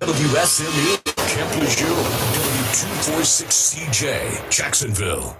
WSME, Camp Lejeune, W246CJ, Jacksonville.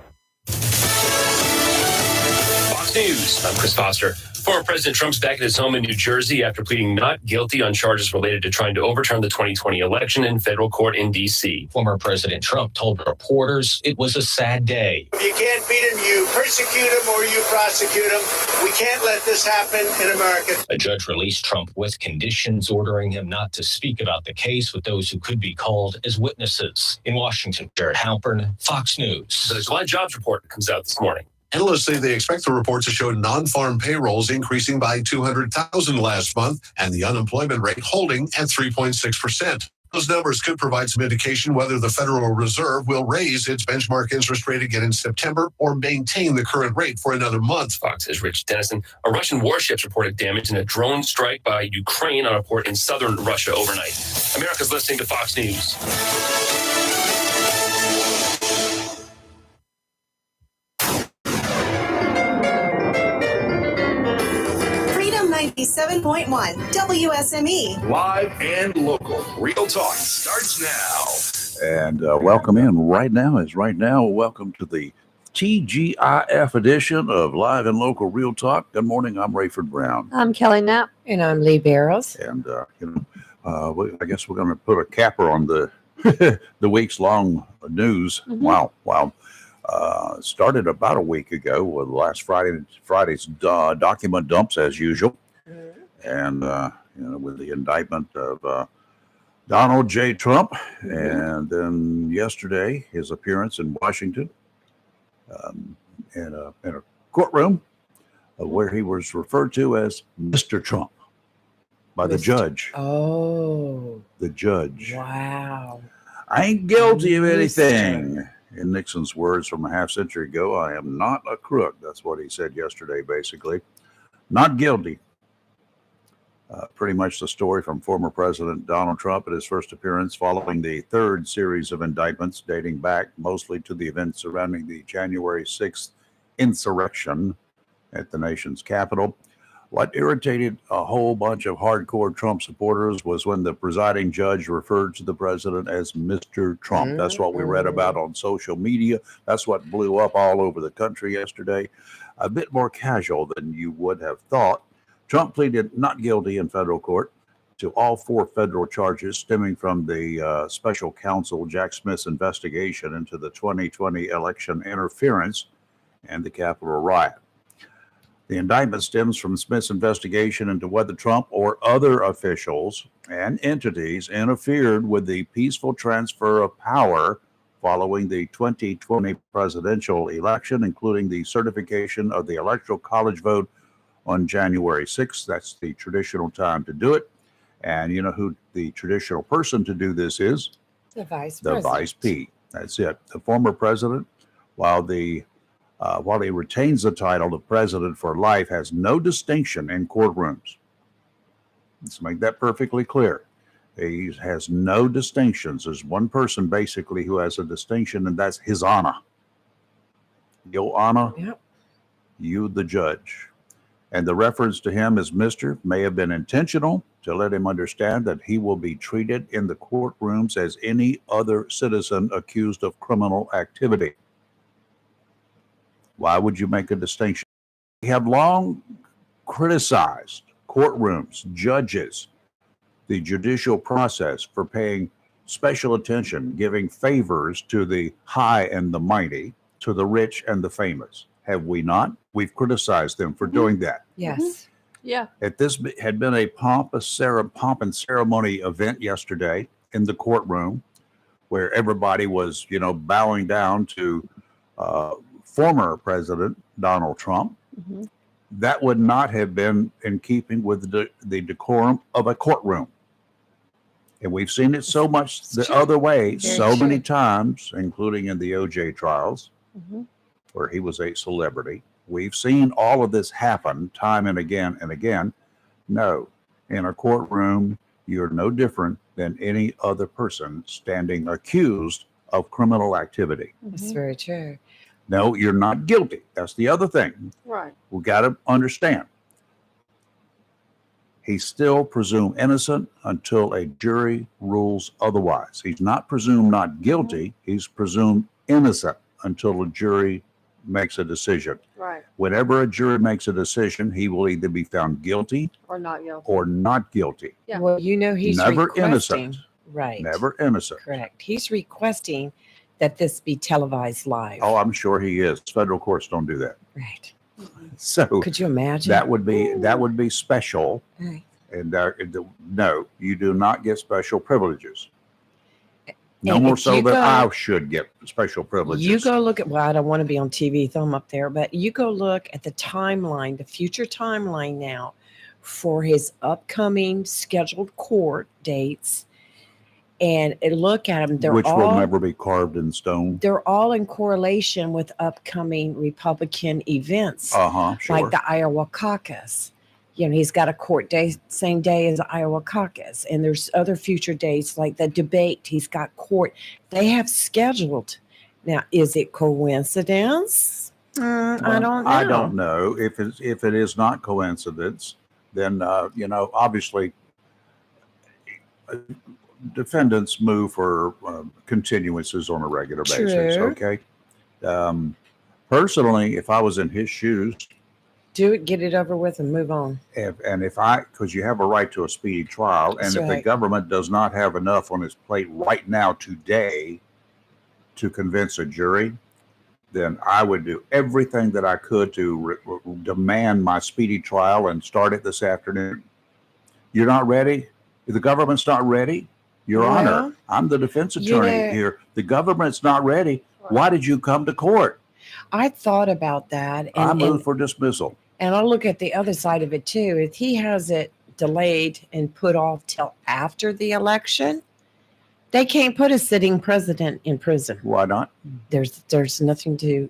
Fox News, I'm Chris Foster. Former President Trump's back at his home in New Jersey after pleading not guilty on charges related to trying to overturn the 2020 election in federal court in D.C. Former President Trump told reporters it was a sad day. If you can't beat him, you persecute him or you prosecute him. We can't let this happen in America. A judge released Trump with conditions ordering him not to speak about the case with those who could be called as witnesses. In Washington, Jared Halpern, Fox News. The July jobs report comes out this morning. Analysts say they expect the report to show non-farm payrolls increasing by 200,000 last month and the unemployment rate holding at 3.6%. Those numbers could provide some indication whether the Federal Reserve will raise its benchmark interest rate again in September or maintain the current rate for another month. Fox's Rich Dennison. A Russian warship's reported damage in a drone strike by Ukraine on a port in southern Russia overnight. America's listening to Fox News. Freedom 97.1 WSME. Live and local. Real Talk starts now. And welcome in right now. Welcome to the TGIF edition of Live and Local Real Talk. Good morning. I'm Rayford Brown. I'm Kelly Knapp. And I'm Lee Barrows. And, I guess we're going to put a capper on the the week's long news. Mm-hmm. Wow. Started about a week ago with last Friday's document dumps as usual. And, with the indictment of Donald J. Trump. And then yesterday, his appearance in Washington in a courtroom where he was referred to as Mr. Trump by the judge. Oh. The judge. Wow. I ain't guilty of anything. In Nixon's words from a half century ago, I am not a crook. That's what he said yesterday, basically. Not guilty. Pretty much the story from former President Donald Trump at his first appearance following the third series of indictments dating back mostly to the events surrounding the January 6th insurrection at the nation's capital. What irritated a whole bunch of hardcore Trump supporters was when the presiding judge referred to the president as Mr. Trump. That's what we read about on social media. That's what blew up all over the country yesterday. A bit more casual than you would have thought. Trump pleaded not guilty in federal court to all four federal charges stemming from the special counsel Jack Smith's investigation into the 2020 election interference and the Capitol riot. The indictment stems from Smith's investigation into whether Trump or other officials and entities interfered with the peaceful transfer of power following the 2020 presidential election, including the certification of the Electoral College vote on January 6th. That's the traditional time to do it. And you know who the traditional person to do this is? The Vice President. The Vice P. That's it. The former president, while he retains the title of president for life, has no distinction in courtrooms. Let's make that perfectly clear. He has no distinctions. There's one person basically who has a distinction, and that's His Honor. Your Honor, Yep. You the judge. And the reference to him as Mr. may have been intentional to let him understand that he will be treated in the courtrooms as any other citizen accused of criminal activity. Why would you make a distinction? We have long criticized courtrooms, judges, the judicial process for paying special attention, giving favors to the high and the mighty, to the rich and the famous. Have we not? We've criticized them for doing that. Yes. Yeah. This had been a pomp and ceremony event yesterday in the courtroom where everybody was, bowing down to former President Donald Trump. Mm-hmm. That would not have been in keeping with the decorum of a courtroom. And we've seen it so much the other way so many times, including in the OJ trials, where he was a celebrity. We've seen all of this happen time and again and again. No, in a courtroom, you're no different than any other person standing accused of criminal activity. That's very true. No, you're not guilty. That's the other thing. Right. We got to understand. He's still presumed innocent until a jury rules otherwise. He's not presumed not guilty. He's presumed innocent until a jury makes a decision. Right. Whenever a jury makes a decision, he will either be found guilty Or not guilty. or not guilty. Yeah. Well, you know, he's Never requesting. innocent. Right. Never innocent. Correct. He's requesting that this be televised live. Oh, I'm sure he is. Federal courts don't do that. Right. So Could you imagine? that would be special. Right. And no, you do not get special privileges. No And more if so you that go- I should get special privileges. You go look at, well, I don't want to be on TV, thumb up there, but you go look at the timeline, the future timeline now for his upcoming scheduled court dates, and look at them. which will never be carved in stone. They're all in correlation with upcoming Republican events, Sure. like the Iowa caucus. You know, he's got a court day same day as the Iowa caucus, and there's other future dates like the debate. He's got court. They have scheduled. Now, is it coincidence? I don't know. I don't know if it is not coincidence. Then obviously, defendants move for continuances on a regular basis. True. Okay. Personally, if I was in his shoes, Do it, get it over with, and move on. because you have a right to a speedy trial, and That's if the right. government does not have enough on its plate right now today to convince a jury, then I would do everything that I could to demand my speedy trial and start it this afternoon. You're not ready? If the government's not ready, Your Well, Honor, I'm the defense attorney yeah. here. The government's not ready. Why did you come to court? I thought about that, I and, moved for dismissal. and I'll look at the other side of it too. If he has it delayed and put off till after the election, they can't put a sitting president in prison. Why not? There's nothing to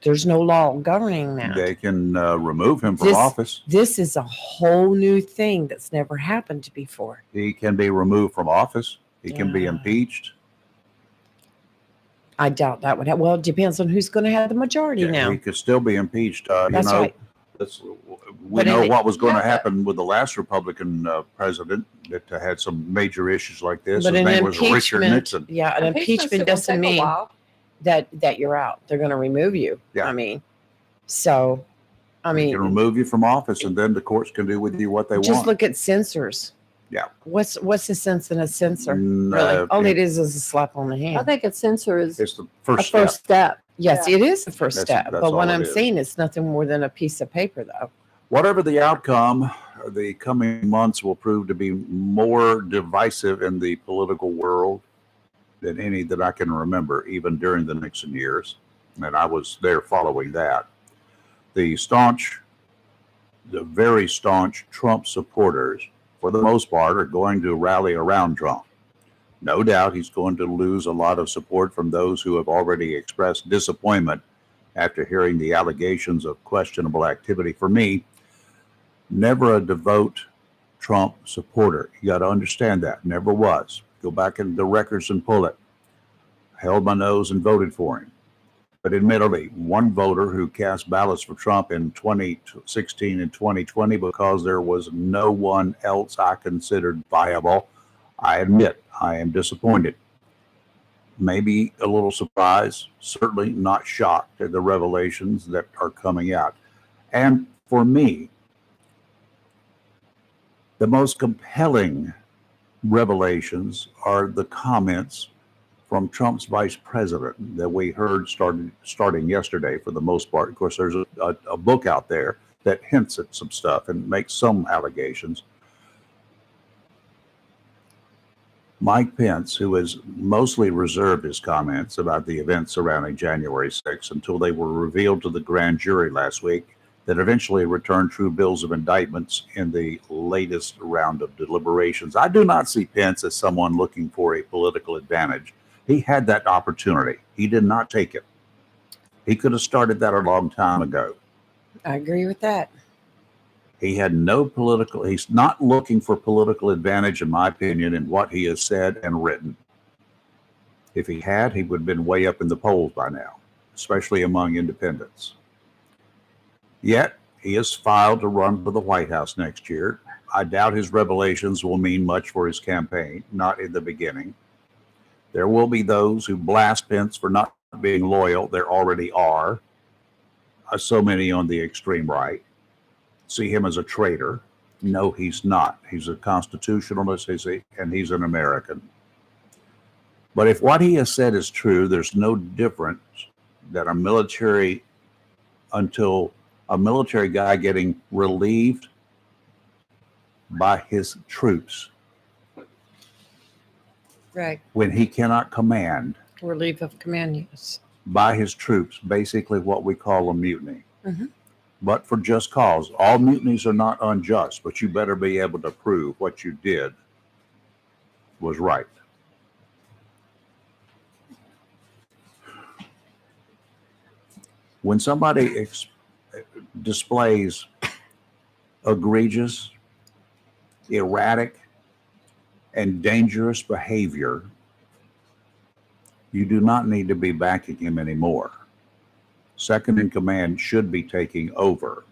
there's no law governing that. They can remove him from This- office. This is a whole new thing that's never happened before. He can be removed from office. He can be Yeah. impeached. I doubt that would have. Well, it depends on who's going to have the majority Yeah, now. he could still be impeached. That's right. We But know in- what was going to Yeah, but- happen with the last Republican president that had some major issues like this. But His an name was Richard impeachment, Nixon. yeah, an impeachment gonna doesn't take a mean while. that you're out. They're going to remove you. Yeah. I mean, so, I They mean, can remove you from office, and then the courts can do with you what they just want. look at censors. Yeah. What's the sense in a censor? Mm, Really, all it is a slap on the I hand. think a censor is It's the a first step. first step. Yes, Yeah. it is the first That's- step. that's But what all it I'm is. saying, it's nothing more than a piece of paper, though. Whatever the outcome, the coming months will prove to be more divisive in the political world than any that I can remember, even during the Nixon years. And I was there following that. The very staunch Trump supporters, for the most part, are going to rally around Trump. No doubt he's going to lose a lot of support from those who have already expressed disappointment after hearing the allegations of questionable activity. For me, never a devout Trump supporter. You got to understand that. Never was. Go back in the records and pull it. Held my nose and voted for him. But admittedly, one voter who cast ballots for Trump in 2016 and 2020 because there was no one else I considered viable. I admit I am disappointed. Maybe a little surprised, certainly not shocked at the revelations that are coming out. And for me, the most compelling revelations are the comments from Trump's vice president that we heard starting yesterday for the most part. Of course, there's a book out there that hints at some stuff and makes some allegations. Mike Pence, who has mostly reserved his comments about the events surrounding January 6th until they were revealed to the grand jury last week, that eventually returned true bills of indictments in the latest round of deliberations. I do not see Pence as someone looking for a political advantage. He had that opportunity. He did not take it. He could have started that a long time ago. I agree with that. He had no political, he's not looking for political advantage, in my opinion, in what he has said and written. If he had, he would have been way up in the polls by now, especially among independents. Yet, He has filed to run for the White House next year. I doubt his revelations will mean much for his campaign, not in the beginning. There will be those who blast Pence for not being loyal. There already are. So many on the extreme right see him as a traitor. No, he's not. He's a constitutionalist, and he's an American. But if what he has said is true, there's no difference that until a military guy getting relieved by his troops Right. when he cannot command Relief of command, yes. by his troops, basically what we call a mutiny. Mhm. But for just cause. All mutinies are not unjust, but you better be able to prove what you did was right. When somebody displays egregious, erratic, and dangerous behavior, you do not need to be backing him anymore. Second in command should be taking over.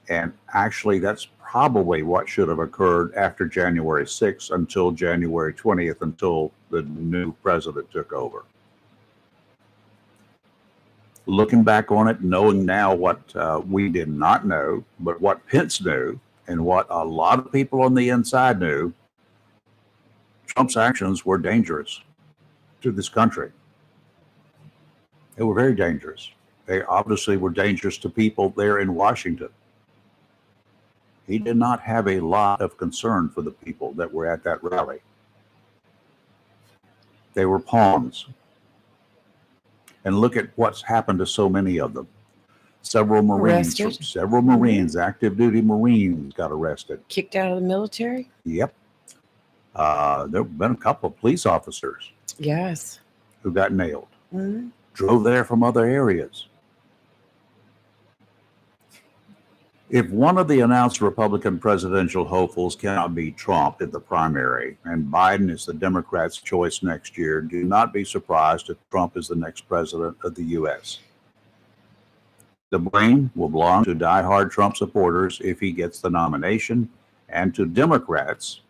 And actually, that's probably what should have occurred after January 6th until January 20th, until the new president took over. Looking back on it, knowing now what we did not know, but what Pence knew and what a lot of people on the inside knew, Trump's actions were dangerous to this country. They were very dangerous. They obviously were dangerous to people there in Washington. He did not have a lot of concern for the people that were at that rally. They were pawns. And look at what's happened to so many of them. Several Marines, active duty Marines got arrested. Kicked out of the military? Yep. There have been a couple of police officers Yes. who got nailed. Mhm. Drove there from other areas. If one of the announced Republican presidential hopefuls cannot beat Trump in the primary and Biden is the Democrats' choice next year, do not be surprised if Trump is the next president of the U.S. The blame will belong to diehard Trump supporters if he gets the nomination, and to Democrats,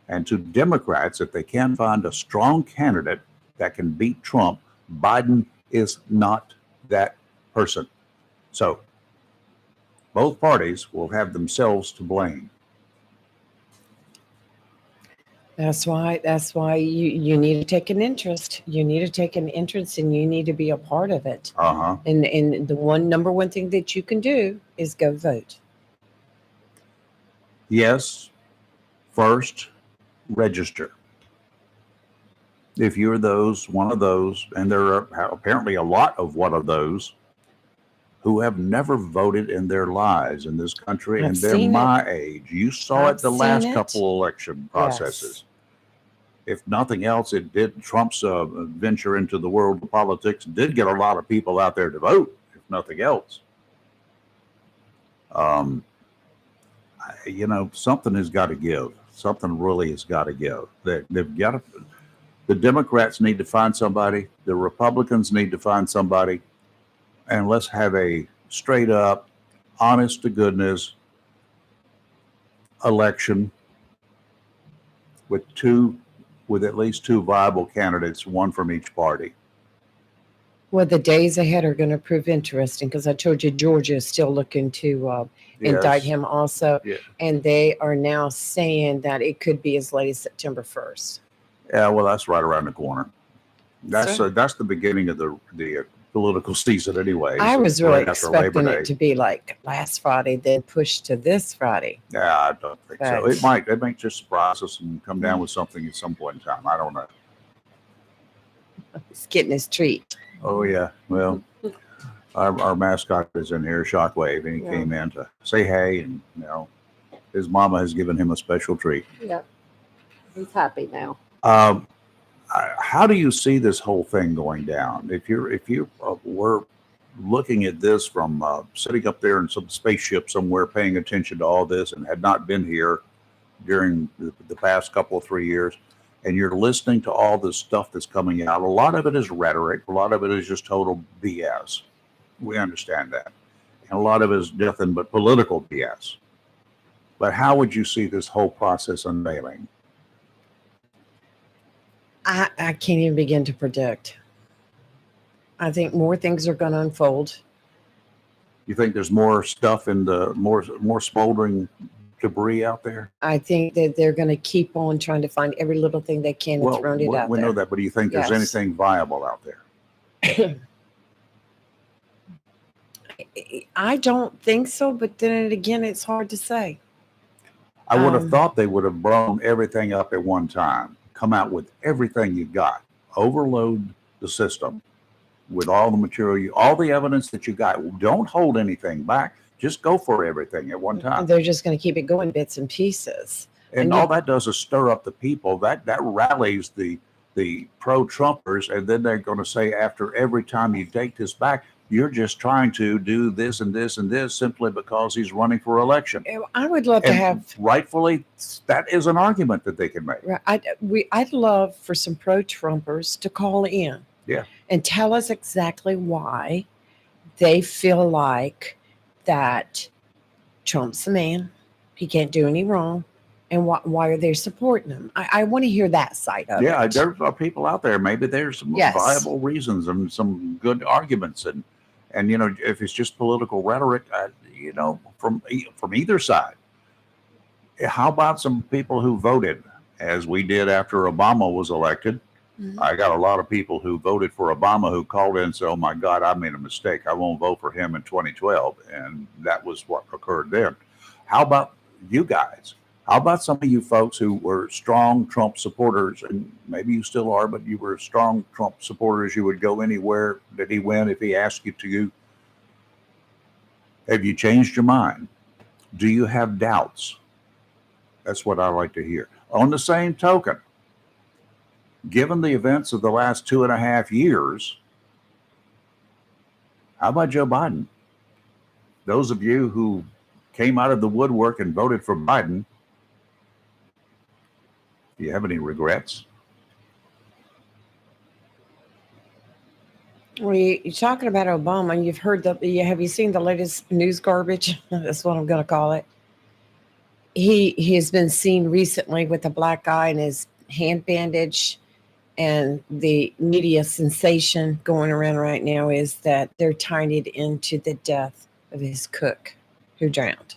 if they can't find a strong candidate that can beat Trump. Biden is not that person. So both parties will have themselves to blame. That's why you need to take an interest. You need to take an interest and you need to be a part of it. Uh-huh. And the number one thing that you can do is go vote. Yes. First, register. If you're one of those, and there are apparently a lot of one of those who have never voted in their lives in this country, and they're my age. You saw it the last couple election processes. Yes. If nothing else, it did. Trump's venture into the world of politics did get a lot of people out there to vote, if nothing else. Something has got to give. Something really has got to give. They've got to. The Democrats need to find somebody. The Republicans need to find somebody. And let's have a straight up, honest to goodness election with at least two viable candidates, one from each party. Well, the days ahead are going to prove interesting because I told you Georgia is still looking to indict him also. Yeah. And they are now saying that it could be as late as September 1st. Yeah, well, that's right around the corner. That's the beginning of the political season anyway. I was really expecting it to be like last Friday, then pushed to this Friday. Yeah, I don't think so. It might just surprise us and come down with something at some point in time. I don't know. He's getting his treat. Oh, yeah. Well, our mascot is in here, Shockwave, and he came in to say hey, and his mama has given him a special treat. Yep. He's happy now. How do you see this whole thing going down? If you were looking at this from sitting up there in some spaceship somewhere, paying attention to all this, and had not been here during the past couple of 3 years, and you're listening to all this stuff that's coming out, a lot of it is rhetoric. A lot of it is just total BS. We understand that. And a lot of it is nothing but political BS. But how would you see this whole process unveiling? I can't even begin to predict. I think more things are going to unfold. You think there's more stuff in the more smoldering debris out there? I think that they're going to keep on trying to find every little thing they can and throwing it out we there. know that, but do you think there's Yes. anything viable out there? I don't think so, but then again, it's hard to say. I would have Um, thought they would have blown everything up at one time, come out with everything you got, overload the system with all the material, all the evidence that you got. Don't hold anything back. Just go for everything at one time. They're just going to keep it going bits and pieces. And and all you- that does is stir up the people. That rallies the pro-Trumpers, and then they're going to say after every time you take this back, you're just trying to do this and this and this simply because he's running for election. I would love to And have. rightfully, that is an argument that they can make. I'd love for some pro-Trumpers to call in, Yeah. and tell us exactly why they feel like that Trump's the man. He can't do any wrong, and why are they supporting him? I want to hear that side of Yeah, it. there are people out there. Maybe there's some Yes. viable reasons and some good arguments, and you know, if it's just political rhetoric, you know, from either side. How about some people who voted, as we did after Obama was elected? Mhm. I got a lot of people who voted for Obama who called in and said, "Oh my God, I made a mistake. I won't vote for him in 2012," and that was what occurred then. How about you guys? How about some of you folks who were strong Trump supporters, and maybe you still are, but you were strong Trump supporters? You would go anywhere that he went if he asked you to. Have you changed your mind? Do you have doubts? That's what I like to hear. On the same token, given the events of the last 2.5 years, how about Joe Biden? Those of you who came out of the woodwork and voted for Biden, do you have any regrets? Well, you're talking about Obama. You've heard have you seen the latest news garbage? That's what I'm going to call it. He has been seen recently with a black eye and his hand bandage, and the media sensation going around right now is that they're tying it into the death of his cook who drowned.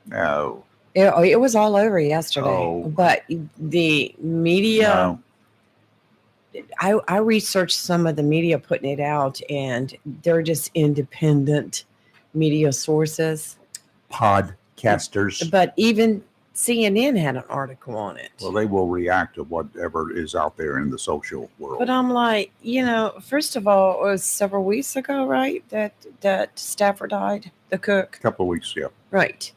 No. It was all over yesterday, Oh. but the media. No. I researched some of the media putting it out, and they're just independent media sources. Podcasters. But even CNN had an article on it. Well, they will react to whatever is out there in the social world. But I'm like, first of all, it was several weeks ago, right? That Stafford died, the cook. A couple of weeks, yeah. Right.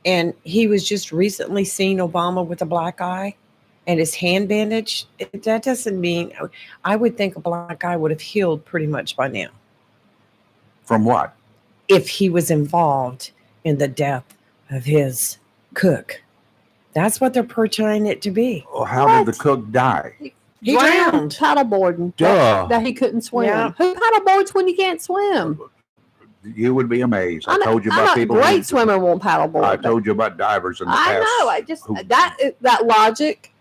And he was just recently seen Obama with a black eye and his hand bandage. That doesn't mean, I would think a black eye would have healed pretty much by now From what? if he was involved in the death of his cook. That's what they're portraying it to be. Oh, how did the cook die? He drowned. Paddleboarding. Duh. That he couldn't swim. Yeah. Who paddleboards when you can't swim? You would be amazed. I I'm told you I'm about not a people. great swimmer won't paddleboard. I but told you about divers in the I past. know. I just who- that logic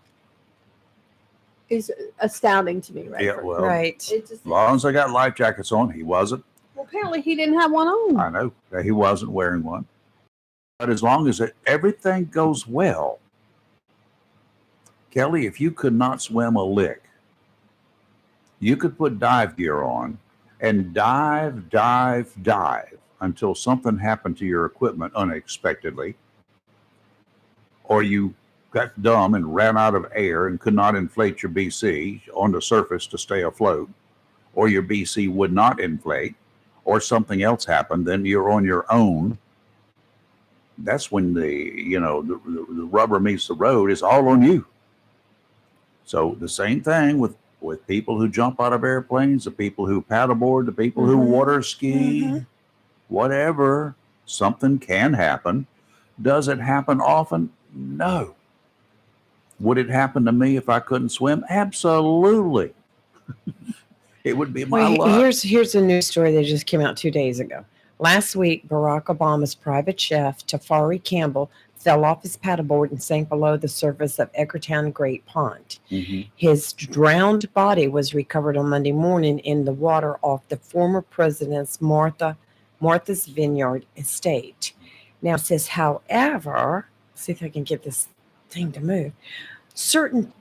is astounding to me, right? Yeah, well, Right. It just, as long as they got life jackets on, he wasn't. well, apparently he didn't have one on. I know that he wasn't wearing one. But as long as everything goes well, Kelly, if you could not swim a lick, you could put dive gear on and dive until something happened to your equipment unexpectedly, or you got dumb and ran out of air and could not inflate your BC on the surface to stay afloat, or your BC would not inflate, or something else happened, then you're on your own. That's when the rubber meets the road. Is all on you. So the same thing with people who jump out of airplanes, the people who paddleboard, the people who Mhm. water ski, whatever. Something can happen. Does it happen often? No. Would it happen to me if I couldn't swim? Absolutely. It would be my Well, luck. here's a news story that just came out 2 days ago. Last week, Barack Obama's private chef, Tafari Campbell, fell off his paddleboard and sank below the surface of Edgartown Great Pond. His drowned body was recovered on Monday morning in the water off the former president's Martha's Vineyard estate. Now it says, however, see if I can get this thing to move. Certain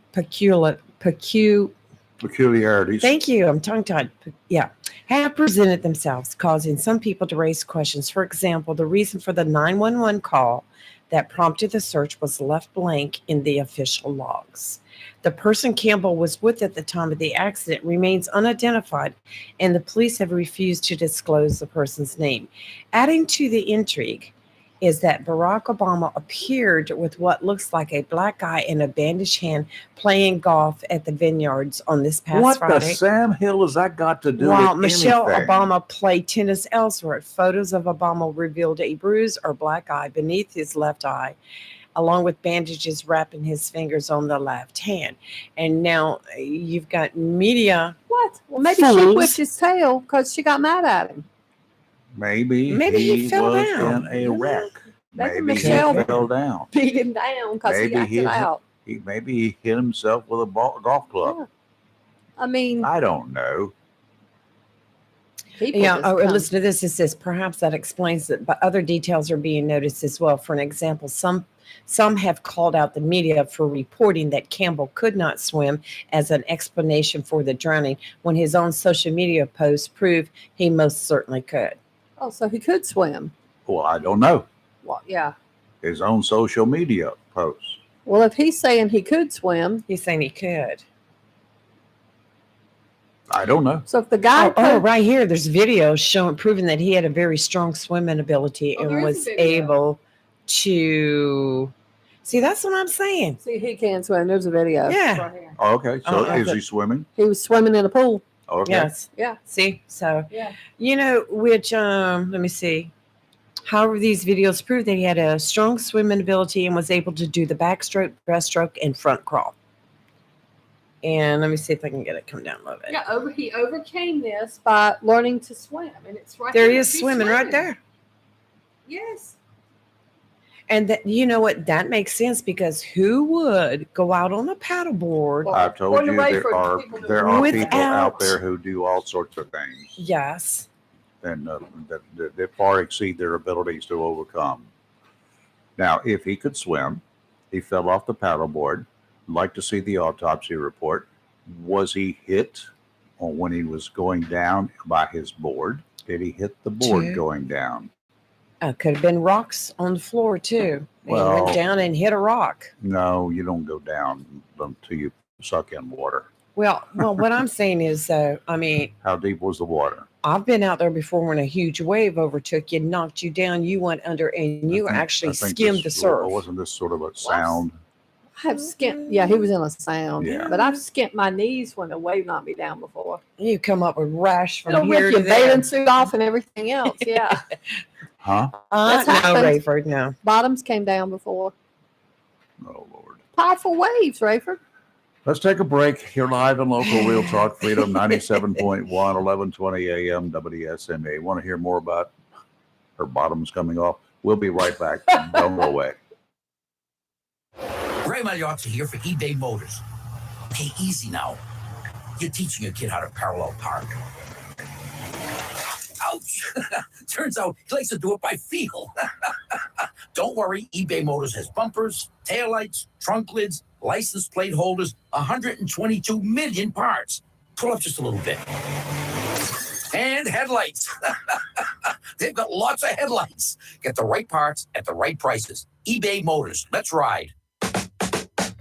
Peculiarities. Thank you. I'm tongue-tied. Yeah. Have presented themselves, causing some people to raise questions. For example, the reason for the 911 call that prompted the search was left blank in the official logs. The person Campbell was with at the time of the accident remains unidentified, and the police have refused to disclose the person's name. Adding to the intrigue is that Barack Obama appeared with what looks like a black eye and a bandaged hand playing golf at the Vineyards on this past What Friday. the Sam Hill has that got to do While with Michelle anything? Obama played tennis elsewhere, photos of Obama revealed a bruise or black eye beneath his left eye, along with bandages wrapping his fingers on the left hand. And now you've got media. What? Well, maybe she Fools. whipped his tail because she got mad at him. Maybe he fell was down. in a wreck. Maybe Maybe he Michelle fell down. beat him down because he Maybe acted he- out. Maybe he hit himself with a golf club. Yeah. I mean, I don't know. people Yeah, just oh, come- listen to this. It says perhaps that explains it, but other details are being noticed as well. For an example, some have called out the media for reporting that Campbell could not swim as an explanation for the drowning, when his own social media posts prove he most certainly could. Oh, so he could swim. Well, I don't know. Well, yeah. His own social media posts. Well, if he's saying he could swim, He's saying he could. I don't know. so if the guy Oh, right here, there's videos showing proving that he had a very strong swimming ability Oh, and there is a was video. able to see. That's what I'm saying. see, he can swim. There's a video. Yeah. Right here. Oh, okay, so Oh, is okay. he swimming? He was swimming in a pool. Okay. Yes. Yeah. See, so Yeah. you know, which let me see. However, these videos prove that he had a strong swimming ability and was able to do the backstroke, breaststroke, and front crawl. And let me see if I can get it come down a little bit. Yeah. He overcame this by learning to swim, and it's right There he here. is He's swimming right there. Yes. And that, you know what? That makes sense, because who would go out on a paddleboard? Well, I've told according you to there Rayford, are people do there are people Without- out there who do all sorts of things Yes. and that far exceed their abilities to overcome. Now, if he could swim, he fell off the paddleboard. I'd like to see the autopsy report. Was he hit or when he was going down by his board? Did he hit the board Two. going down? Could have been rocks on the floor too. He Well- went down and hit a rock. No, you don't go down until you suck in water. Well, what I'm saying is, I mean, How deep was the water? I've been out there before when a huge wave overtook you, knocked you down, you went under, and you I think- actually I think skimmed the this- surf. Wasn't this sort of a sound? I have skimmed. Yeah, he was in a sound. Yeah. But I've skimped my knees when a wave knocked me down before. You come up with rash from It'll here rip to your there. bathing suit off and everything else. Yeah. Huh? That's No, happened. Rayford, no. Bottoms came down before. Oh, Lord. Powerful waves, Rayford. Let's take a break. Here live and local, Real Talk Freedom 97.1, 1120 AM WSMA. Want to hear more about her bottoms coming off? We'll be right back. Don't go away. Ray Magliozzi here for eBay Motors. Hey, easy now. You're teaching your kid how to parallel park. Ouch! Turns out he likes to do it by feel. Don't worry, eBay Motors has bumpers, taillights, trunk lids, license plate holders, 122 million parts. Pull up just a little bit. And headlights. They've got lots of headlights. Get the right parts at the right prices. eBay Motors. Let's ride.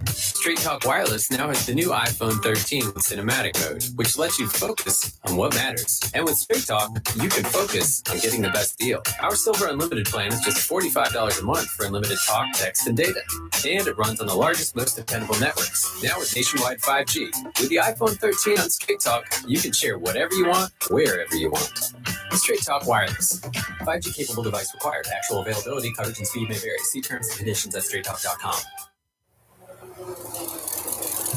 Straight Talk Wireless now has the new iPhone 13 with cinematic mode, which lets you focus on what matters. And with Straight Talk, you can focus on getting the best deal. Our Silver Unlimited plan is just $45 a month for unlimited talk, text, and data. And it runs on the largest, most dependable networks, now with nationwide 5G. With the iPhone 13 on Straight Talk, you can share whatever you want, wherever you want. Straight Talk Wireless. 5G capable device required. Actual availability, coverage, and speed may vary. See terms and conditions at straighttalk.com.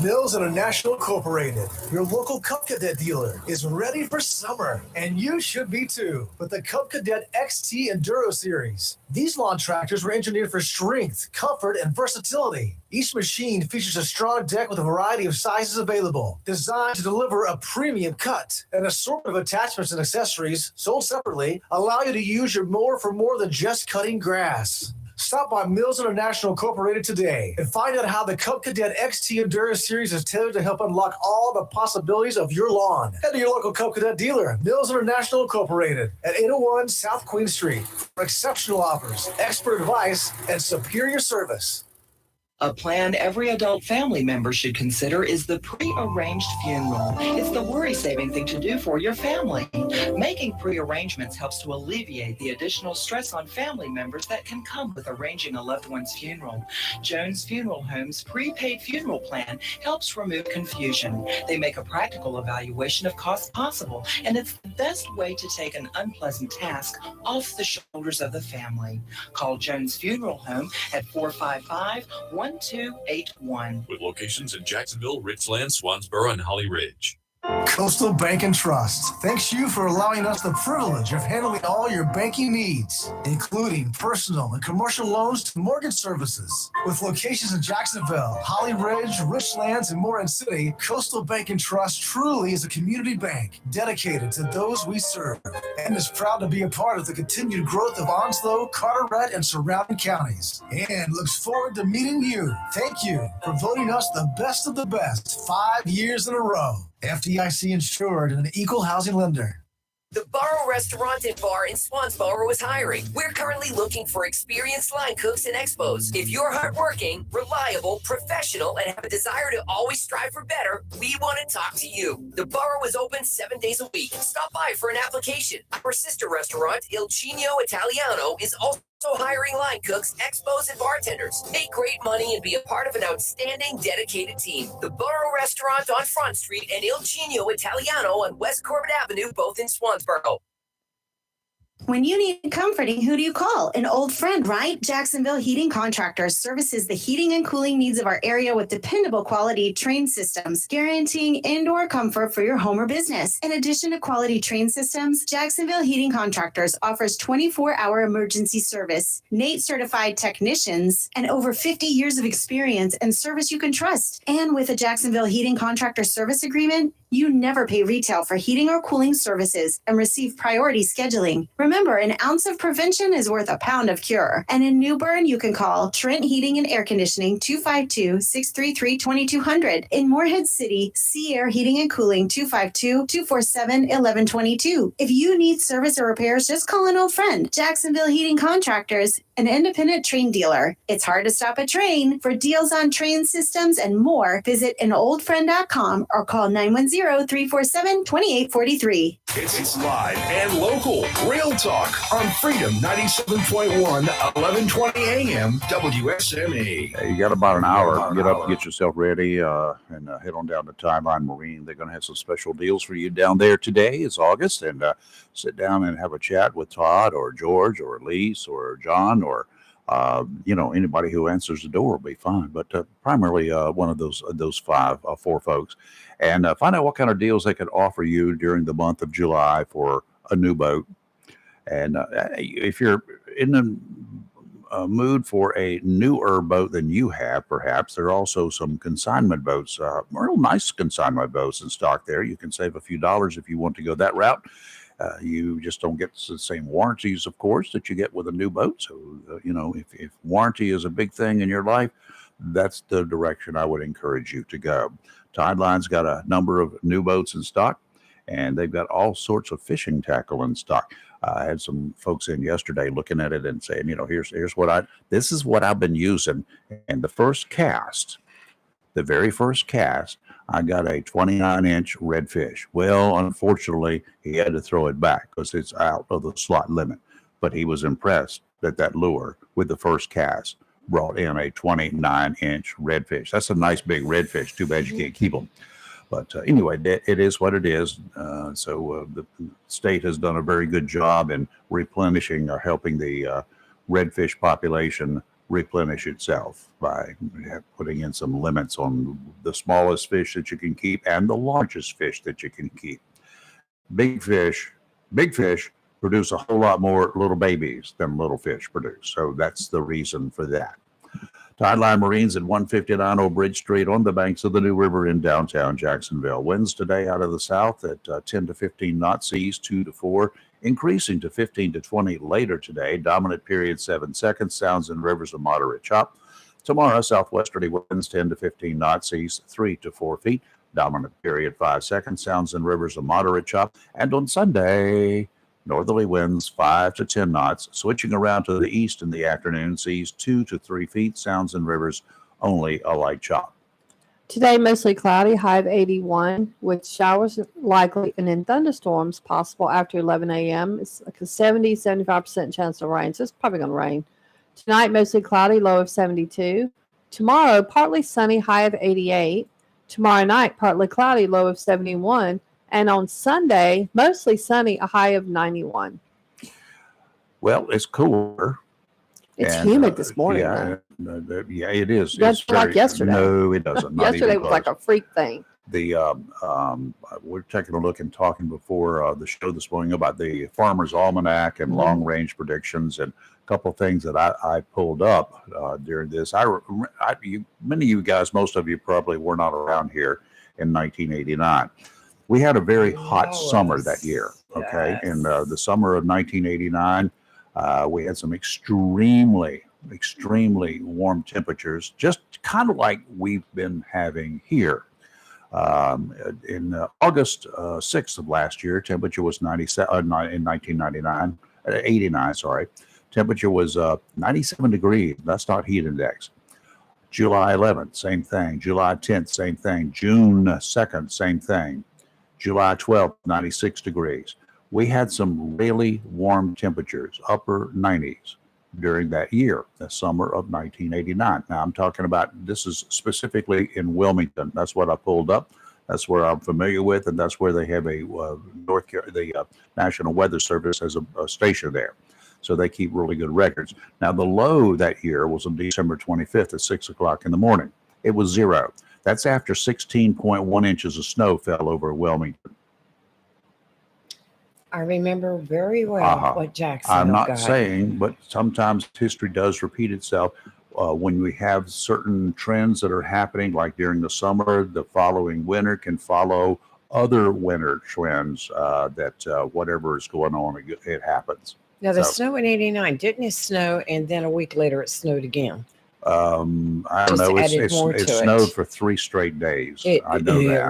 Mills International Incorporated, your local Cub Cadet dealer, is ready for summer, and you should be too, with the Cub Cadet XT Enduro Series. These lawn tractors were engineered for strength, comfort, and versatility. Each machine features a strong deck with a variety of sizes available, designed to deliver a premium cut. An assortment of attachments and accessories, sold separately, allow you to use your mower for more than just cutting grass. Stop by Mills International Incorporated today and find out how the Cub Cadet XT Endurance Series is tailored to help unlock all the possibilities of your lawn. Head to your local Cub Cadet dealer, Mills International Incorporated, at 801 South Queen Street for exceptional offers, expert advice, and superior service. A plan every adult family member should consider is the pre-arranged funeral. It's the worry-saving thing to do for your family. Making pre-arrangements helps to alleviate the additional stress on family members that can come with arranging a loved one's funeral. Jones Funeral Home's prepaid funeral plan helps remove confusion. They make a practical evaluation of costs possible, and it's the best way to take an unpleasant task off the shoulders of the family. Call Jones Funeral Home at 455-1281. With locations in Jacksonville, Richland, Swansboro, and Holly Ridge. Coastal Bank and Trust thanks you for allowing us the privilege of handling all your banking needs, including personal and commercial loans to mortgage services. With locations in Jacksonville, Holly Ridge, Richlands, and Moran City, Coastal Bank and Trust truly is a community bank dedicated to those we serve and is proud to be a part of the continued growth of Onslow, Carteret, and surrounding counties, and looks forward to meeting you. Thank you for voting us the best of the best 5 years in a row. FDIC insured and an equal housing lender. The Borough Restaurant and Bar in Swansboro is hiring. We're currently looking for experienced line cooks and expos. If you're hardworking, reliable, professional, and have a desire to always strive for better, we want to talk to you. The Borough is open 7 days a week. Stop by for an application. Our sister restaurant, Il Cigno Italiano, is also hiring line cooks, expos, and bartenders. Make great money and be a part of an outstanding, dedicated team. The Borough Restaurant on Front Street and Il Cigno Italiano on West Corbett Avenue, both in Swansboro. When you need comforting, who do you call? An old friend, right? Jacksonville Heating Contractors services the heating and cooling needs of our area with dependable quality train systems, guaranteeing indoor comfort for your home or business. In addition to quality train systems, Jacksonville Heating Contractors offers 24-hour emergency service, NATE certified technicians, and over 50 years of experience and service you can trust. And with a Jacksonville Heating Contractor service agreement, you never pay retail for heating or cooling services and receive priority scheduling. Remember, an ounce of prevention is worth a pound of cure. And in New Bern, you can call Trent Heating and Air Conditioning 252-633-2200. In Morehead City, Sea Air Heating and Cooling 252-247-1122. If you need service or repairs, just call an old friend. Jacksonville Heating Contractors, an independent train dealer. It's hard to stop a train. For deals on train systems and more, visit anoldfriend.com or call 910-347-2843. It's live and local. Real talk on Freedom 97.1, 1120 AM, WSME. Hey, you got about an hour. Get up, get yourself ready, and head on down to Timeline Marine. They're going to have some special deals for you down there today. It's August, and sit down and have a chat with Todd or George or Elise or John or anybody who answers the door will be fine. But primarily one of those four folks, and find out what kind of deals they could offer you during the month of July for a new boat. And if you're in the mood for a newer boat than you have, perhaps there are also some consignment boats, real nice consignment boats in stock there. You can save a few dollars if you want to go that route. You just don't get the same warranties, of course, that you get with a new boat. So, if warranty is a big thing in your life, that's the direction I would encourage you to go. Tideline's got a number of new boats in stock, and they've got all sorts of fishing tackle in stock. I had some folks in yesterday looking at it and saying, this is what I've been using. And the very first cast, I got a 29-inch redfish. Well, unfortunately, he had to throw it back because it's out of the slot limit. But he was impressed that lure with the first cast brought in a 29-inch redfish. That's a nice big redfish. Too bad you can't keep them. But anyway, it is what it is. So the state has done a very good job in replenishing or helping the redfish population replenish itself by putting in some limits on the smallest fish that you can keep and the largest fish that you can keep. Big fish produce a whole lot more little babies than little fish produce. So that's the reason for that. Tideline Marines at 159 Old Bridge Street on the banks of the New River in downtown Jacksonville. Winds today out of the south at 10 to 15 knots, seas 2 to 4, increasing to 15 to 20 later today. Dominant period 7 seconds, sounds in rivers of moderate chop. Tomorrow, southwesterly winds 10 to 15 knots, seas 3 to 4 feet. Dominant period 5 seconds, sounds in rivers of moderate chop. And on Sunday, northerly winds 5 to 10 knots, switching around to the east in the afternoon, seas 2 to 3 feet, sounds in rivers only a light chop. Today, mostly cloudy, high of 81, with showers likely and then thunderstorms possible after 11 a.m. It's like a 75% chance of rain, so it's probably going to rain. Tonight, mostly cloudy, low of 72. Tomorrow, partly sunny, high of 88. Tomorrow night, partly cloudy, low of 71. And on Sunday, mostly sunny, a high of 91. Well, it's cooler. It's humid this morning. Yeah, it is. That's like yesterday. No, it doesn't. Not Yesterday even was like a freak thing. We're taking a look and talking before the show this morning about the Farmer's Almanac and long range predictions, and a couple of things that I pulled up during this. Many of you guys, most of you probably were not around here in 1989. We had a very hot summer that year. Okay, in the summer of 1989, we had some extremely warm temperatures, just kind of like we've been having here. In August 6th of last year, temperature was 89, sorry. Temperature was 97 degrees. That's not heat index. July 11th, same thing. July 10th, same thing. June 2nd, same thing. July 12th, 96 degrees. We had some really warm temperatures, upper 90s, during that year, the summer of 1989. Now, I'm talking about, this is specifically in Wilmington. That's what I pulled up. That's where I'm familiar with, and that's where they have the National Weather Service has a station there. So they keep really good records. Now, the low that year was on December 25th at 6 o'clock in the morning. It was 0. That's after 16.1 inches of snow fell over Wilmington. I remember very well what Jacksonville I'm not got. saying, but sometimes history does repeat itself. When we have certain trends that are happening, like during the summer, the following winter can follow other winter trends that whatever is going on, it happens. Now, the snow in 89, didn't it snow? And then a week later, it snowed again. I don't Just know. added more It to snowed it. for 3 straight days. It I know that.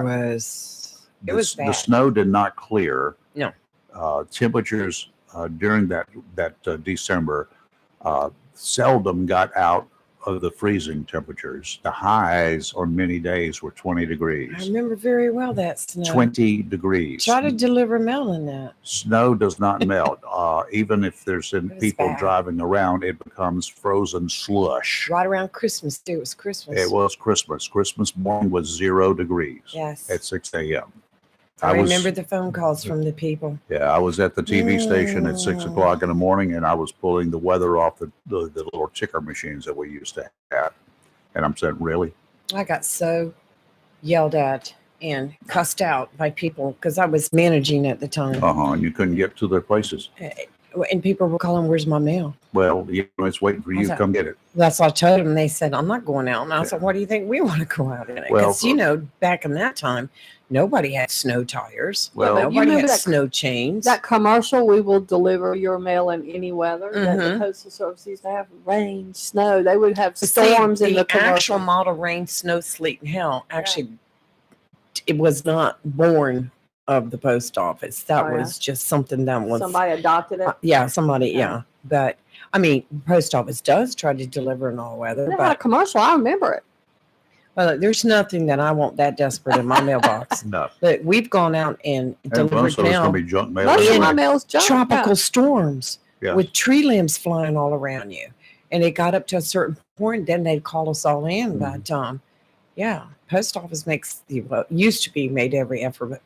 It was The bad. snow did not clear. No. Temperatures during that December seldom got out of the freezing temperatures. The highs on many days were 20 degrees. I remember very well that snow. 20 degrees. Try to deliver mail in that. Snow does not melt. Even if there's people bad. driving around, it becomes frozen slush. Right around Christmas, too. It was Christmas. It was Christmas. Christmas morning was 0 degrees Yes. at 6 a.m. I remember the phone calls from the people. Yeah, I was at the TV station at 6 o'clock in the morning, and I was pulling the weather off the little ticker machines that we used to have. And I'm saying, really? I got so yelled at and cussed out by people because I was managing at the time. And you couldn't get to their places. And people were calling, "Where's my mail?" Well, it's waiting for you to come get it. That's what I told them. They said, "I'm not going out." And I said, "What do you think we want to go out in it?" Well, Because, back in that time, nobody had snow tires. Well, you nobody remember had that- snow chains. That commercial, we will deliver your mail in any weather, that the Mhm. Postal Service used to have rain, snow. They would have But see, storms in the actual commercial. model rain, snow, sleet, and hail. Actually, it was not born of the post office. That Oh, yeah? was just something that was Somebody adopted it. yeah, somebody, yeah. But I mean, post office does try to deliver in all weather, They had a but commercial. I remember it. well, there's nothing that I want that desperate in my mailbox. No. But we've gone out and And delivered most of it's mail. going to be junk mail. Most of anyway. my mail's junk. Tropical storms Yes. with tree limbs flying all around you. And it got up to a certain point, then they'd call us all in. Mm-hmm. But yeah, post office used to be made every effort, but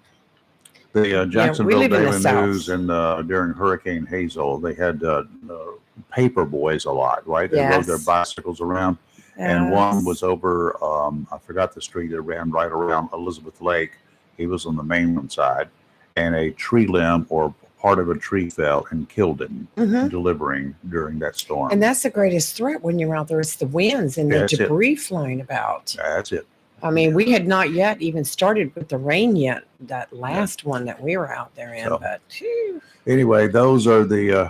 The Jacksonville live in the Daily South. News and during Hurricane Hazel, they had paper boys a lot, right? They rode their Yes. bicycles around. And one Yes. was over, I forgot the street that ran right around Elizabeth Lake. He was on the mainland side, and a tree limb or part of a tree fell and killed him, Mhm. delivering during that storm. And that's the greatest threat when you're out there. It's the winds and the That's it. debris flying about. That's it. I mean, we had not yet even started with the rain yet, that last one that we were out there in. So- But phew. Anyway, those are the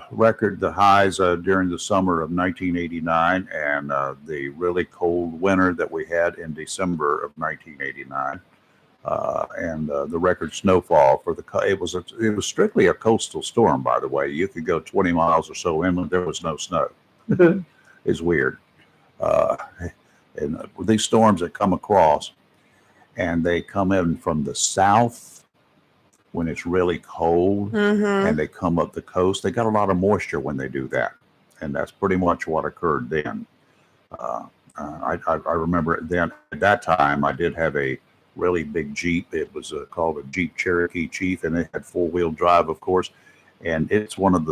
the highs during the summer of 1989 and the really cold winter that we had in December of 1989. And the record snowfall for it was strictly a coastal storm, by the way. You could go 20 miles or so inland, there was no snow. It's weird. And these storms that come across, and they come in from the south when it's really cold, Mhm. and they come up the coast. They got a lot of moisture when they do that, and that's pretty much what occurred then. I remember then at that time I did have a really big Jeep. It was called a Jeep Cherokee Chief, and it had 4-wheel drive, of course. And it's one of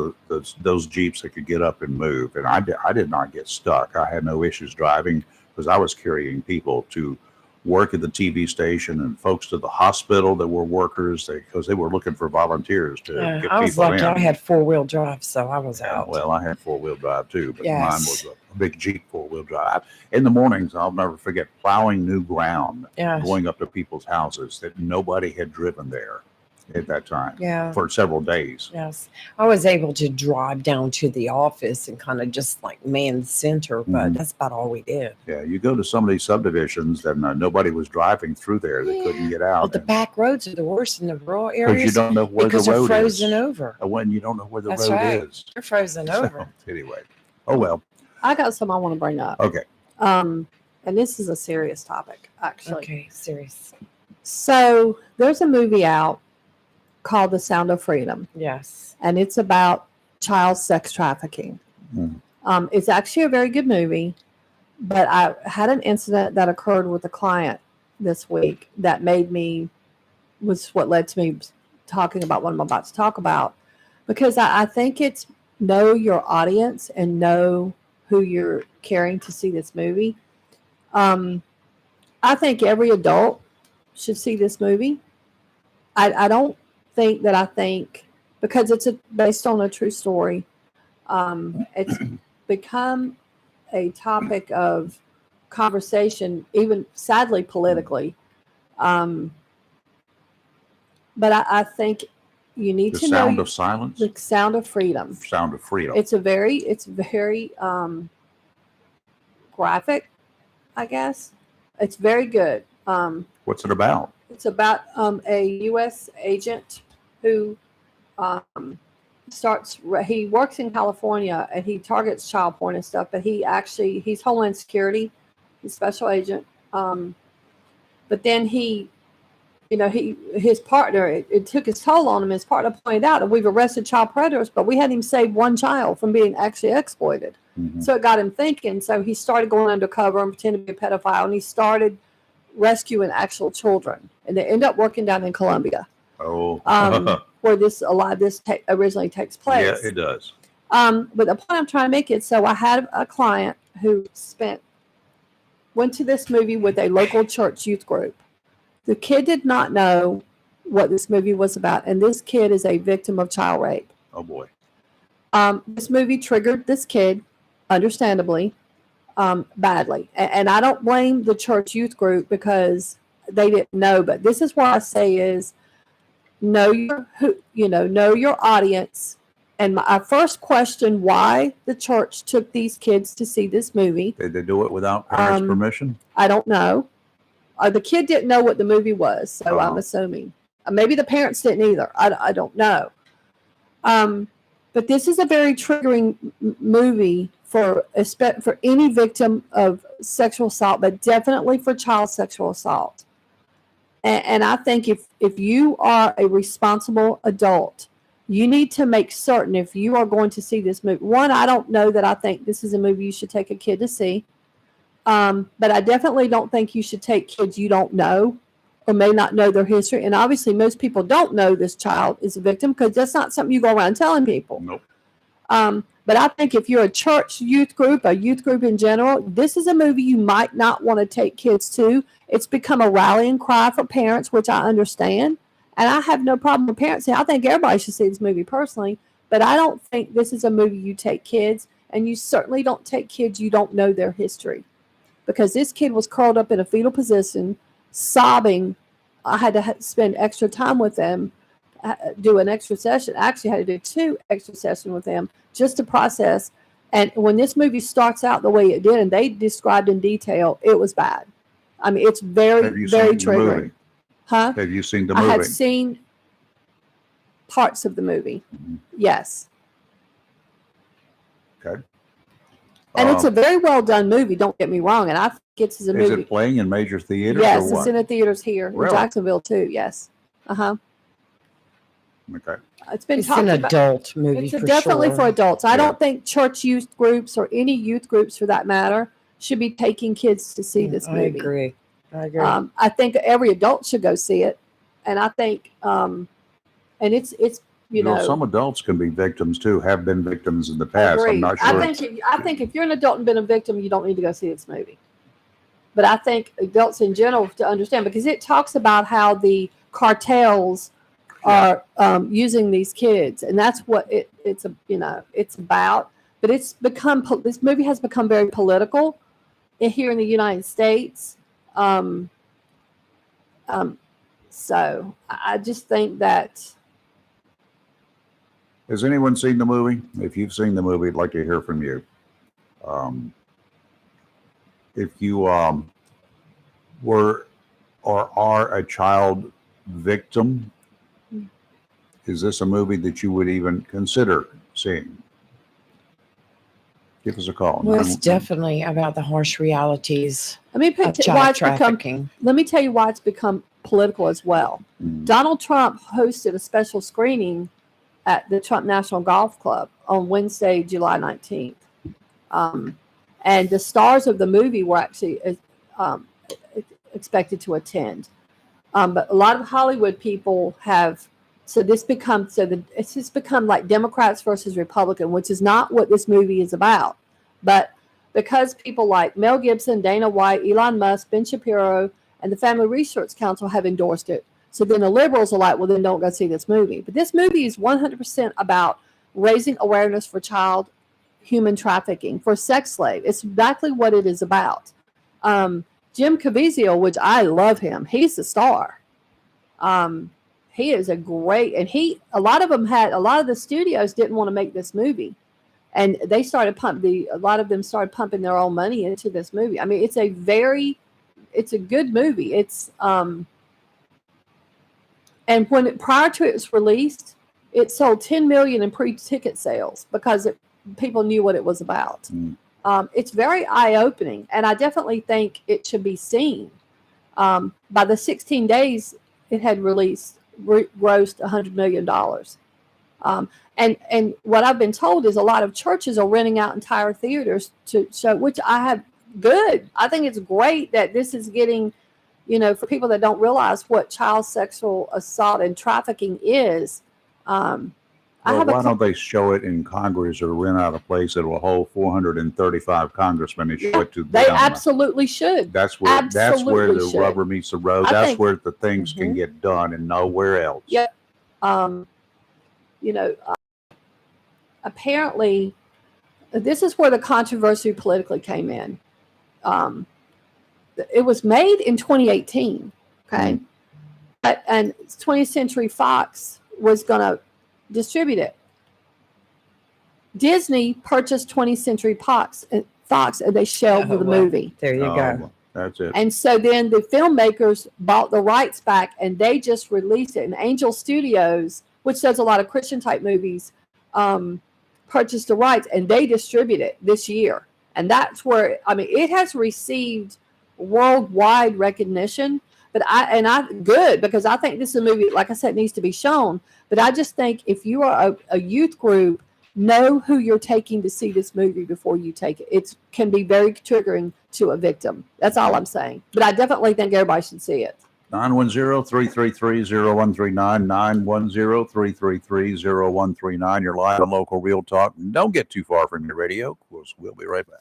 those Jeeps that could get up and move. And I did not get stuck. I had no issues driving because I was carrying people to work at the TV station and folks to the hospital that were workers because they were looking for volunteers to Yeah, get I was people lucky. in. I had 4-wheel drive, so I was out. Well, I had 4-wheel drive too, but mine Yes. was a big Jeep 4-wheel drive. In the mornings, I'll never forget plowing new ground, Yes. going up to people's houses that nobody had driven there at that time Yeah. for several days. Yes. I was able to drive down to the office and kind of just like man the center, but Mhm. that's about all we did. Yeah, you go to some of these subdivisions, then nobody was driving through there. They couldn't get Well, out the back roads are the worst in the rural areas because you don't know where the because they're road frozen is. over. When you don't know where the That's road right. is. They're frozen over. So, anyway, oh well. I got some I want to bring up. Okay. And this is a serious topic, actually. Okay, serious. So there's a movie out called The Sound of Freedom, Yes. and it's about child sex trafficking. Mm. It's actually a very good movie, but I had an incident that occurred with a client this week that was what led to me talking about what I'm about to talk about, because I think it's know your audience and know who you're carrying to see this movie. I think every adult should see this movie. I don't think that I think because it's based on a true story. It's become a topic of conversation, even sadly politically. But I think you need The to Sound know of Silence? the Sound of Freedom. Sound of Freedom. It's very graphic, I guess. It's very good. What's it about? It's about a U.S. agent who he works in California and he targets child porn and stuff, but he's Homeland Security, he's special agent. But then his partner, it took its toll on him. His partner pointed out that we've arrested child predators, but we had him save one child from being actually exploited. Mhm. So it got him thinking. So he started going undercover and pretending to be a pedophile, and he started rescuing actual children. And they end up working down in Colombia, Oh, where a lot of this originally takes place. yeah, it does. But the point I'm trying to make is, so I had a client who went to this movie with a local church youth group. The kid did not know what this movie was about, and this kid is a victim of child rape. Oh boy. This movie triggered this kid, understandably, badly. And I don't blame the church youth group because they didn't know. But this is what I say is know your audience. And I first questioned why the church took these kids to see this movie. Did they do it without parents' permission? I don't know. The kid didn't know what the movie was, so I'm assuming. Maybe the parents didn't either. I don't know. But this is a very triggering movie for any victim of sexual assault, but definitely for child sexual assault. And I think if you are a responsible adult, you need to make certain if you are going to see this movie. One, I don't know that I think this is a movie you should take a kid to see. But I definitely don't think you should take kids you don't know or may not know their history. And obviously, most people don't know this child is a victim because that's not something you go around telling people. Nope. But I think if you're a church youth group, a youth group in general, this is a movie you might not want to take kids to. It's become a rallying cry for parents, which I understand. And I have no problem with parents saying, I think everybody should see this movie personally. But I don't think this is a movie you take kids. And you certainly don't take kids you don't know their history. Because this kid was curled up in a fetal position, sobbing. I had to spend extra time with them, do an extra session. I actually had to do 2 extra sessions with them just to process. And when this movie starts out the way it did, and they described in detail, it was bad. I mean, it's very, very triggering. Huh? Have you seen the I movie? have seen parts of the movie. Yes. Okay. And it's a very well done movie. Don't get me wrong. And I think it's a Is movie. it playing in major theaters? Yes, or it's what? in the theaters here in Really? Jacksonville too. Yes. Okay. It's been It's talked an about. adult movie It's for definitely sure. for adults. I Yeah. don't think church youth groups or any youth groups for that matter should be taking kids to see this I movie. agree. I agree. I think every adult should go see it, and I think, and it's you know, some adults can be victims too, have been victims in the I past. agree. I'm not sure. I think if you're an adult and been a victim, you don't need to go see this movie. But I think adults in general to understand, because it talks about how the cartels are using these kids, and that's what it's about. But it's become this movie has become very political here in the United States. So I just think that. Has anyone seen the movie? If you've seen the movie, I'd like to hear from you. If you were or are a child victim, is this a movie that you would even consider seeing? Give us a call. Well, it's definitely about the harsh realities Let me of tell you child why it's become. trafficking. Let me tell you why it's become political as well. Donald Trump hosted a special screening at the Trump National Golf Club on Wednesday, July 19th. And the stars of the movie were actually expected to attend. But a lot of Hollywood people have, it's just become like Democrats versus Republican, which is not what this movie is about. But because people like Mel Gibson, Dana White, Elon Musk, Ben Shapiro, and the Family Research Council have endorsed it. So then the liberals are like, well, then don't go see this movie. But this movie is 100% about raising awareness for child human trafficking, for sex slave. It's exactly what it is about. Jim Caviezel, which I love him, he's the star. He is a great, and a lot of the studios didn't want to make this movie. And they started a lot of them started pumping their own money into this movie. I mean, it's a good movie. And prior to its release, it sold 10 million in pre-ticket sales because people knew what it was about. It's very eye-opening, and I definitely think it should be seen. By the 16 days it had released, grossed $100 million. And what I've been told is a lot of churches are renting out entire theaters to show, which I think it's great that this is getting, for people that don't realize what child sexual assault and trafficking is. Why don't they show it in Congress or rent out a place that will hold 435 congressmen and show it to them? They absolutely should. That's where Absolutely the should. rubber meets the road. I That's think- where the things can get done and nowhere else. Yep. Apparently, this is where the controversy politically came in. It was made in 2018, okay? And 20th Century Fox was going to distribute it. Disney purchased 20th Century Fox, and they shelved the movie. There you go. well, that's it. And so then the filmmakers bought the rights back, and they just released it. And Angel Studios, which does a lot of Christian type movies, purchased the rights, and they distribute it this year. And that's where, it has received worldwide recognition. But good, because I think this is a movie, like I said, needs to be shown. But I just think if you are a youth group, know who you're taking to see this movie before you take it. It can be very triggering to a victim. That's all I'm saying. But I definitely think everybody should see it. 910-333-0139, 910-333-0139. You're live on Local Real Talk. Don't get too far from your radio. We'll be right back.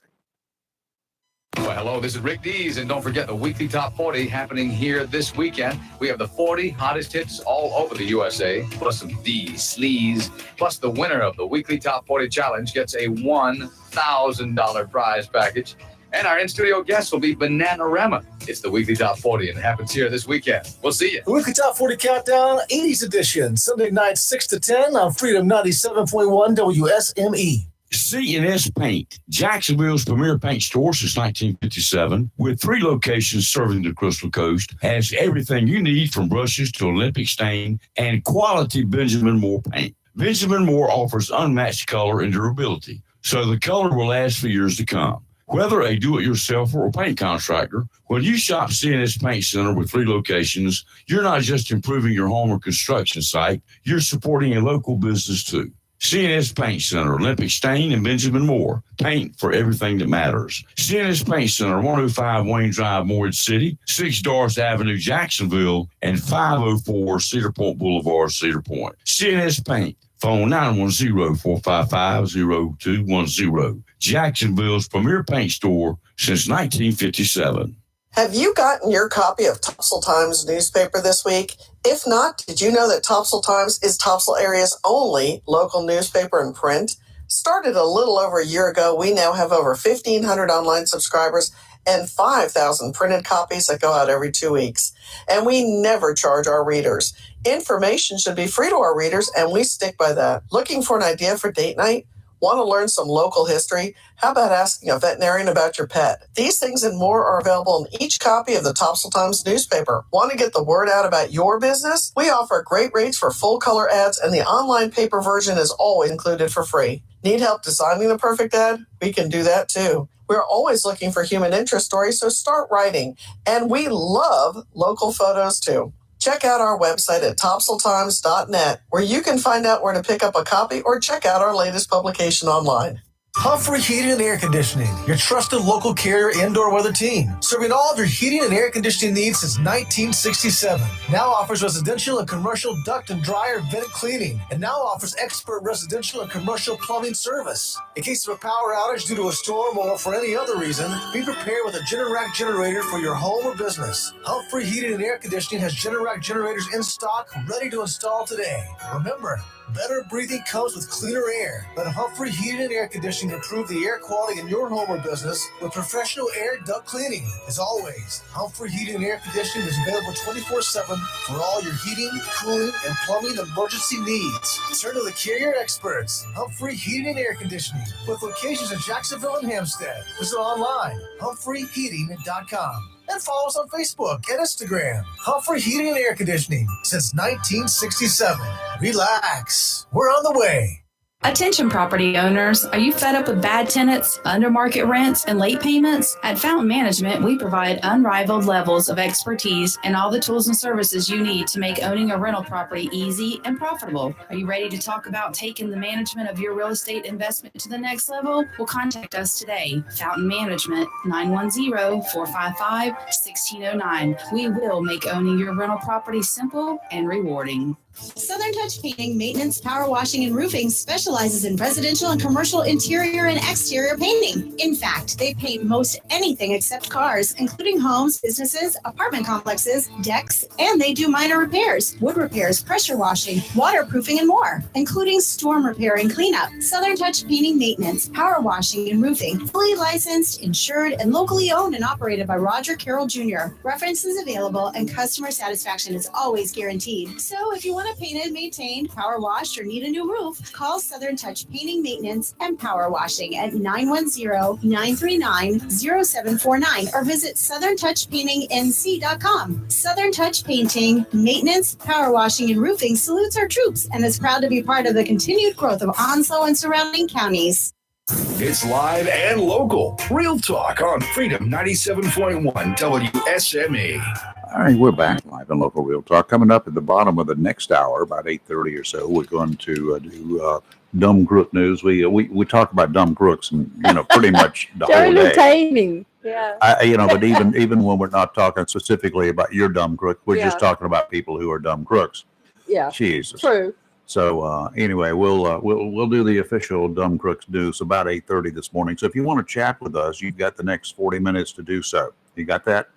Well, hello, this is Rick Dees, and don't forget the weekly Top 40 happening here this weekend. We have the 40 hottest hits all over the USA, plus some D's, sleaze, plus the winner of the weekly Top 40 challenge gets a $1,000 prize package. And our in-studio guest will be Bananarama. It's the weekly Top 40, and it happens here this weekend. We'll see you. The weekly Top 40 Countdown, 80s edition, Sunday night, 6 to 10 on Freedom 97.1 WSME. C&S Paint, Jacksonville's premier paint store since 1957, with 3 locations serving the Crystal Coast, has everything you need from brushes to Olympic stain and quality Benjamin Moore paint. Benjamin Moore offers unmatched color and durability, so the color will last for years to come. Whether a do-it-yourselfer or paint contractor, when you shop C&S Paint Center with 3 locations, you're not just improving your home or construction site, you're supporting a local business too. C&S Paint Center, Olympic Stain, and Benjamin Moore. Paint for everything that matters. C&S Paint Center, 105 Wayne Drive, Morehead City, 6 Doris Avenue, Jacksonville, and 504 Cedar Point Boulevard, Cedar Point. C&S Paint. Phone 910-455-0210. Jacksonville's premier paint store since 1957. Have you gotten your copy of Topsail Times newspaper this week? If not, did you know that Topsail Times is Topsail area's only local newspaper in print? Started a little over a year ago, we now have over 1,500 online subscribers and 5,000 printed copies that go out every 2 weeks. And we never charge our readers. Information should be free to our readers, and we stick by that. Looking for an idea for date night? Want to learn some local history? How about asking a veterinarian about your pet? These things and more are available in each copy of the Topsail Times newspaper. Want to get the word out about your business? We offer great rates for full-color ads, and the online paper version is always included for free. Need help designing the perfect ad? We can do that too. We're always looking for human interest stories, so start writing. And we love local photos too. Check out our website at topsailtimes.net, where you can find out where to pick up a copy or check out our latest publication online. Humphrey Heating and Air Conditioning, your trusted local carrier indoor weather team, serving all of your heating and air conditioning needs since 1967. Now offers residential and commercial duct and dryer vent cleaning, and now offers expert residential and commercial plumbing service. In case of a power outage due to a storm or for any other reason, be prepared with a Generac generator for your home or business. Humphrey Heating and Air Conditioning has Generac generators in stock, ready to install today. Remember, better breathing comes with cleaner air. Let Humphrey Heating and Air Conditioning improve the air quality in your home or business with professional air duct cleaning. As always, Humphrey Heating and Air Conditioning is available 24/7 for all your heating, cooling, and plumbing emergency needs. Turn to the carrier experts, Humphrey Heating and Air Conditioning, with locations in Jacksonville and Hampstead. Visit online, humphreyheating.com. And follow us on Facebook and Instagram. Humphrey Heating and Air Conditioning since 1967. Relax. We're on the way. Attention property owners, are you fed up with bad tenants, under market rents, and late payments? At Fountain Management, we provide unrivaled levels of expertise and all the tools and services you need to make owning a rental property easy and profitable. Are you ready to talk about taking the management of your real estate investment to the next level? Well, contact us today. Fountain Management, 910-455-1609. We will make owning your rental property simple and rewarding. Southern Touch Painting, Maintenance, Power Washing, and Roofing specializes in residential and commercial interior and exterior painting. In fact, they paint most anything except cars, including homes, businesses, apartment complexes, decks, and they do minor repairs, wood repairs, pressure washing, waterproofing, and more, including storm repair and cleanup. Southern Touch Painting, Maintenance, Power Washing, and Roofing, fully licensed, insured, and locally owned and operated by Roger Carroll Jr. References available and customer satisfaction is always guaranteed. So if you want painted, maintained, power washed, or need a new roof, call Southern Touch Painting, Maintenance, and Power Washing at 910-939-0749 or visit southerntouchpaintingnc.com. Southern Touch Painting, Maintenance, Power Washing, and Roofing salutes our troops and is proud to be part of the continued growth of Onslow and surrounding counties. It's live and local. Real Talk on Freedom 97.1 WSME. All right, we're back live and local Real Talk. Coming up at the bottom of the next hour, about 8:30 or so, we're going to do dumb crook news. We talk about dumb crooks and pretty much the whole day. Entertaining. Yeah. But even when we're not talking specifically about your dumb crook, we're just Yeah. talking about people who are dumb crooks. Yeah. Jesus. True. So anyway, we'll do the official Dumb Crooks News about 8:30 this morning. So if you want to chat with us, you've got the next 40 minutes to do so. You got that?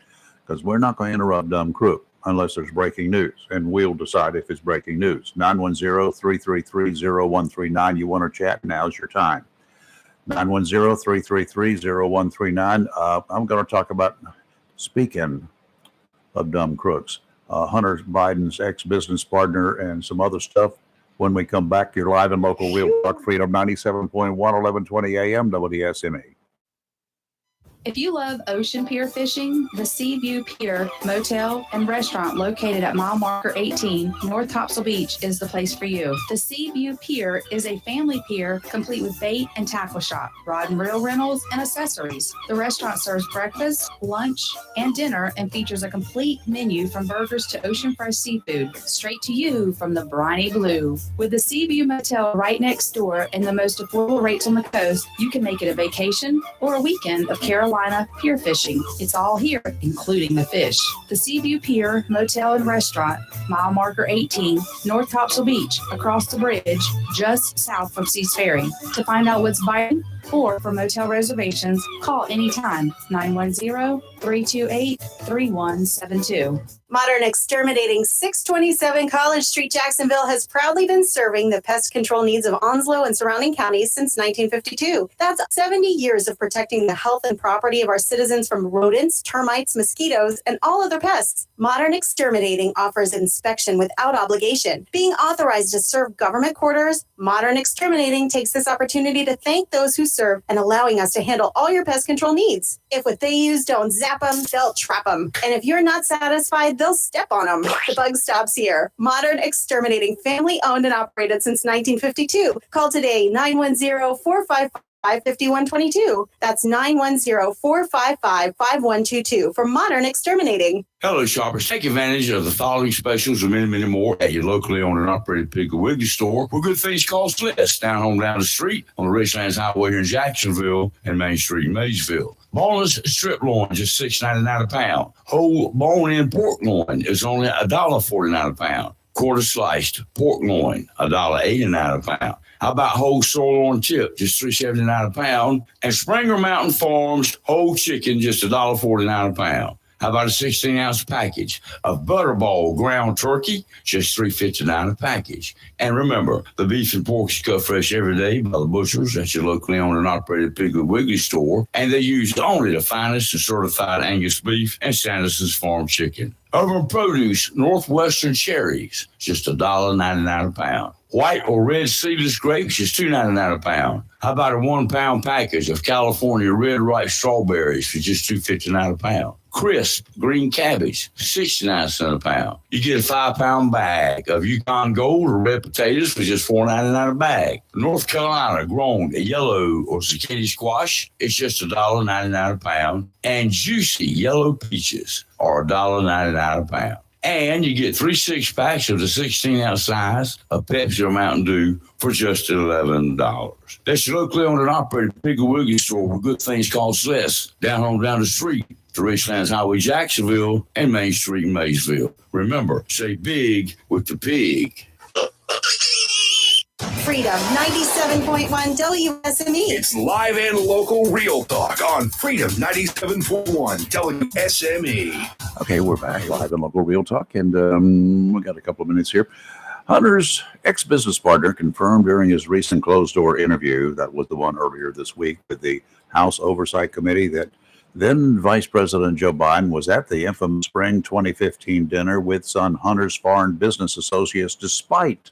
Because we're not going to interrupt Dumb Crook unless there's breaking news, and we'll decide if it's breaking news. 910-333-0139. You want to chat? Now's your time. 910-333-0139. I'm going to talk about, speaking of dumb crooks, Hunter Biden's ex-business partner and some other stuff. When we come back, you're live and local Real Talk Freedom 97.1, 1120 AM, WSME. If you love ocean pier fishing, the Seaview Pier Motel and Restaurant located at mile marker 18, North Topsail Beach is the place for you. The Seaview Pier is a family pier complete with bait and tackle shop, rod and reel rentals, and accessories. The restaurant serves breakfast, lunch, and dinner and features a complete menu from burgers to ocean fresh seafood, straight to you from the briny blue. With the Seaview Motel right next door and the most affordable rates on the coast, you can make it a vacation or a weekend of Carolina pier fishing. It's all here, including the fish. The Seaview Pier Motel and Restaurant, mile marker 18, North Topsail Beach, across the bridge, just south from Seas Ferry. To find out what's biting or for motel reservations, call anytime, 910-328-3172. Modern Exterminating 627 College Street, Jacksonville has proudly been serving the pest control needs of Onslow and surrounding counties since 1952. That's 70 years of protecting the health and property of our citizens from rodents, termites, mosquitoes, and all other pests. Modern Exterminating offers inspection without obligation. Being authorized to serve government quarters, Modern Exterminating takes this opportunity to thank those who serve and allowing us to handle all your pest control needs. If what they use don't zap them, they'll trap them. And if you're not satisfied, they'll step on them. The bug stops here. Modern Exterminating, family owned and operated since 1952. Call today, 910-455-5122. That's 910-455-5122 for Modern Exterminating. Hello, shoppers. Take advantage of the following specials and many, many more at your locally owned and operated Piggly Wiggly store, where good things cost less. Down home, down the street on the Richlands Highway here in Jacksonville and Main Street in Maysville. Boneless strip loin, just $6.99 a pound. Whole bone-in pork loin is only $1.49 a pound. Quarter sliced pork loin, $1.89 a pound. How about whole sirloin chip, just $3.79 a pound? And Springer Mountain Farms whole chicken, just $1.49 a pound. How about a 16-ounce package of Butterball ground turkey, just $3.59 a package? And remember, the beef and pork is cut fresh every day by the butchers at your locally owned and operated Piggly Wiggly store, and they use only the finest and certified Angus beef and Sanderson's farm chicken. Urban Produce Northwestern cherries, just $1.99 a pound. White or red seedless grapes is $2.99 a pound. How about a 1 pound package of California red ripe strawberries for just $2.59 a pound? Crisp green cabbage, 69 cents a pound. You get a 5 pound bag of Yukon Gold or red potatoes for just $4.99 a bag. North Carolina grown yellow or zucchini squash, it's just $1.99 a pound. And juicy yellow peaches are $1.99 a pound. And you get 3 6-packs of the 16-ounce size of Pepsi or Mountain Dew for just $11. That's your locally owned and operated Piggly Wiggly store where good things cost less. Down the street to Richlands Highway, Jacksonville, and Main Street in Maysville. Remember, say big with the pig. Freedom 97.1 WSME. It's live and local Real Talk on Freedom 97.1 WSME. Okay, we're back live and local Real Talk, and we got a couple of minutes here. Hunter's ex-business partner confirmed during his recent closed-door interview, that was the one earlier this week with the House Oversight Committee, that then Vice President Joe Biden was at the infamous spring 2015 dinner with son Hunter's foreign business associates, despite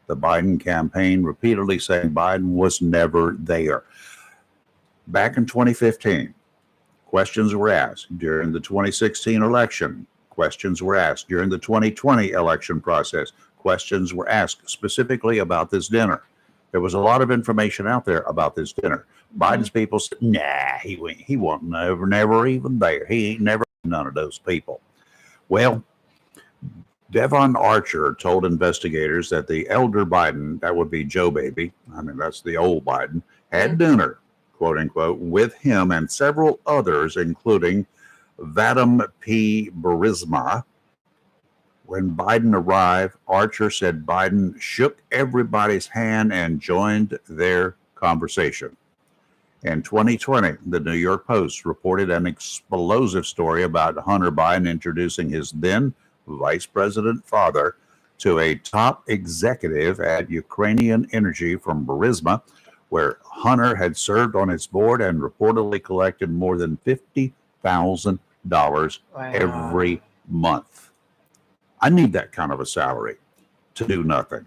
the Biden campaign repeatedly saying Biden was never there. Back in 2015, questions were asked during the 2016 election. Questions were asked during the 2020 election process. Questions were asked specifically about this dinner. There was a lot of information out there about this dinner. Biden's people said, nah, he wasn't never even there. He ain't never none of those people. Well, Devon Archer told investigators that the elder Biden, that would be Joe Baby, I mean, that's the old Biden, had dinner, quote unquote, with him and several others, including Vadim P. Burisma. When Biden arrived, Archer said Biden shook everybody's hand and joined their conversation. In 2020, the New York Post reported an explosive story about Hunter Biden introducing his then vice president father to a top executive at Ukrainian Energy from Burisma, where Hunter had served on its board and reportedly collected more than $50,000 every month. I need that kind of a salary to do nothing.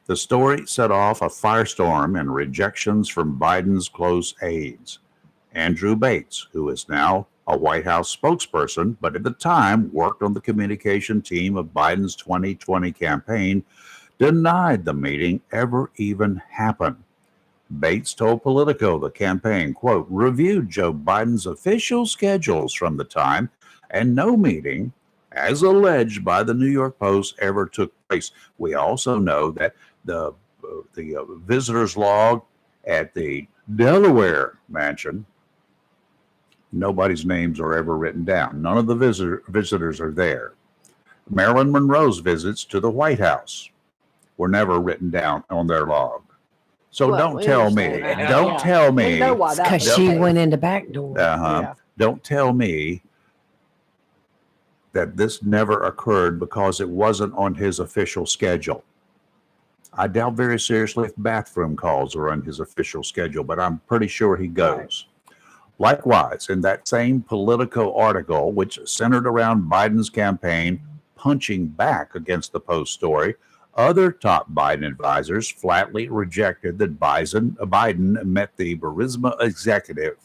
The story set off a firestorm and rejections from Biden's close aides. Andrew Bates, who is now a White House spokesperson, but at the time worked on the communication team of Biden's 2020 campaign, denied the meeting ever even happened. Bates told Politico the campaign, quote, reviewed Joe Biden's official schedules from the time, and no meeting, as alleged by the New York Post, ever took place. We also know that the visitor's log at the Delaware mansion, nobody's names are ever written down. None of the visitors are there. Marilyn Monroe's visits to the White House were never written down on their log. So don't tell me. Don't tell me. Because she went in the back door. Don't tell me that this never occurred because it wasn't on his official schedule. I doubt very seriously if bathroom calls are on his official schedule, but I'm pretty sure he goes. Likewise, in that same Politico article, which centered around Biden's campaign punching back against the Post story, other top Biden advisors flatly rejected that Biden met the Burisma executive.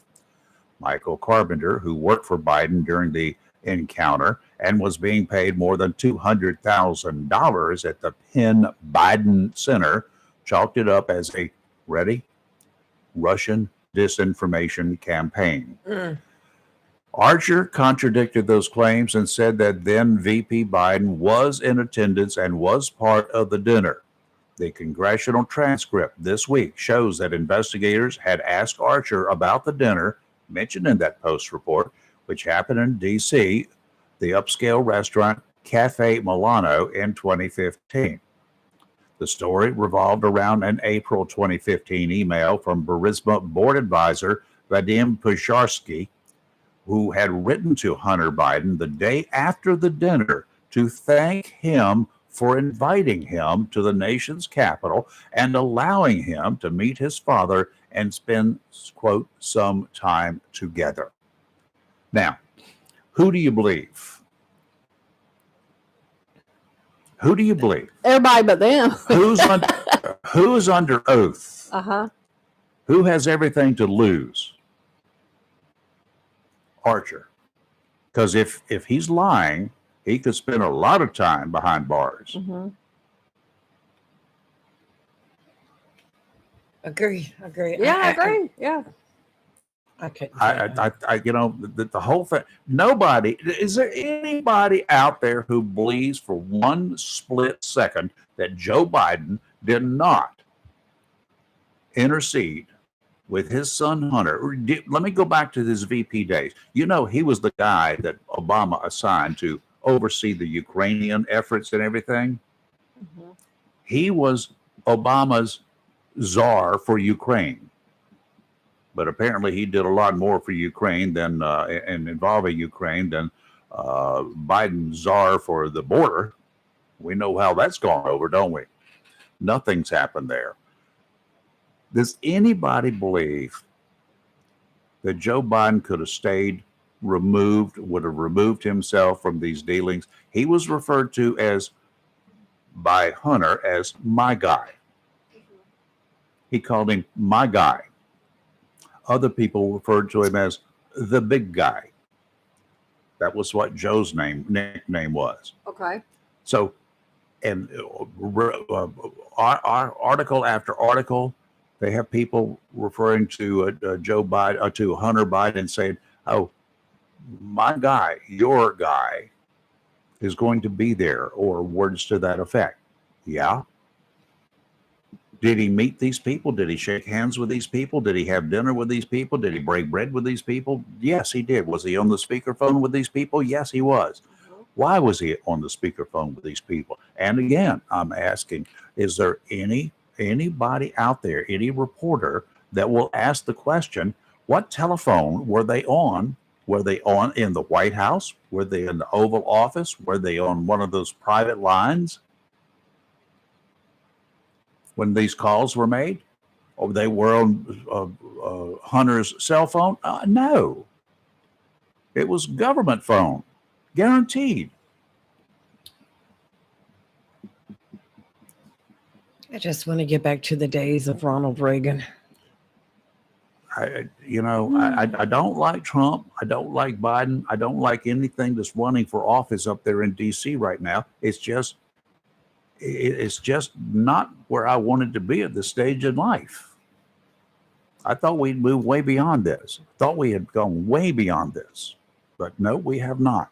Michael Carpenter, who worked for Biden during the encounter and was being paid more than $200,000 at the Penn Biden Center, chalked it up as a Russian disinformation campaign. Archer contradicted those claims and said that then VP Biden was in attendance and was part of the dinner. The congressional transcript this week shows that investigators had asked Archer about the dinner mentioned in that Post report, which happened in D.C., the upscale restaurant Cafe Milano in 2015. The story revolved around an April 2015 email from Burisma board advisor Vadim Pusharsky, who had written to Hunter Biden the day after the dinner to thank him for inviting him to the nation's capital and allowing him to meet his father and spend, quote, some time together. Now, who do you believe? Who do you believe? Everybody but them. Who's under oath? Who has everything to lose? Archer. Because if he's lying, he could spend a lot of time behind bars. Agree. Yeah, I agree. Yeah. I you know, the whole thing. Nobody, is there anybody out there who believes for one split second that Joe Biden did not intercede with his son Hunter? Let me go back to his VP days. You know, he was the guy that Obama assigned to oversee the Ukrainian efforts and everything. He was Obama's czar for Ukraine. But apparently he did a lot more for Ukraine than and involving Ukraine than Biden's czar for the border. We know how that's gone over, don't we? Nothing's happened there. Does anybody believe that Joe Biden could have stayed removed, would have removed himself from these dealings? He was referred to as, by Hunter, as my guy. He called him my guy. Other people referred to him as the big guy. That was what Joe's nickname was. Okay. So, and article after article, they have people referring to Joe Biden, to Hunter Biden, saying, "Oh, my guy, your guy, is going to be there," or words to that effect. Yeah. Did he meet these people? Did he shake hands with these people? Did he have dinner with these people? Did he break bread with these people? Yes, he did. Was he on the speakerphone with these people? Yes, he was. Why was he on the speakerphone with these people? And again, I'm asking, is there anybody out there, any reporter that will ask the question, what telephone were they on? Were they on in the White House? Were they in the Oval Office? Were they on one of those private lines when these calls were made? Or they were on Hunter's cell phone? No. It was government phone, guaranteed. I just want to get back to the days of Ronald Reagan. I don't like Trump. I don't like Biden. I don't like anything that's running for office up there in D.C. right now. It's just not where I wanted to be at this stage in life. I thought we'd moved way beyond this. Thought we had gone way beyond this. But no, we have not.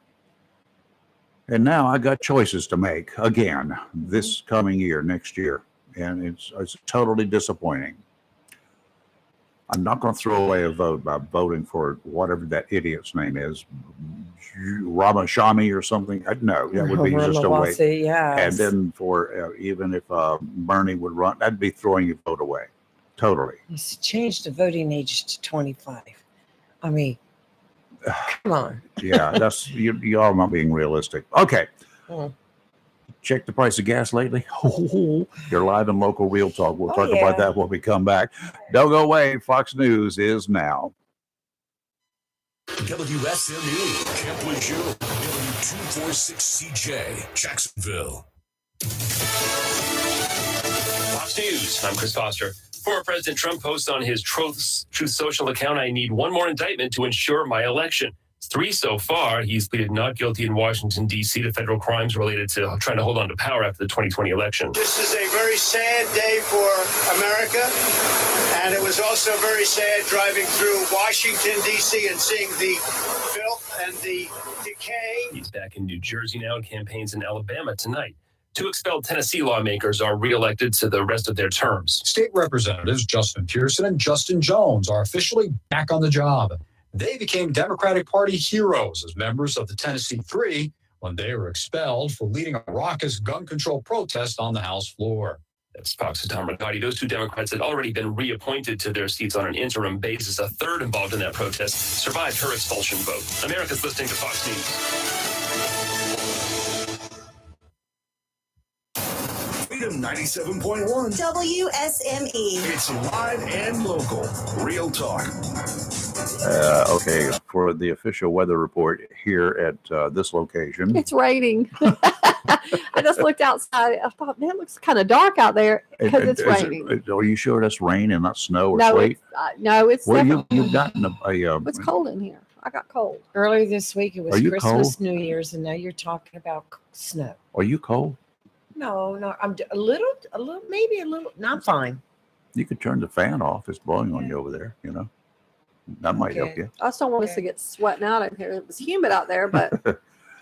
And now I got choices to make again this coming year, next year. And it's totally disappointing. I'm not going to throw away a vote by voting for whatever that idiot's name is, Ramaswamy or something. No, that would be just a waste. Yes. And then for even if Bernie would run, that'd be throwing your vote away. Totally. He's changed the voting age to 25. I mean, come on. Yeah, that's you are not being realistic. Okay. Check the price of gas lately. You're live in local real talk. We'll talk about that when we come back. Don't go away. Fox News is now. WSMU, Camp Lejeune, W246CJ, Jacksonville. Fox News. I'm Chris Foster. Former President Trump posts on his Truth Social account, I need one more indictment to ensure my election. 3 so far. He's pleaded not guilty in Washington, D.C. to federal crimes related to trying to hold on to power after the 2020 election. This is a very sad day for America, and it was also very sad driving through Washington, D.C. and seeing the filth and the decay. He's back in New Jersey now and campaigns in Alabama tonight. 2 expelled Tennessee lawmakers are reelected to the rest of their terms. State Representatives Justin Pearson and Justin Jones are officially back on the job. They became Democratic Party heroes as members of the Tennessee Three when they were expelled for leading a raucous gun control protest on the House floor. That's Fox's Tom Riccati. Those 2 Democrats had already been reappointed to their seats on an interim basis. A third involved in that protest survived her expulsion vote. America's listening to Fox News. Freedom 97.1 WSME. It's live and local. Real talk. Okay, for the official weather report here at this location. It's raining. I just looked outside. I thought, man, it looks kind of dark out there because it's raining. Are you sure that's rain and not snow or No, sleet? no, it's Well, definitely. you've gotten It's cold in here. I got cold. Earlier this week, it Are was you Christmas, cold? New Year's, and now you're talking about snow. Are you cold? No, I'm a little, maybe a little. No, I'm fine. You could turn the fan off. It's blowing on you over there, you know. That might help you. I just don't want us to get sweating out in here. It was humid out there, but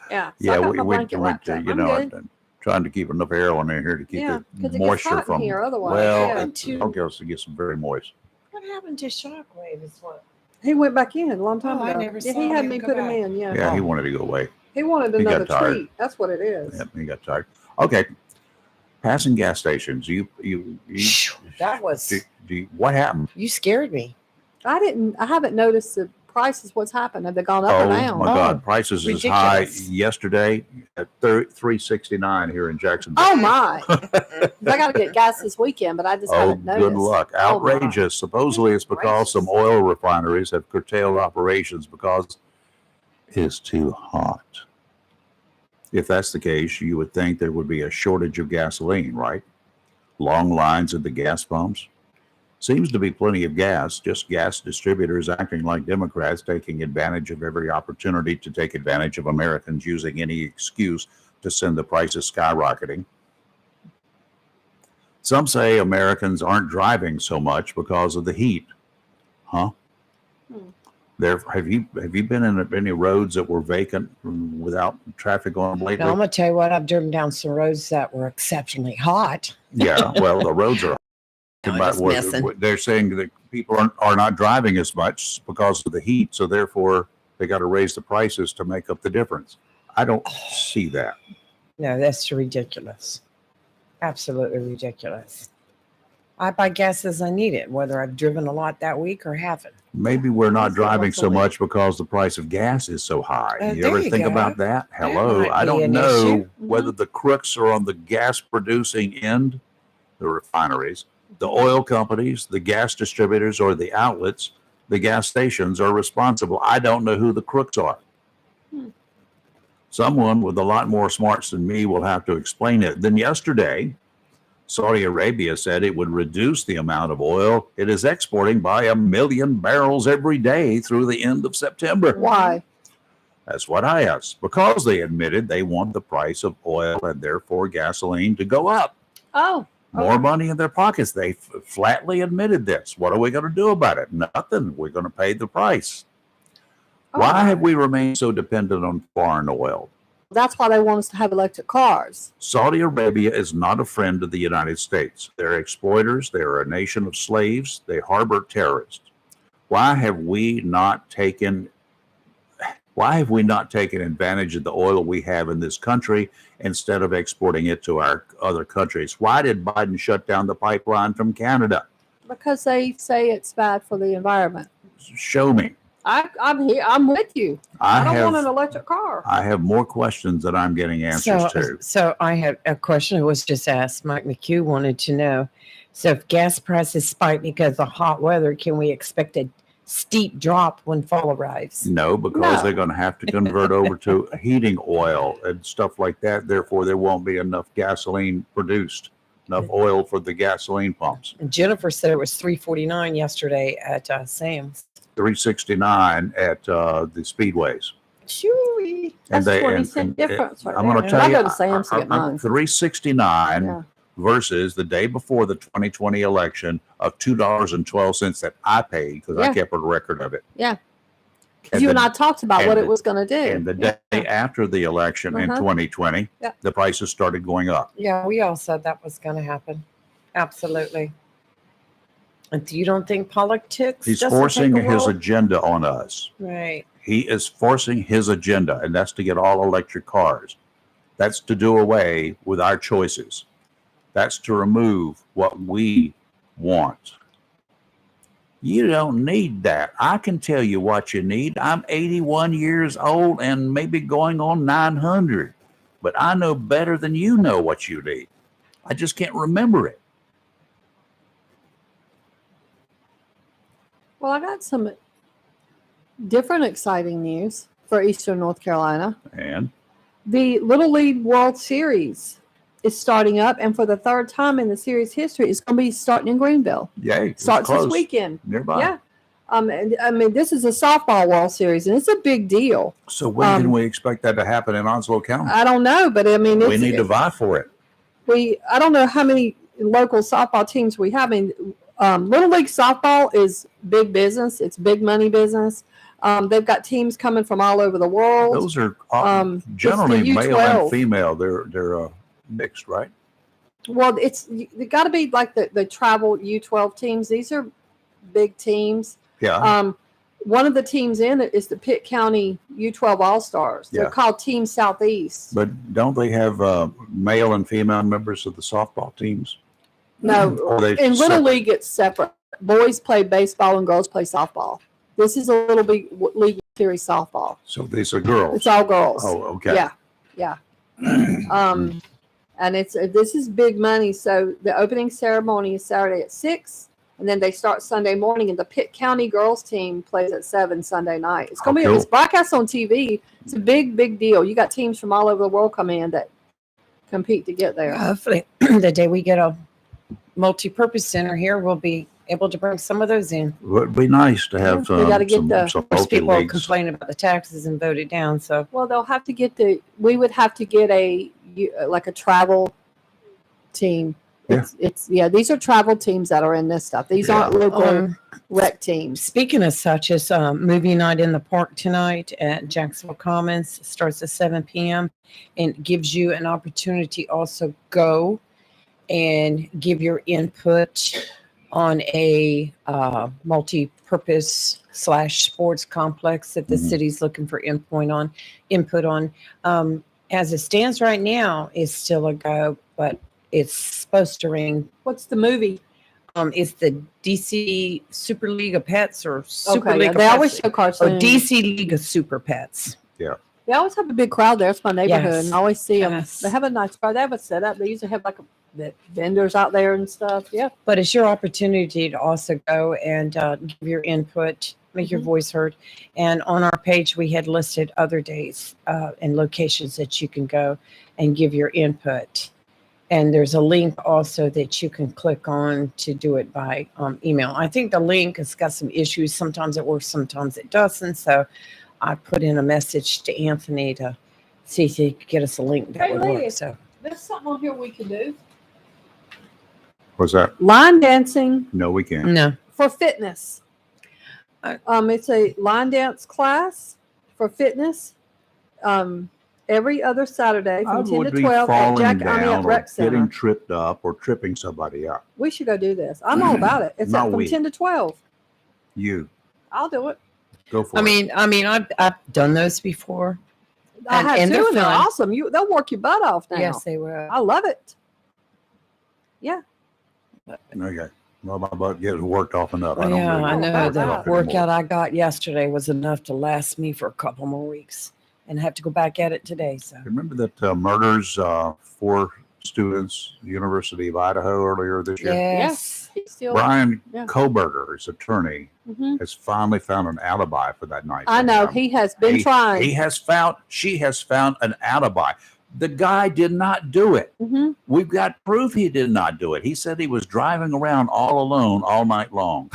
yeah. So I Yeah, got my we blanket wrapped up. you I'm know, good. trying to keep enough air on in here to keep Yeah, 'cause the it gets moisture hot in from. here otherwise, Well, yeah. don't get us to get some very moist. What happened to Shockwave? Is what? He went back in a long time Oh, I ago. never Yeah, saw he had him me go put him back. in. Yeah. Yeah, he wanted to go away. He wanted He got another tired. treat. That's what it is. Yep, he got tired. Okay, passing gas stations. You That was. what happened? You scared me. I haven't noticed the prices. What's happened? Have they gone up or down? My God, prices is high yesterday at $3.69 here in Jacksonville. Oh my! I got to get gas this weekend, but I just Oh, haven't noticed. good luck. Oh, my. Outrageous. Supposedly it's because some oil refineries have curtailed operations because it's too hot. If that's the case, you would think there would be a shortage of gasoline, right? Long lines at the gas pumps. Seems to be plenty of gas, just gas distributors acting like Democrats, taking advantage of every opportunity to take advantage of Americans, using any excuse to send the prices skyrocketing. Some say Americans aren't driving so much because of the heat. Huh? Have you been in any roads that were vacant without traffic on them lately? Now, I'm gonna tell you what. I've driven down some roads that were exceptionally hot. Yeah, well, the roads are I about was messing. they're saying that people are not driving as much because of the heat, so therefore they got to raise the prices to make up the difference. I don't see that. No, that's ridiculous. Absolutely ridiculous. I buy gas as I need it, whether I've driven a lot that week or haven't. Maybe we're not That's driving what's so the way. much because the price of gas is so high. You there ever you think go. about that? That Hello. might I be don't an know issue. whether the crooks are on the gas producing end, the refineries, the oil companies, the gas distributors, or the outlets, the gas stations are responsible. I don't know who the crooks are. Someone with a lot more smarts than me will have to explain it. Then yesterday, Saudi Arabia said it would reduce the amount of oil it is exporting by 1 million barrels every day through the end of September. Why? That's what I asked. Because they admitted they want the price of oil and therefore gasoline to go up. Oh, More money in their pockets. They flatly admitted this. What are we going to do about it? Nothing. We're going to pay the price. Why have we remained so dependent on foreign oil? that's why they want us to have electric cars. Saudi Arabia is not a friend of the United States. They're exploiters. They're a nation of slaves. They harbor terrorists. Why have we not taken advantage of the oil we have in this country instead of exporting it to our other countries? Why did Biden shut down the pipeline from Canada? Because they say it's bad for the environment. Show me. I'm here. I'm with you. I I don't have- want an electric car. I have more questions than I'm getting answers to. So I had a question that was just asked. Mike McHugh wanted to know. So if gas prices spike because of hot weather, can we expect a steep drop when fall arrives? No, because No. they're going to have to convert over to heating oil and stuff like that. Therefore, there won't be enough gasoline produced, enough oil for the gasoline pumps. Jennifer said it was $3.49 yesterday at Sam's. $3.69 at the speedways. Shoo-wee. That's 20 cent difference right there. I go to Sam's to get mine. $3.69 Yeah. versus the day before the 2020 election of $2.12 that I paid because Yeah. I kept a record of it. Yeah. And You and the- I talked about and what the- it was going to do. And the day after the election in Uh-huh. 2020, Yeah. the prices started going up. Yeah, we all said that was going to happen. Absolutely. And you don't think politics? He's doesn't forcing take a his role? agenda on us. Right. He is forcing his agenda, and that's to get all electric cars. That's to do away with our choices. That's to remove what we want. You don't need that. I can tell you what you need. I'm 81 years old and maybe going on 900, but I know better than you know what you need. I just can't remember it. Well, I got some different exciting news for Eastern North Carolina. And The Little League World Series is starting up, and for the third time in the series history, it's going to be starting in Greenville. yay, it's Starts this close, weekend. nearby. Yeah. And, I mean, this is a softball World Series, and it's a big deal. So when can we expect that to happen in Onslow County? I don't know, but I mean, We need to vie for it. I don't know how many local softball teams we have. I mean, Little League softball is big business. It's big money business. They've got teams coming from all over the world. Those are it's the generally male and U12. female. They're mixed, right? Well, they got to be like the travel U12 teams. These are big teams. Yeah. One of the teams in it is the Pitt County U12 All Stars. They're Yeah. called Team Southeast. But don't they have male and female members of the softball teams? No, Or they in Little separate? League it's separate. Boys play baseball and girls play softball. This is a Little Big League Series softball. So these are girls. It's all girls. Oh, okay. Yeah. And this is big money. So the opening ceremony is Saturday at 6, and then they start Sunday morning. And the Pitt County girls team plays at 7 Sunday night. It's gonna be cool. it's broadcast on TV. It's a big deal. You got teams from all over the world come in that compete to get there. Hopefully, the day we get a multi-purpose center here, we'll be able to bring some of those in. It would be nice to have We gotta get some the- Of course, local people are leagues. complaining about the taxes and voted down. So Well, they'll have to get we would have to get like a travel team. These are travel teams that are in this stuff. These aren't local rec teams. Speaking of such as movie night in the park tonight at Jacksonville Commons starts at 7 p.m. and gives you an opportunity also go and give your input on a multi-purpose / sports complex that the city's looking for input on. As it stands right now, it's still a go, but it's supposed to ring. What's the movie? It's the DC Super League of Pets or Super Okay, League yeah, of they Pets, always show or cartoons. DC League of Super Pets. Yeah. They always have a big crowd there. It's my neighborhood, Yes. and I always see them. Yes. They have a nice crowd. They have a setup. They usually have like the vendors out there and stuff. Yeah. But it's your opportunity to also go and give your input, make your voice heard. And on our page, we had listed other days and locations that you can go and give your input. And there's a link also that you can click on to do it by email. I think the link has got some issues. Sometimes it works, sometimes it doesn't. So I put in a message to Anthony to see if he could get us a link that Hey, would Lee, work. So there's something on here we can do. What's that? Line dancing No, we can't. no. for fitness. It's a line dance class for fitness. Every other Saturday I from 10 would to be 12 at falling Jack Army down at or Rec Center. getting tripped up or tripping somebody up. We should go do this. I'm all about it. It's Not from we. 10 to 12. You I'll do it. go for I it. mean, I've done those before. I And- have and two, they're and they're fun. awesome. They'll work your butt off now. Yes, they will. I love it. Yeah. Okay. Well, my butt gets worked off enough. I don't Yeah, really I go know. for The it workout anymore. I got yesterday was enough to last me for a couple more weeks, and I have to go back at it today. So Remember that murders 4 students, University of Idaho, earlier this year? yes, He's still. Brian Yeah. Koberger's attorney Mhm. has finally found an alibi for that night. I know. He has been trying. She has found an alibi. The guy did not do it. hmm We've got proof he did not do it. He said he was driving around all alone all night long.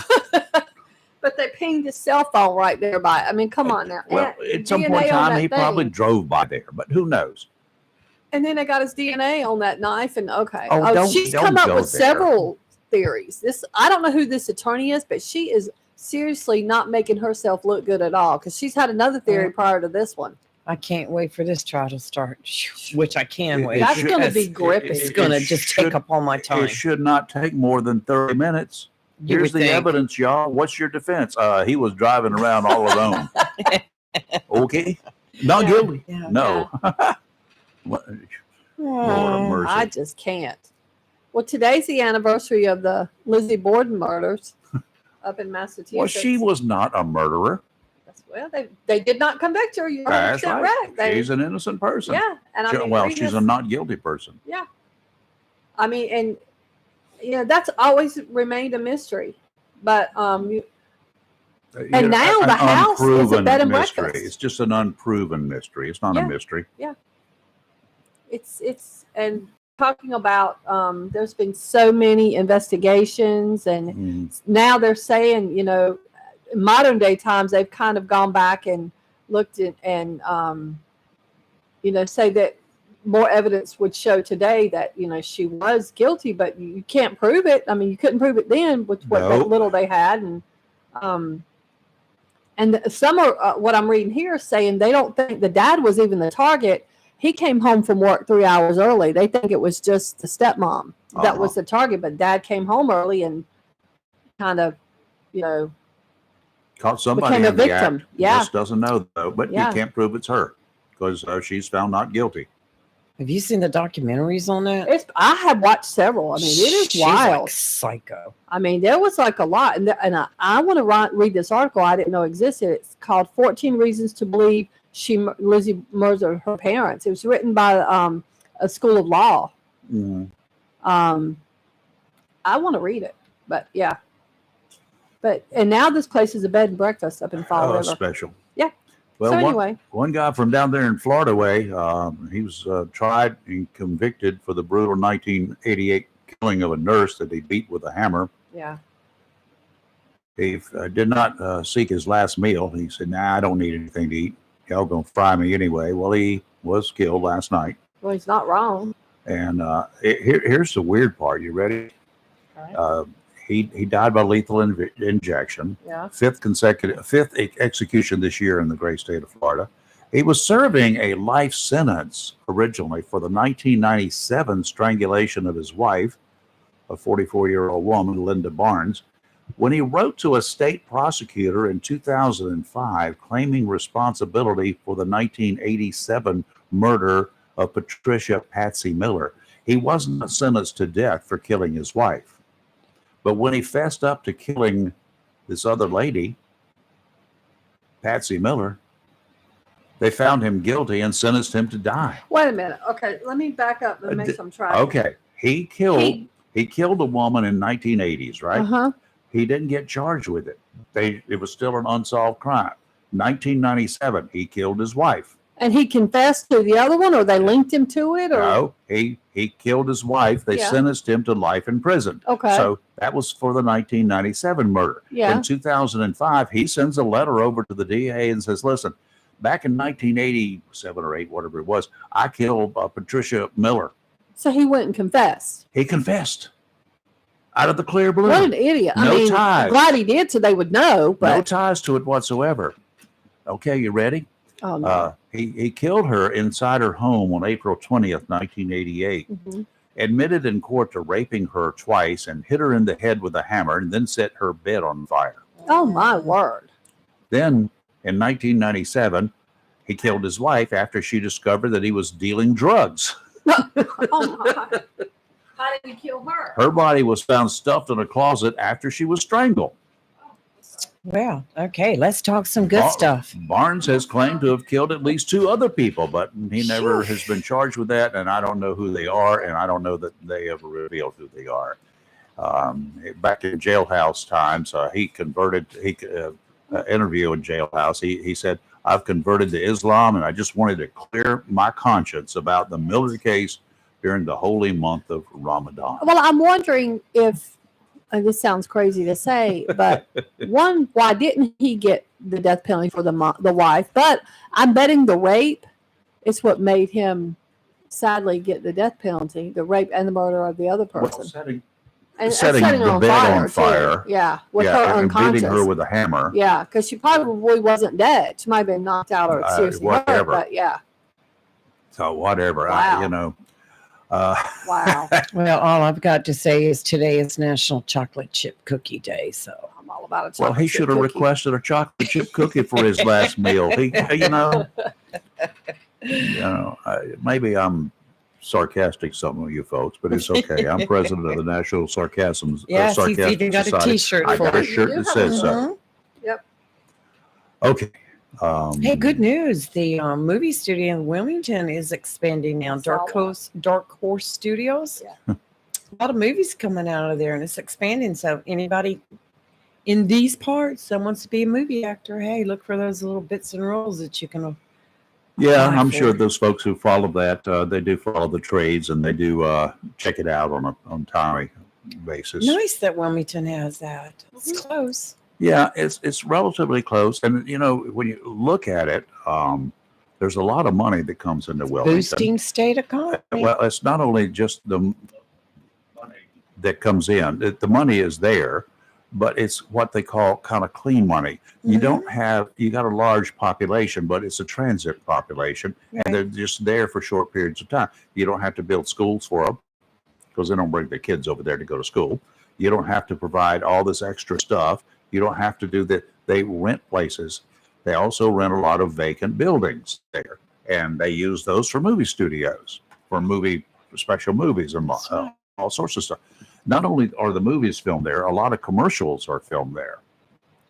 But they pinged his cell phone right there by. I mean, come on now. Well, And at some DNA point in on time, that he probably thing. drove by there, but who knows? And then they got his DNA on that knife, and okay. Oh, don't- she's don't come up go with there. several theories. I don't know who this attorney is, but she is seriously not making herself look good at all because she's had another theory prior to this one. I can't wait for this trial to start, which I can wait. That's gonna be It's- gripping. It's going to It just should- take up all my time. It should not take more than 30 minutes. You Here's would the think. evidence, y'all. What's your defense? He was driving around all alone. Okay. Not guilty. Yeah. No. What- Lord of mercy. I just can't. Well, today's the anniversary of the Lizzie Borden murders up in Massachusetts. Well, she was not a murderer. Well, they did not convict her. You're 100% That's right. right. They- She's an innocent person. Yeah, and I mean, Well, read she's this- a not guilty person. Yeah. I mean, and that's always remained a mystery. But You and know, now an the house is a unproven bed and mystery. breakfast. It's just an unproven mystery. It's not Yeah. a mystery. Yeah. It's and talking about there's been so many investigations and now they're saying, in modern day times they've kind of gone back and looked at and say that more evidence would show today that she was guilty, but you can't prove it. I mean, you couldn't prove it then with what that Nope. little they had, and some are what I'm reading here saying they don't think the dad was even the target. He came home from work 3 hours early. They think it was just the stepmom that was the target, but dad came home early and kind of, Caught somebody became a in the victim. act. Yeah. Just doesn't know though, but Yeah. you can't prove it's her because she's found not guilty. Have you seen the documentaries on that? I have watched several. I mean, it is She's like wild. psycho. I mean, there was like a lot, and I want to read this article I didn't know existed. It's called 14 Reasons to Believe Lizzie murdered her parents. It was written by a school of law. I want to read it, but yeah. And now this place is a bed and breakfast up in Fall River. Special. Yeah. Well, So one- anyway. one guy from down there in Florida way, he was tried and convicted for the brutal 1988 killing of a nurse that he beat with a hammer. Yeah. He did not seek his last meal. He said, "Nah, I don't need anything to eat. Y'all gonna fry me anyway." Well, he was killed last night. Well, he's not wrong. And here's the weird part. You ready? He died by lethal injection. Yeah. Fifth execution this year in the great state of Florida. He was serving a life sentence originally for the 1997 strangulation of his wife. a 44-year-old woman, Linda Barnes, when he wrote to a state prosecutor in 2005 claiming responsibility for the 1987 murder of Patricia Patsy Miller. He wasn't sentenced to death for killing his wife. But when he fessed up to killing this other lady, Patsy Miller, they found him guilty and sentenced him to die. Wait a minute. Okay, let me back up and make some tracks. Okay, he killed a woman in 1980s, right? Uh-huh. He didn't get charged with it. It was still an unsolved crime. 1997, he killed his wife. And he confessed to the other one, or they linked him to it? Or? No, he killed his wife. They Yeah. sentenced him to life in prison. Okay. So that was for the 1997 murder. Yeah. In 2005, he sends a letter over to the DA and says, listen, back in 1987 or 8, whatever it was, I killed Patricia Miller. So he went and confessed. He confessed. Out of the clear blue. What an idiot. No I mean, ties. I'm glad he did so they would know, but No ties to it whatsoever. Okay, you ready? oh, no. He killed her inside her home on April 20th, 1988. Mhm. Admitted in court to raping her twice and hit her in the head with a hammer and then set her bed on fire. Oh, my word. Then in 1997, he killed his wife after she discovered that he was dealing drugs. Oh, my. How did he kill her? Her body was found stuffed in a closet after she was strangled. Well, okay, let's talk some good stuff. Barnes has claimed to have killed at least 2 other people, but he never has been charged with that, and I don't know who they are, and I don't know that they ever revealed who they are. Back in jailhouse times, he converted, interview in jailhouse, he said, I've converted to Islam, and I just wanted to clear my conscience about the Miller case during the holy month of Ramadan. Well, I'm wondering if, and this sounds crazy to say, but one, why didn't he get the death penalty for the wife? But I'm betting the rape is what made him sadly get the death penalty, the rape and the murder of the other person. Setting her the bed on fire. too. Yeah, with her and unconscious. beating her with a hammer. Yeah, because she probably wasn't dead. She might have been knocked out or seriously hurt, whatever. but yeah. So whatever, Wow. Wow. Well, all I've got to say is today is National Chocolate Chip Cookie Day, so I'm all about it. Well, he should have requested a chocolate chip cookie for his last meal. Maybe I'm sarcastic, some of you folks, but it's okay. I'm president of the National Sarcasm Yes, he's Sarcastic even got a Society. T-shirt I for got a it. shirt that says so. Mhm. Yep. Okay. Hey, good news. The movie studio in Wilmington is expanding now. Dark Horse Studios. Yeah. A lot of movies coming out of there, and it's expanding. So anybody in these parts that wants to be a movie actor, hey, look for those little bits and roles that you can. Yeah, apply I'm for. sure those folks who follow that, they do follow the trades and they do check it out on a timely basis. Nice that Wilmington has that. It's close. Yeah, it's relatively close, and when you look at it, there's a lot of money that comes into Wilmington. Boosting state economy. Well, it's not only just the money that comes in; the money is there, but it's what they call kind of clean money. You don't have you got a large population, but it's a transit population, and they're just there for short periods of time. You don't have to build schools for them because they don't bring their kids over there to go to school. You don't have to provide all this extra stuff. You don't have to do that. They rent places. They also rent a lot of vacant buildings there, and they use those for movie studios, for special movies and all sorts of stuff. Not only are the movies filmed there, a lot of commercials are filmed there.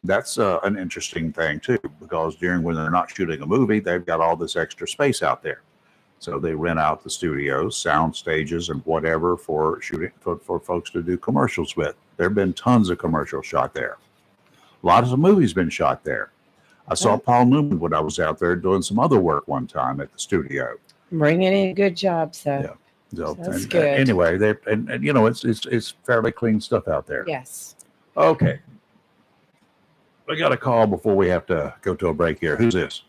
That's an interesting thing too, because when they're not shooting a movie, they've got all this extra space out there. So they rent out the studios, sound stages, and whatever for shooting for folks to do commercials with. There have been tons of commercials shot there. Lots of movies been shot there. I saw Paul Newman when I was out there doing some other work one time at the studio. Bringing in good jobs, though. Yeah. So, That's good. Anyway, it's fairly clean stuff out there. Yes. Okay. We got a call before we have to go to a break here. Who's this?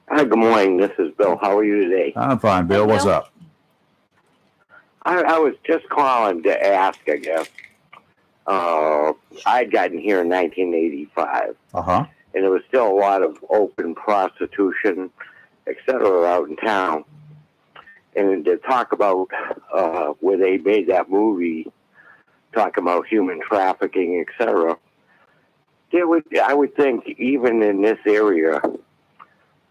Hi, good morning. This is Bill. How are you today? I'm fine, Bill. What's up? I was just calling to ask, I guess. I'd gotten here in 1985, Uh-huh. and there was still a lot of open prostitution, etc., out in town. And to talk about where they made that movie talking about human trafficking, etc. I would think even in this area,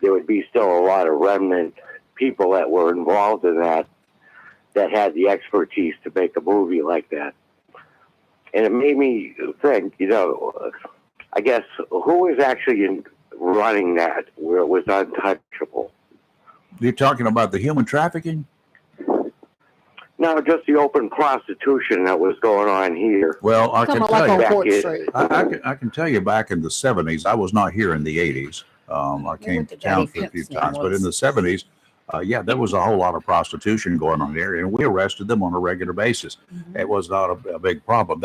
there would be still a lot of remnant people that were involved in that had the expertise to make a movie like that. And it made me think, I guess, who is actually running that where it was untouchable? You're talking about the human trafficking? No, just the open prostitution that was going on here. Well, I can Kinda tell like you, on Court Street. I can tell you back in the 70s, I was not here in the 80s. I came to town for a few times, but in the 70s, there was a whole lot of prostitution going on there, and we arrested them on a regular basis. It was not a big problem.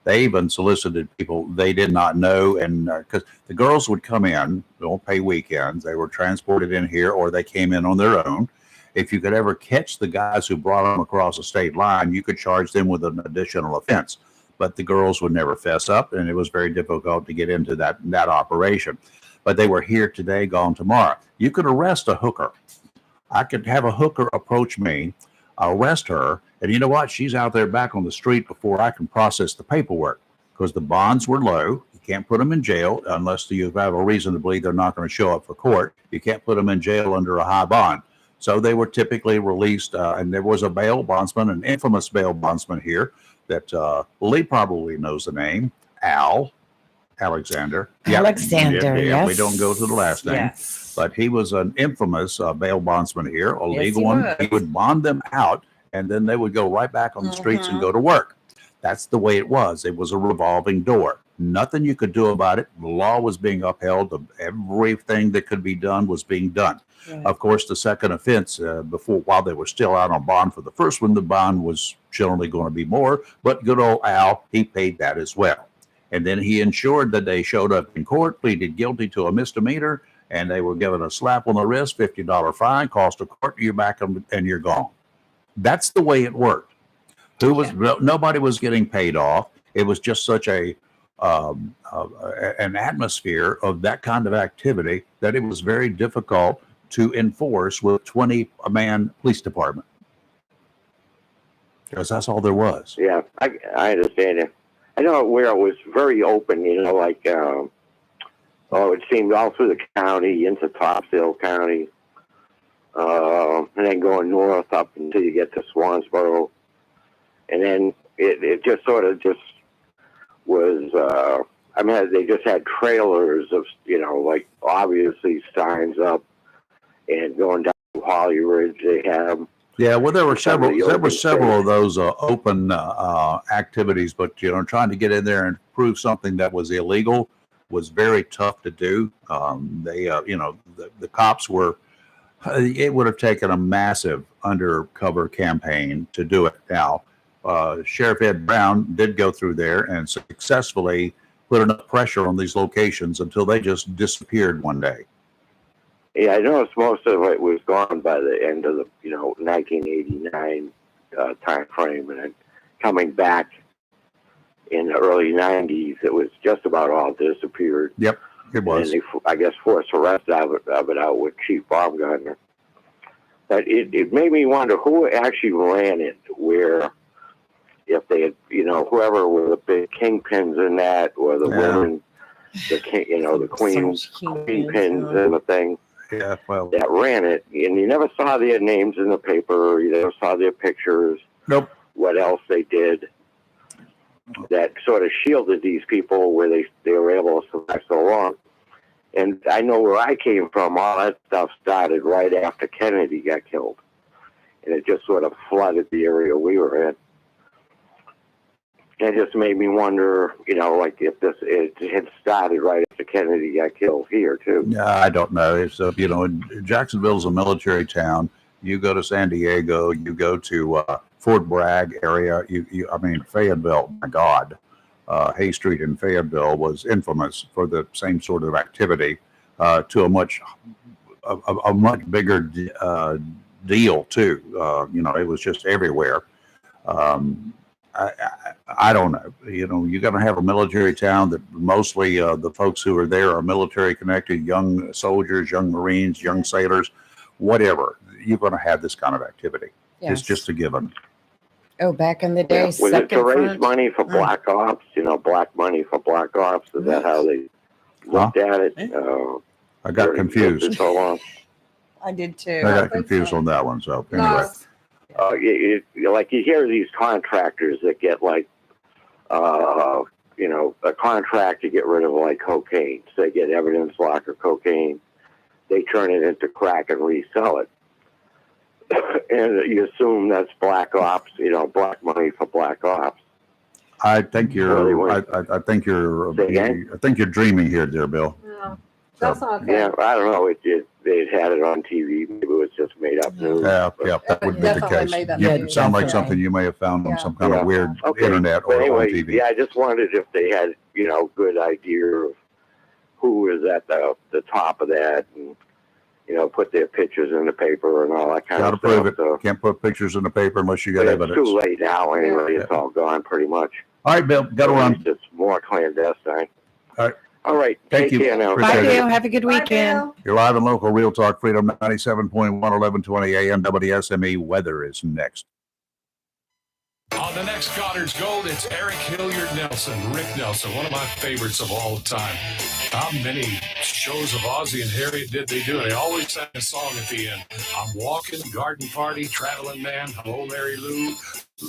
They even solicited people they did not know, and because the girls would come in, don't pay weekends, they were transported in here, or they came in on their own. If you could ever catch the guys who brought them across the state line, you could charge them with an additional offense. But the girls would never fess up, and it was very difficult to get into that operation. But they were here today, gone tomorrow. You could arrest a hooker. I could have a hooker approach me, arrest her, and you know what? She's out there back on the street before I can process the paperwork because the bonds were low. You can't put them in jail unless you have a reason to believe they're not going to show up for court. You can't put them in jail under a high bond. So they were typically released, and there was a bail bondsman, an infamous bail bondsman here that Lee probably knows the name, Alexander. Alexander, yes. We don't go to the last name. Yes. But he was an infamous bail bondsman here, a Yes, legal he one. was. He would bond them out, and then they would go right back on the streets and go to work. That's the way it was. It was a revolving door. Nothing you could do about it. The law was being upheld. Everything that could be done was being done. Right. Of course, the second offense, while they were still out on bond for the first one, the bond was generally going to be more. But good old Al, he paid that as well. And then he ensured that they showed up in court, pleaded guilty to a misdemeanor, and they were given a slap on the wrist, $50 fine, cost of court, you're back and you're gone. That's the way it worked. Nobody was getting paid off. It was just such an atmosphere of that kind of activity that it was very difficult to enforce with 20-man police department. Because that's all there was. Yeah, I understand it. I know where it was very open, it seemed all through the county, into Topsail County, and then going north up until you get to Swansboro. And then it just sort of just was, they just had trailers of, obviously signs up, and going down to Holly Ridge, they had them. Yeah, well, there were several of those open activities, but trying to get in there and prove something that was illegal was very tough to do. The cops were. It would have taken a massive undercover campaign to do it. Now, Sheriff Ed Brown did go through there and successfully put enough pressure on these locations until they just disappeared one day. Yeah, I noticed most of it was gone by the end of the 1989 time frame, and then coming back in the early 90s, it was just about all disappeared. Yep, it was. And they, I guess, forced arrest of it out with Chief Baumgartner. But it made me wonder who actually ran it, where if they had, whoever were the big kingpins in that, or the women, the queenpins and the thing. Yeah, well, that ran it, and you never saw their names in the paper. You never saw their pictures. Nope. What else they did that sort of shielded these people where they were able to survive so long. And I know where I came from, all that stuff started right after Kennedy got killed. And it just sort of flooded the area we were in. It just made me wonder, if it had started right after Kennedy got killed here, too. Yeah, I don't know. It's, Jacksonville's a military town. You go to San Diego, you go to Fort Bragg area, Fayetteville, my God. Hay Street in Fayetteville was infamous for the same sort of activity to a much bigger deal, too. It was just everywhere. I don't know. You're going to have a military town that mostly the folks who are there are military connected, young soldiers, young Marines, young sailors, whatever. You're going to have this kind of activity. Yes. It's just a given. Oh, back in the day, Was it to raise money for black ops? Black money for black ops. Is that how they looked at it? I got confused. So long. I did too. I got confused on that one. So anyway, you hear these contractors that get a contract to get rid of cocaine. So they get evidence locker cocaine. They turn it into crack and resell it. And you assume that's black ops, black money for black ops. I think you're. I think you're. I think you're dreaming here, dear Bill. No, that's not okay. Yeah, I don't know. They had it on TV. Maybe it was just made up news. Yeah, that would be the case. It sounds like something you may have found on some kind of weird internet or anyway, on TV. Yeah, I just wondered if they had, good idea of who is at the top of that, and put their pictures in the paper and all that kind Gotta of stuff. prove it. So, Can't put pictures in the paper unless you got but evidence. it's too late now anyway. It's all gone pretty much. All right, Bill, got to run. It's more clandestine. All right. All right. Thank Take you. care now. Appreciate Bye, it. Bill. Have a good weekend. You're live and local, Real Talk Freedom 97.1, 1120 AM, WSME. Weather is next. On the next Goddard's Gold, it's Eric Hilliard Nelson, Rick Nelson, one of my favorites of all time. How many shows of Ozzie and Harriet did they do? They always sang a song at the end. I'm walking, garden party, traveling man, hello Mary Lou,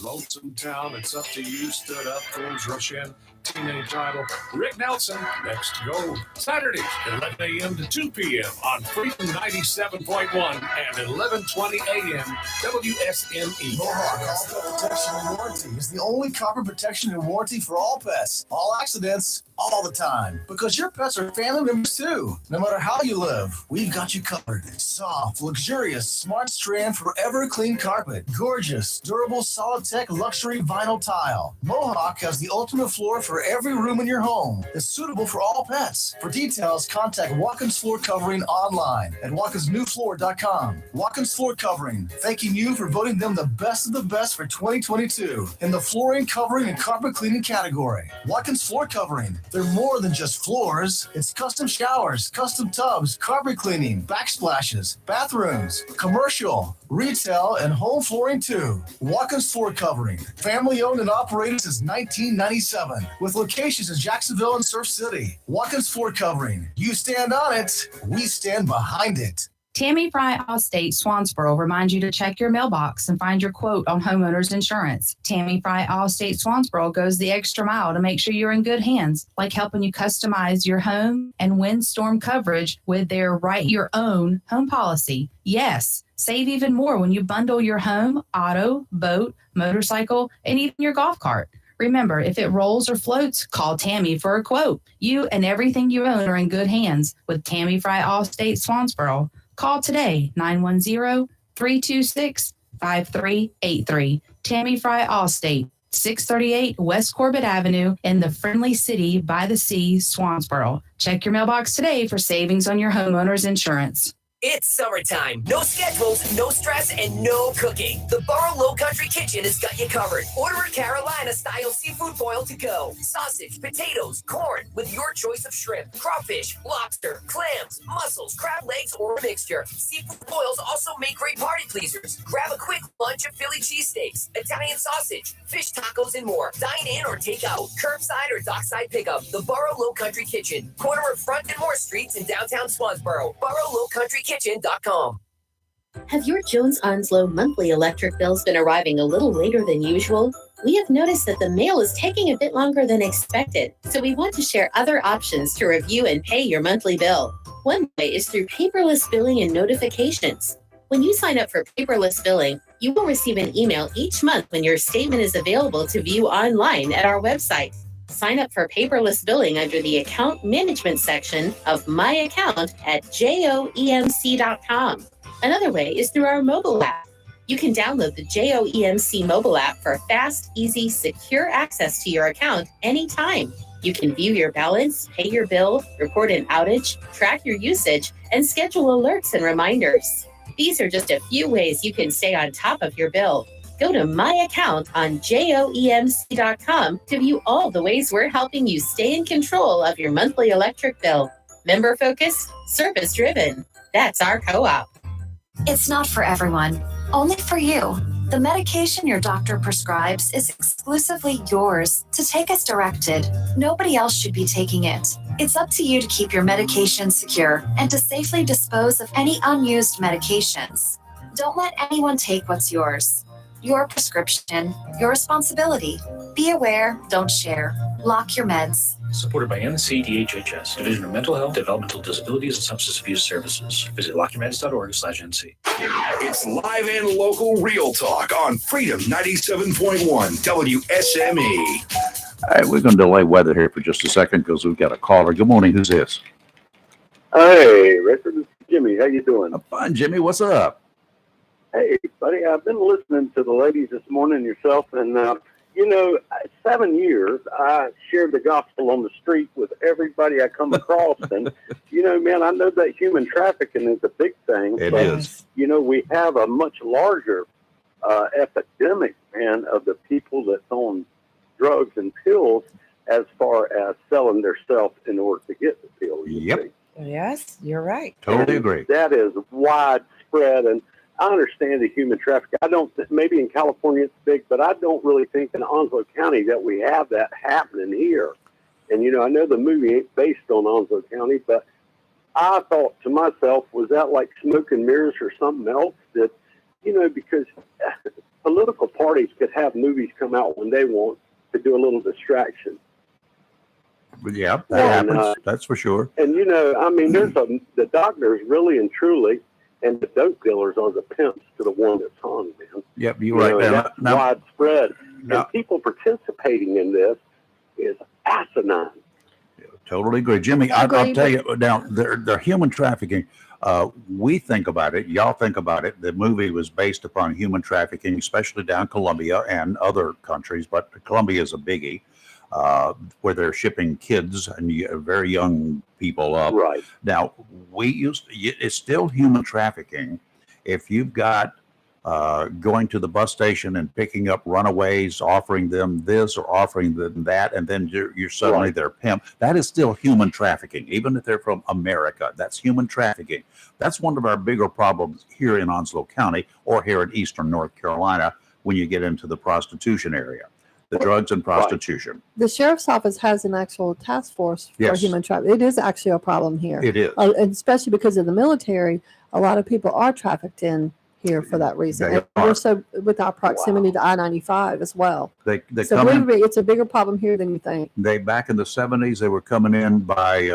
lonesome town, it's up to you, stood up, girls rush in, teenage idol. Rick Nelson, next Gold. Saturdays, 11 a.m. to 2 p.m. on Freedom 97.1 and 1120 a.m. WSME. Mohawk All Pet Protection and Warranty is the only copper protection and warranty for all pets, all accidents, all the time. Because your pets are family members too. No matter how you live, we've got you covered. Soft, luxurious, smart strand, forever clean carpet. Gorgeous, durable, solid tech luxury vinyl tile. Mohawk has the ultimate floor for every room in your home. It's suitable for all pets. For details, contact Watkins Floor Covering online at watkinsnewfloor.com. Watkins Floor Covering, thanking you for voting them the best of the best for 2022 in the flooring, covering, and carpet cleaning category. Watkins Floor Covering. They're more than just floors. It's custom showers, custom tubs, carpet cleaning, backsplashes, bathrooms, commercial, retail, and home flooring too. Watkins Floor Covering. Family owned and operated since 1997 with locations in Jacksonville and Surf City. Watkins Floor Covering. You stand on it, we stand behind it. Tammy Fry Allstate Swansboro reminds you to check your mailbox and find your quote on homeowners insurance. Tammy Fry Allstate Swansboro goes the extra mile to make sure you're in good hands, like helping you customize your home and windstorm coverage with their Write Your Own home policy. Yes, save even more when you bundle your home, auto, boat, motorcycle, and even your golf cart. Remember, if it rolls or floats, call Tammy for a quote. You and everything you own are in good hands with Tammy Fry Allstate Swansboro. Call today, 910-326-5383. Tammy Fry Allstate, 638 West Corbett Avenue in the friendly city by the sea, Swansboro. Check your mailbox today for savings on your homeowner's insurance. It's summertime. No schedules, no stress, and no cooking. The Burrow Low Country Kitchen has got you covered. Order a Carolina-style seafood boil to go. Sausage, potatoes, corn, with your choice of shrimp, crawfish, lobster, clams, mussels, crab legs, or a mixture. Seafood boils also make great party pleasers. Grab a quick lunch of Philly cheesesteaks, Italian sausage, fish tacos, and more. Dine in or take out. Curbside or dockside pickup. The Burrow Low Country Kitchen. Corner of Front and Moore Streets in downtown Swansboro. BurrowLowCountryKitchen.com. Have your Jones-Onslow monthly electric bills been arriving a little later than usual? We have noticed that the mail is taking a bit longer than expected, so we want to share other options to review and pay your monthly bill. One way is through paperless billing and notifications. When you sign up for paperless billing, you will receive an email each month when your statement is available to view online at our website. Sign up for paperless billing under the account management section of My Account at joemc.com. Another way is through our mobile app. You can download the JOEMC mobile app for fast, easy, secure access to your account anytime. You can view your balance, pay your bill, report an outage, track your usage, and schedule alerts and reminders. These are just a few ways you can stay on top of your bill. Go to My Account on joemc.com to view all the ways we're helping you stay in control of your monthly electric bill. Member focused, service driven. That's our co-op. It's not for everyone, only for you. The medication your doctor prescribes is exclusively yours to take as directed. Nobody else should be taking it. It's up to you to keep your medication secure and to safely dispose of any unused medications. Don't let anyone take what's yours. Your prescription, your responsibility. Be aware, don't share. Lock your meds. Supported by NCDHHS, Division of Mental Health, Developmental Disabilities, and Substance Abuse Services. Visit lockyourmeds.org/NC. It's live and local real talk on Freedom 97.1 WSME. All right, we're going to delay weather here for just a second because we've got a caller. Good morning. Who's this? Hey, Richard, this is Jimmy. How you doing? I'm fine, Jimmy. What's up? Hey, buddy, I've been listening to the ladies this morning, yourself, and 7 years I shared the gospel on the street with everybody I come across, and man, I know that human trafficking is a big thing. It but, is. We have a much larger epidemic, man, of the people that's on drugs and pills as far as selling their self in order to get the pill. Yep. Yes, you're right. Totally agree. That is widespread, and I understand the human trafficking. I don't. Maybe in California it's big, but I don't really think in Onslow County that we have that happening here. And I know the movie ain't based on Onslow County, but I thought to myself, was that like smoke and mirrors or something else? That because political parties could have movies come out when they want to do a little distraction. Yeah, that happens. That's for sure. And there's the doctors really and truly. And the dope dealers are the pimps to the one that's hung, man. Yep, you're right. That's widespread. And people participating in this is asinine. Totally agree. Jimmy, I'll tell you now, they're human trafficking. We think about it. Y'all think about it. The movie was based upon human trafficking, especially down Colombia and other countries, but Colombia is a biggie. Where they're shipping kids and very young people up. Right. Now, it's still human trafficking if you've got going to the bus station and picking up runaways, offering them this or offering them that, and then you're suddenly their pimp. That is still human trafficking, even if they're from America. That's human trafficking. That's one of our bigger problems here in Onslow County or here in eastern North Carolina when you get into the prostitution area. The drugs and prostitution. The sheriff's office has an actual task force for human trafficking. It is actually a problem here. It is. And especially because of the military, a lot of people are trafficked in here for that reason. And also with our proximity to I-95 as well. They so come in, it's a bigger problem here than you think. back in the 70s, they were coming in by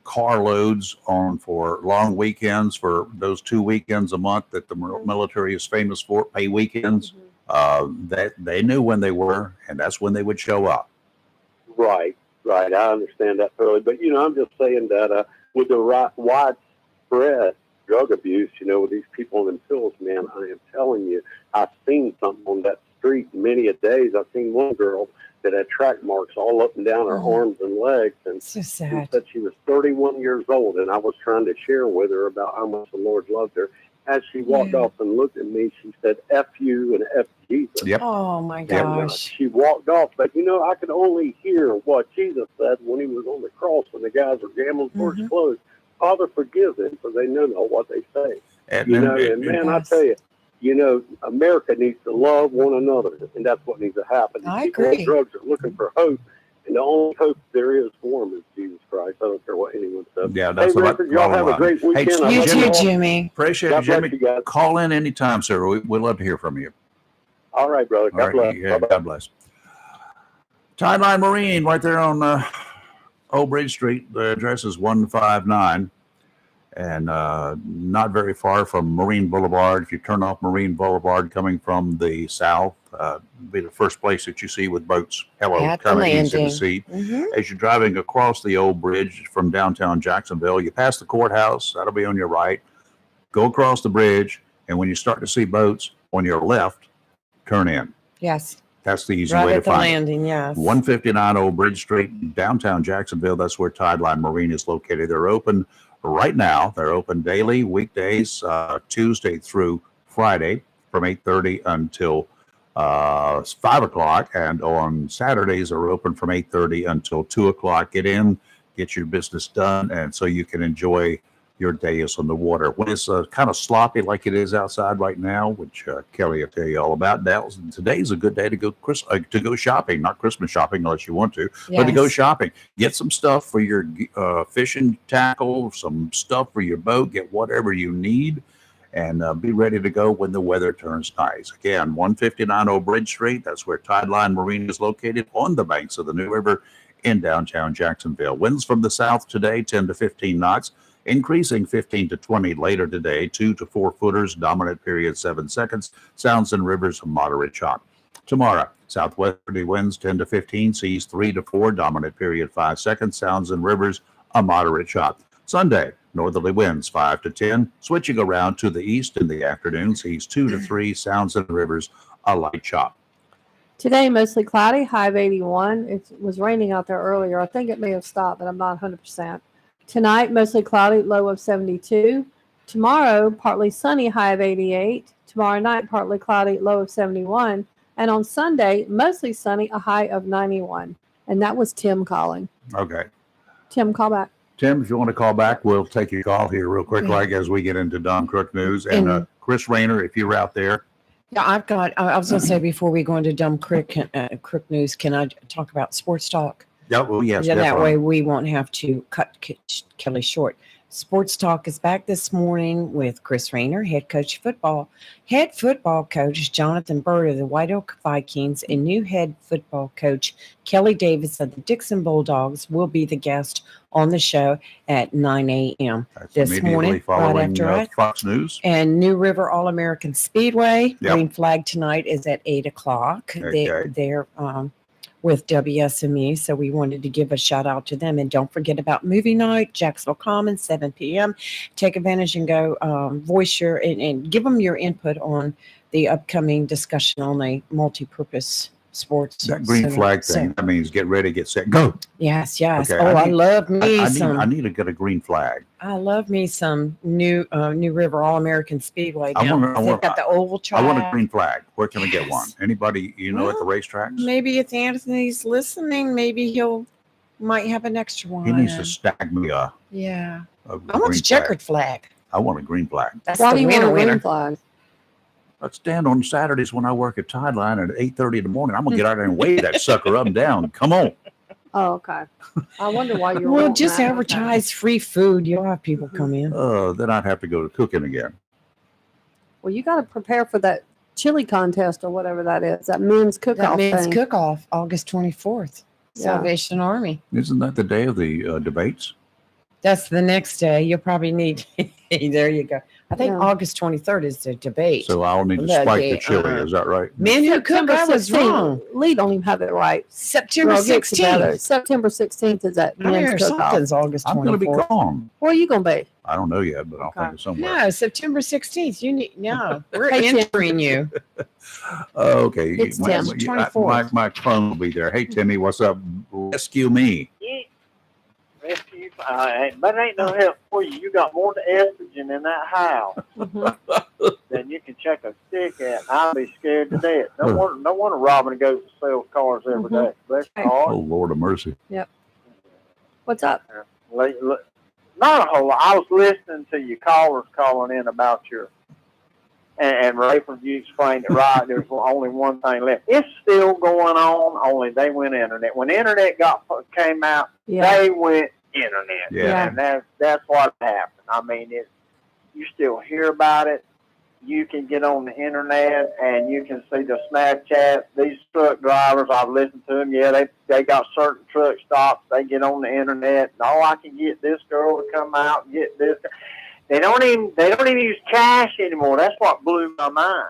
carloads for long weekends, for those 2 weekends a month that the military is famous for, pay weekends. That they knew when they were, and that's when they would show up. Right. I understand that thoroughly, but I'm just saying that with the widespread drug abuse, with these people in pills, man, I am telling you, I've seen something on that street many a days. I've seen one girl that had track marks all up and down her arms and legs, and so sad. She said she was 31 years old, and I was trying to share with her about how much the Lord loved her. As she walked off and looked at me, she said, F you and F Jesus. Yep. Oh, my And, gosh. she walked off. But, I could only hear what Jesus said when he was on the cross when the guys were gambling for his clothes. Father, forgive them, for they know not what they say. And man, I tell you, America needs to love one another, and that's what needs to happen. I People on agree. drugs are looking for hope, and the only hope there is for them is Jesus Christ. I don't care what anyone says. Yeah, that's hey, what. Richard, y'all have a great weekend. I You love too, all. Jimmy. Appreciate God it, Jimmy. bless you guys. Call in anytime, sir. We'd love to hear from you. All right, brother. God All right, bless. yeah, Bye-bye. God bless. Tideline Marine, right there on Old Bridge Street. The address is 159, and not very far from Marine Boulevard. If you turn off Marine Boulevard coming from the south, be the first place that you see with boats. Hello, At the kind of easy to landing. see. Mhm. As you're driving across the old bridge from downtown Jacksonville, you pass the courthouse. That'll be on your right. Go across the bridge, and when you start to see boats on your left, turn in. Yes. That's the easy Right way to at the find landing, yes. 159 Old Bridge Street, downtown Jacksonville. That's where Tideline Marine is located. They're open right now. They're open daily, weekdays, Tuesday through Friday from 8:30 until 5 o'clock. And on Saturdays, they're open from 8:30 until 2 o'clock. Get in, get your business done, and so you can enjoy your day is on the water. When it's kind of sloppy like it is outside right now, which Kelly will tell you all about, today's a good day to go shopping. Not Christmas shopping unless you want to, but to go Yes. shopping. Get some stuff for your fishing tackle, some stuff for your boat. Get whatever you need, and be ready to go when the weather turns nice. Again, 159 Old Bridge Street. That's where Tideline Marine is located, on the banks of the New River in downtown Jacksonville. Winds from the south today, 10 to 15 knots. Increasing 15 to 20 later today, 2 to 4 footers, dominant period 7 seconds, sounds and rivers moderate chop. Tomorrow, southwesterly winds 10 to 15, seas 3 to 4, dominant period 5 seconds, sounds and rivers a moderate chop. Sunday, northerly winds 5 to 10, switching around to the east in the afternoon, seas 2 to 3, sounds and rivers a light chop. Today, mostly cloudy, high of 81. It was raining out there earlier. I think it may have stopped, but I'm not 100%. Tonight, mostly cloudy, low of 72. Tomorrow, partly sunny, high of 88. Tomorrow night, partly cloudy, low of 71. And on Sunday, mostly sunny, a high of 91. And that was Tim calling. Okay. Tim, call back. Tim, if you want to call back, we'll take your call here real quick, like as we get into Don Crook news. And Chris Rayner, if you're out there. Yeah, I was going to say before we go into Dumb Crook news, can I talk about sports talk? Yeah, well, yes. Yeah, that definitely. way we won't have to cut Kelly short. Sports Talk is back this morning with Chris Rayner, head football coach Jonathan Bird of the White Oak Vikings, and new head football coach Kelly Davis of the Dixon Bulldogs will be the guest on the show at 9 a.m. this Immediately morning, right following after us. Fox News. And New River All-American Speedway, Yep. Green Flag tonight is at 8 o'clock. Okay. They're with WSME, so we wanted to give a shout out to them. And don't forget about movie night, Jacksonville Commons, 7 p.m. Take advantage and go voice your and give them your input on the upcoming discussion on a multi-purpose sports. That green center. flag thing, that means get ready, get set, go. Yes, yes. Okay, I love me some. I need to get a green flag. I love me some New River All-American Speedway. I Down. want- They've got the oval track. I want a green flag. Where can I get one? Anybody at the racetracks? Maybe if Anthony's listening, maybe might have an extra one. He needs to stag me a Yeah. a I want green the checkered flag. I want a green flag. That's Why the do you want a winner. green flag? Let's stand on Saturdays when I work at Tideline at 8:30 in the morning. I'm gonna get out there and wave that sucker up and down. Come on. Oh, okay. I wonder why you're. Well, wanting just that. advertise free food. You'll have people come in. Then I'd have to go to cooking again. Well, you got to prepare for that chili contest or whatever that is. That men's cook-off That means thing. cook-off, August 24th. Yeah. Salvation Army. Isn't that the day of the debates? That's the next day. You'll probably need. There you go. I think Yeah. August 23rd is the debate. So I'll need to That spike day, the chili. Is that right? Men who cook, September I was 16th. wrong. Lee don't even have it right. September Girl, get together. 16th. September 16th is that I hear men's cook-off. something's August 24th. I'm going to be gone. Where are you going to be? I don't know yet, but I'll think of somewhere. No, September 16th. You need we're Hey, Tim. entering you. Okay. It's my, Tim. my- 24th. my phone will be there. Hey, Timmy, what's up? Rescue me. Rescue, but it ain't no help for you. You got more estrogen in that house than you can check a stick at. I'll be scared to death. No wonder Robin goes to sell cars every day. Bless her Oh, heart. Lord of mercy. Yep. What's up? Not a whole lot. I was listening to your callers calling in about your, and Rayford, you explained it right. There's only one thing left. It's still going on, only they went internet. When the internet came out, Yeah. they went internet. Yeah. And that's what happened. I mean, you still hear about it. You can get on the internet and you can see the Snapchat. These truck drivers, I've listened to them. Yeah, they got certain truck stops. They get on the internet. Oh, I can get this girl to come out and get this. They don't even use cash anymore. That's what blew my mind.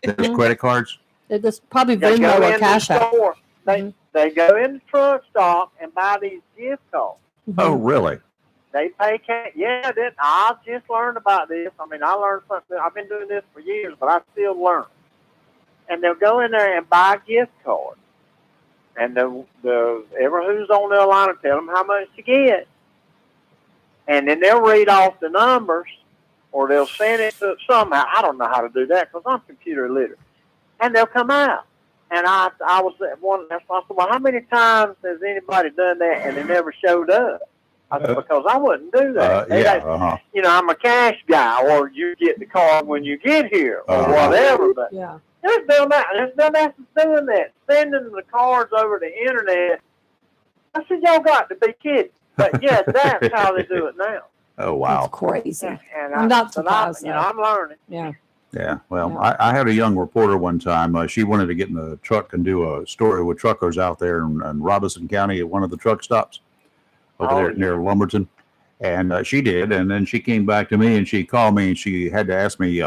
There's credit cards. They just probably They Venmo go or in Cash the App. store. They go in the truck stop and buy these gift cards. Oh, really? They pay cash. Yeah, I just learned about this. I mean, I learned something. I've been doing this for years, but I still learn. And they'll go in there and buy gift cards. And the who's on their line will tell them how much to get. And then they'll read off the numbers, or they'll send it to somehow. I don't know how to do that because I'm computer literate. And they'll come out. And I was at one. That's why I said, well, how many times has anybody done that and they never showed up? I said, because I wouldn't do that. You know, I'm a cash guy, or you get the card when you get here, or whatever. But there's been that doing that, sending the cards over the internet. I said, y'all got to be kidding. But yeah, that's how they do it now. Oh, wow. It's crazy. And I'm not surprised. I'm learning. Yeah. Yeah, well, I had a young reporter one time. She wanted to get in the truck and do a story with truckers out there in Robinson County at one of the truck stops over there near Lumberton. And she did. And then she came back to me and she called me and she had to ask me,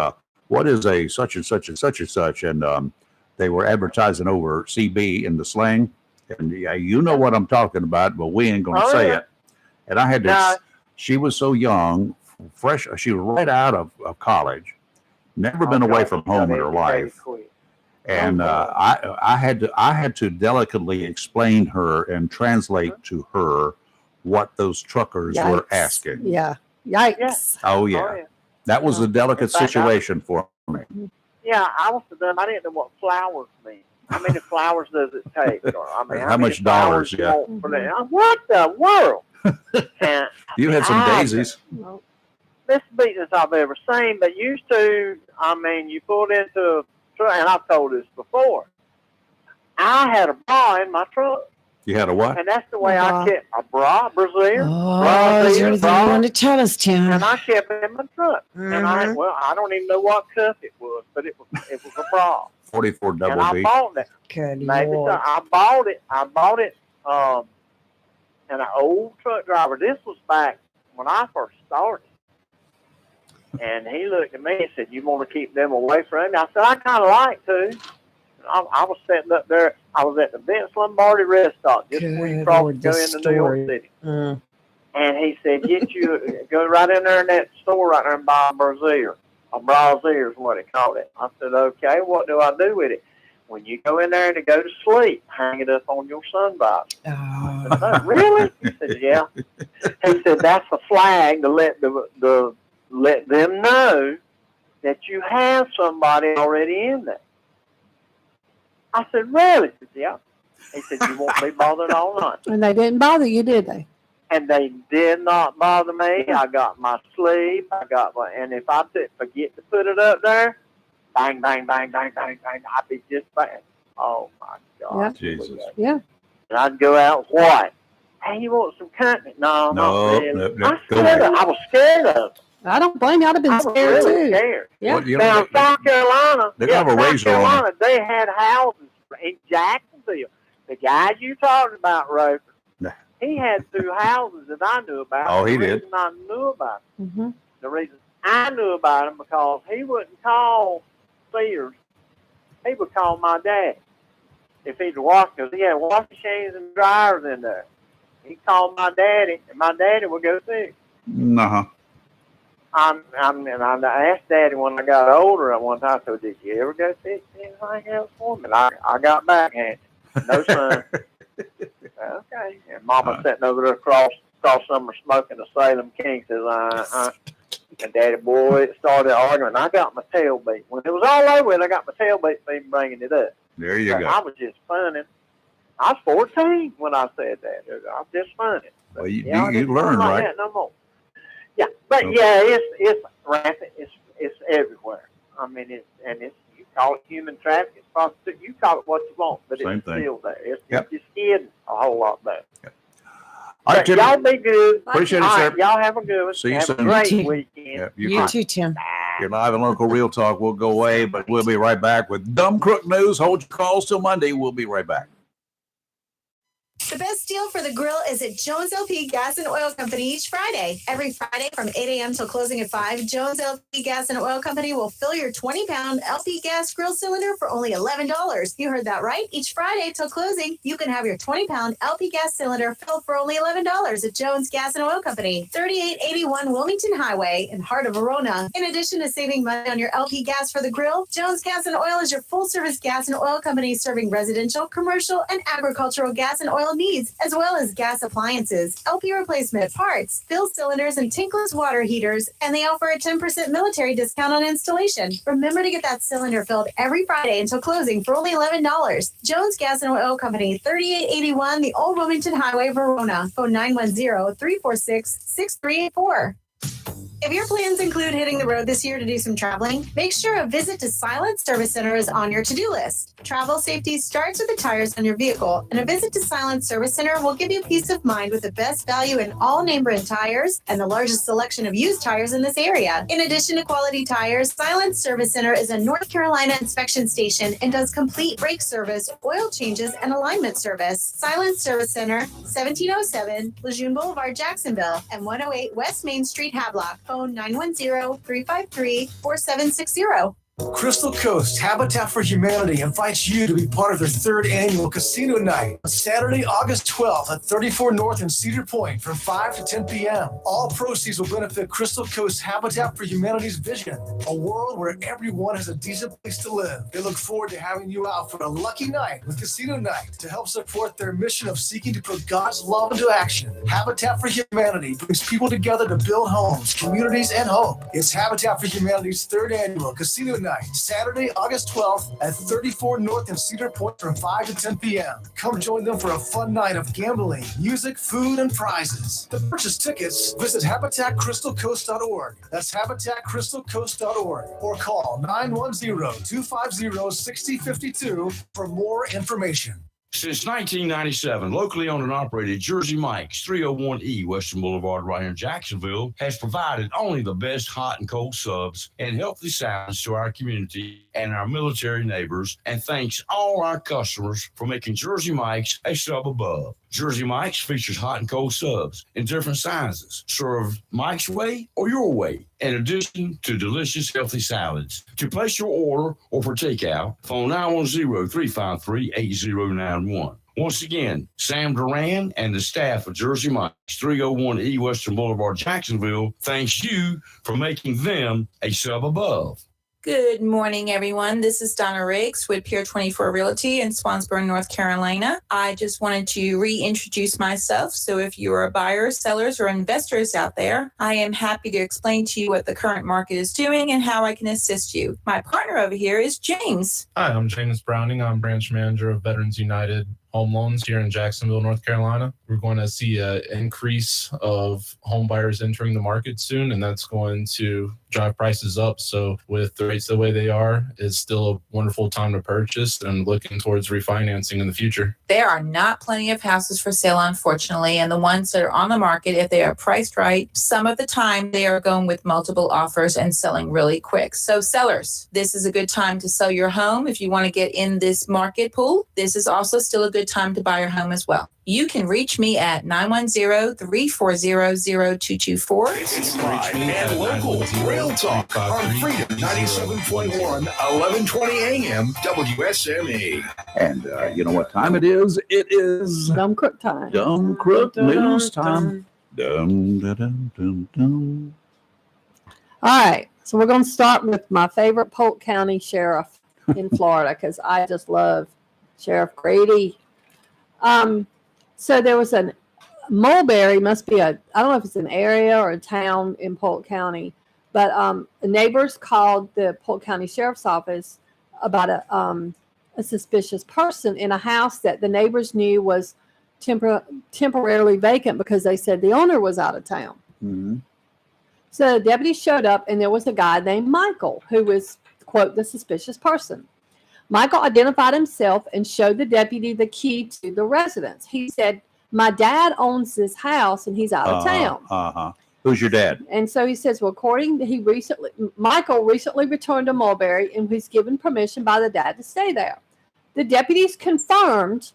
what is a such and such and such and such? And they were advertising over CB in the slang. And you know what I'm talking about, but we ain't going to say it. And I had to, she was so young, fresh. She was right out of college. Never been away from home in her life, and I had to delicately explain her and translate to her what those truckers were asking. Yeah, yikes! Oh yeah, that was a delicate situation for me. Yeah, I was to them. I didn't know what flowers mean. How many flowers does it take? Or I mean, how much dollars? Yeah. What the world? And you had some daisies. Best business I've ever seen, but used to, I mean, you pulled into a truck, and I've told this before. I had a bra in my truck. You had a what? And that's the way I kept a bra, brassiere. Oh, is there anything you want to tell us, Tim? And I kept it in my truck. And I don't even know what cup it was, but it was a bra. 44 double and I B. bought it. Good Maybe Lord. so. I bought it. And an old truck driver. This was back when I first started. And he looked at me and said, "You want to keep them away from me?" I said, "I kind of like to." I was sitting up there. I was at the Vince Lombardi rest stop just before you cross go into New York City. And he said, go right in there in that store right there and buy a brassiere. A brassiere is what they call it. I said, "Okay, what do I do with it?" When you go in there to go to sleep, hang it up on your sunbonnet. I said, "Really?" He said, "Yeah." He said, "That's a flag to let let them know that you have somebody already in there." I said, "Really?" He said, "Yeah." He said, "You won't be bothered all night." And they didn't bother you, did they? And they did not bother me. I got my sleeve. And if I forget to put it up there, bang, bang, bang, bang, bang, bang, I'd be just bang. Oh my God. Yeah. Jesus. Yeah. And I'd go out, what? Hey, you want some company? No, not really. I was scared of it. I don't blame you. I'd have been I was scared really too. scared. Yeah. Well, you Now, know, South Carolina, they have a South razor on Carolina, they had houses in Jacksonville. The guy you talked about, Roper, he had 2 houses that I knew about. Oh, he the did. reason I knew about him, Mm-hmm. the reason I knew about him, because he wouldn't call Sears. He would call my dad if he'd wash, because he had washing machines and dryers in there. He'd call my daddy, and my daddy would go see him. Uh-huh. And I asked Daddy when I got older at one time, I said, "Did you ever go fix anything else for me?" And I got back and no, son. Okay. And Mama sitting over there across summer smoking a Salem King says, And Daddy, boy, it started arguing. I got my tail beat. When it was all over with, I got my tail beat for even bringing it up. There you But go. I was just funning. I was 14 when I said that. I was just funning. Well, you I didn't learn, fun like right? that no more. Yeah, but Okay. yeah, it's rampant. It's everywhere. I mean, it's you call it human trafficking, it's prostitution. You call it what you want, but Same it's thing. still there. It's Yep. just getting a whole lot better. All right, But Tim. y'all be good. Appreciate it, All sir. right, y'all have a good one. See you have soon. a great You too. weekend. Yeah, You too, Tim. You're live and local real talk. We'll go away, but we'll be right back with Dumb Crook News. Hold your calls till Monday. We'll be right back. The best deal for the grill is at Jones LP Gas and Oil Company each Friday. Every Friday from 8 a.m. till closing at 5, Jones LP Gas and Oil Company will fill your 20-pound LP gas grill cylinder for only $11. You heard that right. Each Friday till closing, you can have your 20-pound LP gas cylinder filled for only $11 at Jones Gas and Oil Company, 3881 Wilmington Highway in heart of Verona. In addition to saving money on your LP gas for the grill, Jones Gas and Oil is your full-service gas and oil company serving residential, commercial, and agricultural gas and oil needs, as well as gas appliances, LP replacement parts, filled cylinders, and tankless water heaters. And they offer a 10% military discount on installation. Remember to get that cylinder filled every Friday until closing for only $11. Jones Gas and Oil Company, 3881 the Old Wilmington Highway, Verona. Phone 910-346-6384. If your plans include hitting the road this year to do some traveling, make sure a visit to Silent Service Center is on your to-do list. Travel safety starts with the tires on your vehicle, and a visit to Silent Service Center will give you peace of mind with the best value in all name brand tires and the largest selection of used tires in this area. In addition to quality tires, Silent Service Center is a North Carolina inspection station and does complete brake service, oil changes, and alignment service. Silent Service Center, 1707 Lejeune Boulevard, Jacksonville, and 108 West Main Street, Havelock. Phone 910-353-4760. Crystal Coast Habitat for Humanity invites you to be part of their third annual casino night on Saturday, August 12th at 34 North in Cedar Point from 5 to 10 p.m. All proceeds will benefit Crystal Coast Habitat for Humanity's vision, a world where everyone has a decent place to live. They look forward to having you out for a lucky night with Casino Night to help support their mission of seeking to put God's love into action. Habitat for Humanity brings people together to build homes, communities, and hope. It's Habitat for Humanity's third annual Casino Night, Saturday, August 12th at 34 North in Cedar Point from 5 to 10 p.m. Come join them for a fun night of gambling, music, food, and prizes. To purchase tickets, visit HabitatCrystalCoast.org. That's HabitatCrystalCoast.org or call 910-250-6052 for more information. Since 1997, locally owned and operated Jersey Mike's, 301E Western Boulevard right here in Jacksonville, has provided only the best hot and cold subs and healthy salads to our community and our military neighbors, and thanks all our customers for making Jersey Mike's a sub above. Jersey Mike's features hot and cold subs in different sizes, served Mike's way or your way, in addition to delicious, healthy salads. To place your order or for takeout, phone 910-353-8091. Once again, Sam Duran and the staff of Jersey Mike's, 301E Western Boulevard, Jacksonville, thanks you for making them a sub above. Good morning, everyone. This is Donna Riggs with Pier 24 Realty in Swansboro, North Carolina. I just wanted to reintroduce myself. So if you are buyers, sellers, or investors out there, I am happy to explain to you what the current market is doing and how I can assist you. My partner over here is James. Hi, I'm James Browning. I'm branch manager of Veterans United Home Loans here in Jacksonville, North Carolina. We're going to see an increase of home buyers entering the market soon, and that's going to drive prices up. So with the rates the way they are, it's still a wonderful time to purchase and looking towards refinancing in the future. There are not plenty of houses for sale, unfortunately, and the ones that are on the market, if they are priced right, some of the time they are going with multiple offers and selling really quick. So sellers, this is a good time to sell your home. If you want to get in this market pool, this is also still a good time to buy your home as well. You can reach me at 910-340-0224. This is live and local. Real Talk on Freedom 97.1, 1120 AM, WSME. And you know what time it is? It is Dumb Crook time. Dumb Crook News time. Dum, da, dum, dum, dum. All right. So we're going to start with my favorite Polk County sheriff in Florida because I just love Sheriff Grady. So there was a Mulberry, must be I don't know if it's an area or a town in Polk County, but neighbors called the Polk County Sheriff's Office about a suspicious person in a house that the neighbors knew was temporarily vacant because they said the owner was out of town. Mm-hmm. So the deputy showed up, and there was a guy named Michael who was, quote, the suspicious person. Michael identified himself and showed the deputy the key to the residence. He said, my dad owns this house and he's out of town. Who's your dad? And so he says, well, Michael recently returned to Mulberry and was given permission by the dad to stay there. The deputies confirmed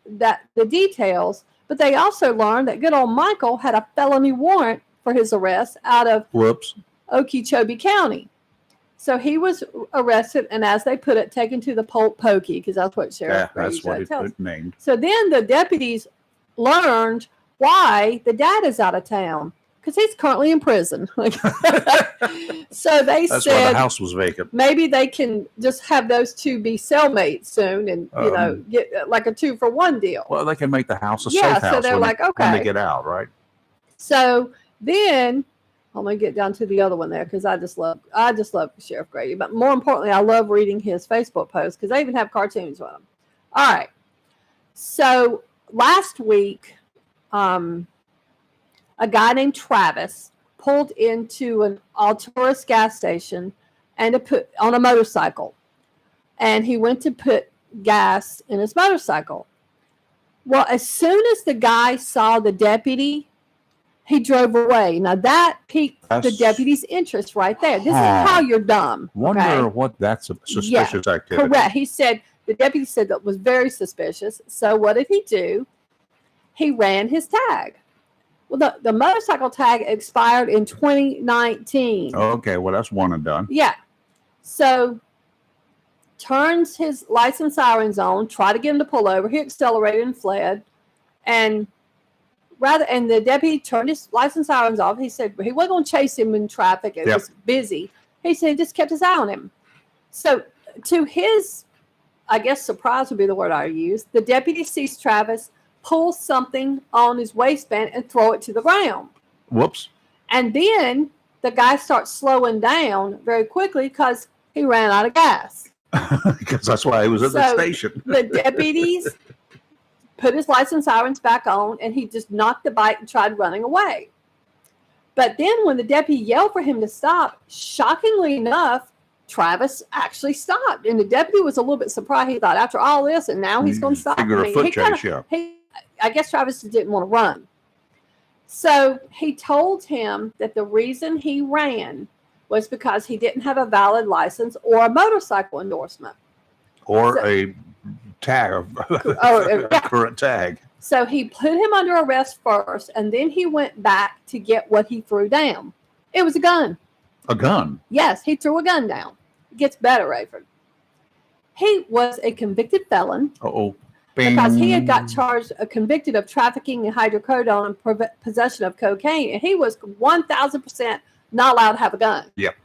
that the details, but they also learned that good old Michael had a felony warrant for his arrest out of Okeechobee County. So he was arrested and, as they put it, taken to the Polk Pokey, because that's what Sheriff that's what tells. it named. So then the deputies learned why the dad is out of town. because he's currently in prison. So they That's why said the house was vacant. maybe they can just have those two be cellmates soon, and get like a 2-for-1 deal. Well, they can make the house a Yeah, safe house so they're when, like, when okay. they get out, right? So then I'm gonna get down to the other one there because I just love Sheriff Grady. But more importantly, I love reading his Facebook posts because they even have cartoons with them. All right. So last week, a guy named Travis pulled into an Alturas gas station and put on a motorcycle, and he went to put gas in his motorcycle. Well, as soon as the guy saw the deputy, he drove away. Now that piqued the deputy's interest right there. This is how you're dumb. Wonder okay? what that's a suspicious activity. Correct. He said the deputy said that was very suspicious. So what did he do? He ran his tag. Well, the motorcycle tag expired in 2019. Okay, well, that's one and done. Yeah. So turns his license sirens on, try to get him to pull over. He accelerated and fled. And the deputy turned his license sirens off. He said he wasn't going to chase him in traffic. It was busy. He said he just kept his eye on him. So to his, I guess, surprise would be the word I use, the deputy sees Travis pull something on his waistband and throw it to the ground. Whoops. And then the guy starts slowing down very quickly because he ran out of gas. Because that's why he was at the So station. The deputies put his license sirens back on, and he just knocked the bike and tried running away. But then when the deputy yelled for him to stop, shockingly enough, Travis actually stopped. And the deputy was a little bit surprised. He thought, after all this, and now he's going to stop Figure me. a foot He kinda- chase, yeah. I guess Travis didn't want to run. So he told him that the reason he ran was because he didn't have a valid license or a motorcycle endorsement. Or So- a tag, yeah. current tag. So he put him under arrest first, and then he went back to get what he threw down. It was a gun. A gun. Yes, he threw a gun down. It gets better, Rayford. He was a convicted felon Uh-oh. because he had got Bing. charged, convicted of trafficking in hydrocodone and possession of cocaine, and he was 1,000% not allowed to have a gun. Yep.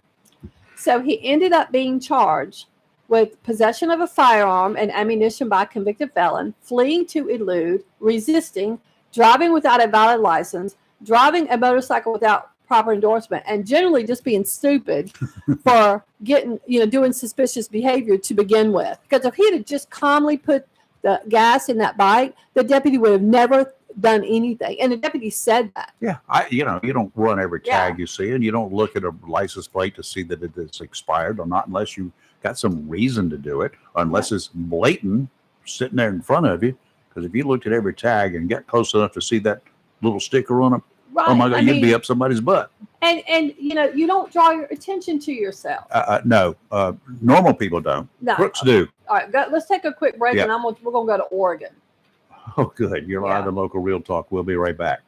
So he ended up being charged with possession of a firearm and ammunition by a convicted felon, fleeing to elude, resisting, driving without a valid license, driving a motorcycle without proper endorsement, and generally just being stupid for doing suspicious behavior to begin with. Because if he had just calmly put the gas in that bike, the deputy would have never done anything. And the deputy said that. Yeah, you don't run every tag you see, and you don't look at a license plate to see that it's expired or not, unless you got some reason to do it, unless it's blatant sitting there in front of you. Because if you looked at every tag and got close enough to see that little sticker on it, Right. oh my God, I you'd mean- be up somebody's butt. And you don't draw your attention to yourself. No, normal people don't. No. Crooks do. All right, let's take a quick break, Yeah. and we're going to go to Oregon. Oh, good. You're live in Local Real Talk. We'll be right back.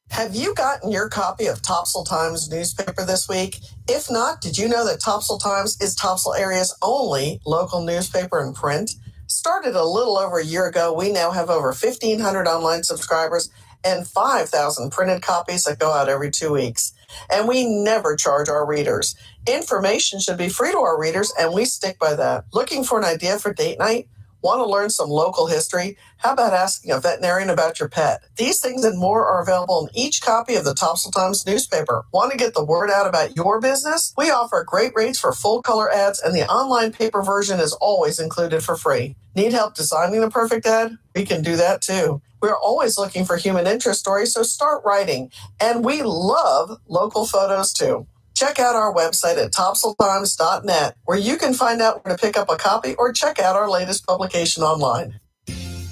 Have you gotten your copy of Topsail Times newspaper this week? If not, did you know that Topsail Times is Topsail area's only local newspaper in print? Started a little over a year ago, we now have over 1,500 online subscribers and 5,000 printed copies that go out every 2 weeks. And we never charge our readers. Information should be free to our readers, and we stick by that. Looking for an idea for date night? Want to learn some local history? How about asking a veterinarian about your pet? These things and more are available in each copy of the Topsail Times newspaper. Want to get the word out about your business? We offer great rates for full color ads, and the online paper version is always included for free. Need help designing the perfect ad? We can do that too. We're always looking for human interest stories, so start writing. And we love local photos too. Check out our website at topsailtimes.net, where you can find out where to pick up a copy or check out our latest publication online.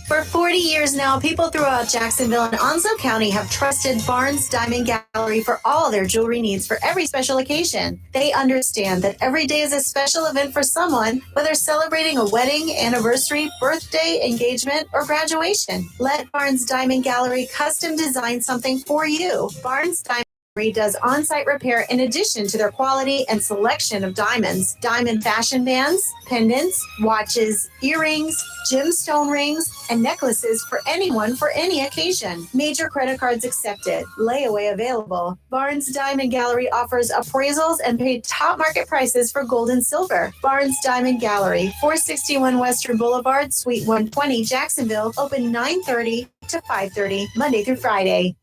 For 40 years now, people throughout Jacksonville and Onslow County have trusted Barnes Diamond Gallery for all their jewelry needs for every special occasion. They understand that every day is a special event for someone, whether celebrating a wedding, anniversary, birthday, engagement, or graduation. Let Barnes Diamond Gallery custom design something for you. Barnes Diamond does on-site repair in addition to their quality and selection of diamonds, diamond fashion bands, pendants, watches, earrings, gemstone rings, and necklaces for anyone for any occasion. Major credit cards accepted. Layaway available. Barnes Diamond Gallery offers appraisals and paid top market prices for gold and silver. Barnes Diamond Gallery, 461 Western Boulevard, Suite 120, Jacksonville, open 9:30 to 5:30, Monday through Friday.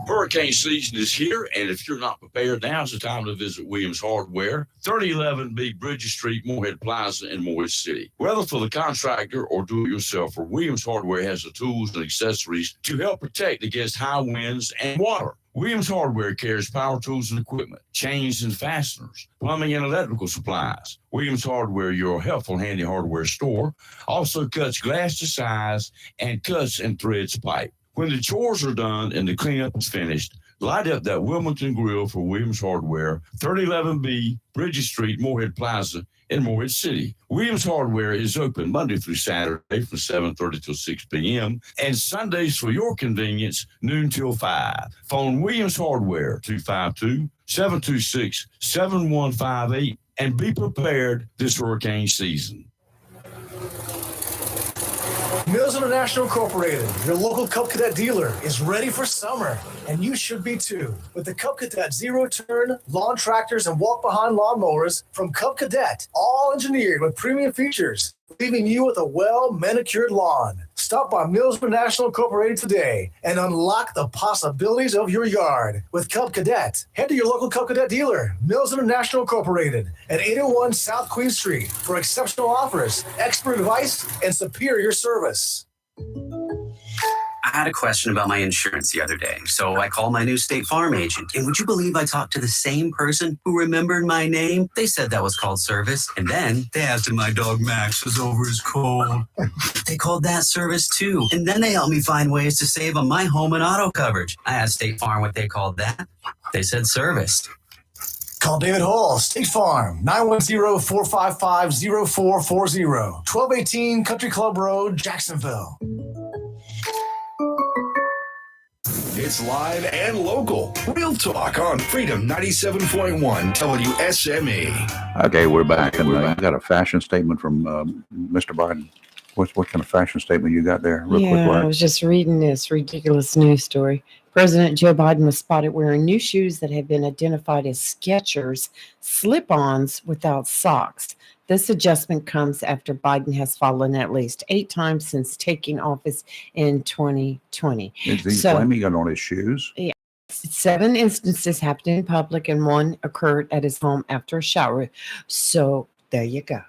Hurricane season is here, and if you're not prepared, now's the time to visit Williams Hardware, 3011B Bridges Street, Moorhead Plaza in Moorhead City. Whether for the contractor or do-it-yourselfer, Williams Hardware has the tools and accessories to help protect against high winds and water. Williams Hardware carries power tools and equipment, chains and fasteners, plumbing and electrical supplies. Williams Hardware, your helpful handy hardware store, also cuts glass to size and cuts and threads pipe. When the chores are done and the cleanup is finished, light up that Wilmington Grill for Williams Hardware, 3011B Bridges Street, Moorhead Plaza in Moorhead City. Williams Hardware is open Monday through Saturday from 7:30 till 6 p.m. and Sundays for your convenience, noon till 5. Phone Williams Hardware, 252-726-7158, and be prepared this hurricane season. Mills International Incorporated, your local Cub Cadet dealer, is ready for summer, and you should be too. With the Cub Cadet zero-turn lawn tractors and walk-behind lawnmowers from Cub Cadet, all engineered with premium features, leaving you with a well-manicured lawn. Stop by Mills International Incorporated today and unlock the possibilities of your yard. With Cub Cadet, head to your local Cub Cadet dealer, Mills International Incorporated, at 801 South Queen Street for exceptional offers, expert advice, and superior service. I had a question about my insurance the other day, so I called my new State Farm agent. And would you believe I talked to the same person who remembered my name? They said that was called service. And then they asked if my dog Max was over his cold. They called that service too. And then they helped me find ways to save on my home and auto coverage. I asked State Farm what they called that. They said service. Call David Hall, State Farm, 910-455-0440, 1218 Country Club Road, Jacksonville. It's live and local. Real Talk on Freedom 97.1 WSME. Okay, we're back, and we got a fashion statement from Mr. Biden. What kind of fashion statement you got there? Real quick, I Larry. was just reading this ridiculous news story. President Joe Biden was spotted wearing new shoes that have been identified as Skechers slip-ons without socks. This adjustment comes after Biden has fallen at least 8 times since taking office in 2020. Is he claiming it on his shoes? Yeah. 7 instances happened in public and 1 occurred at his home after a shower. So there you go.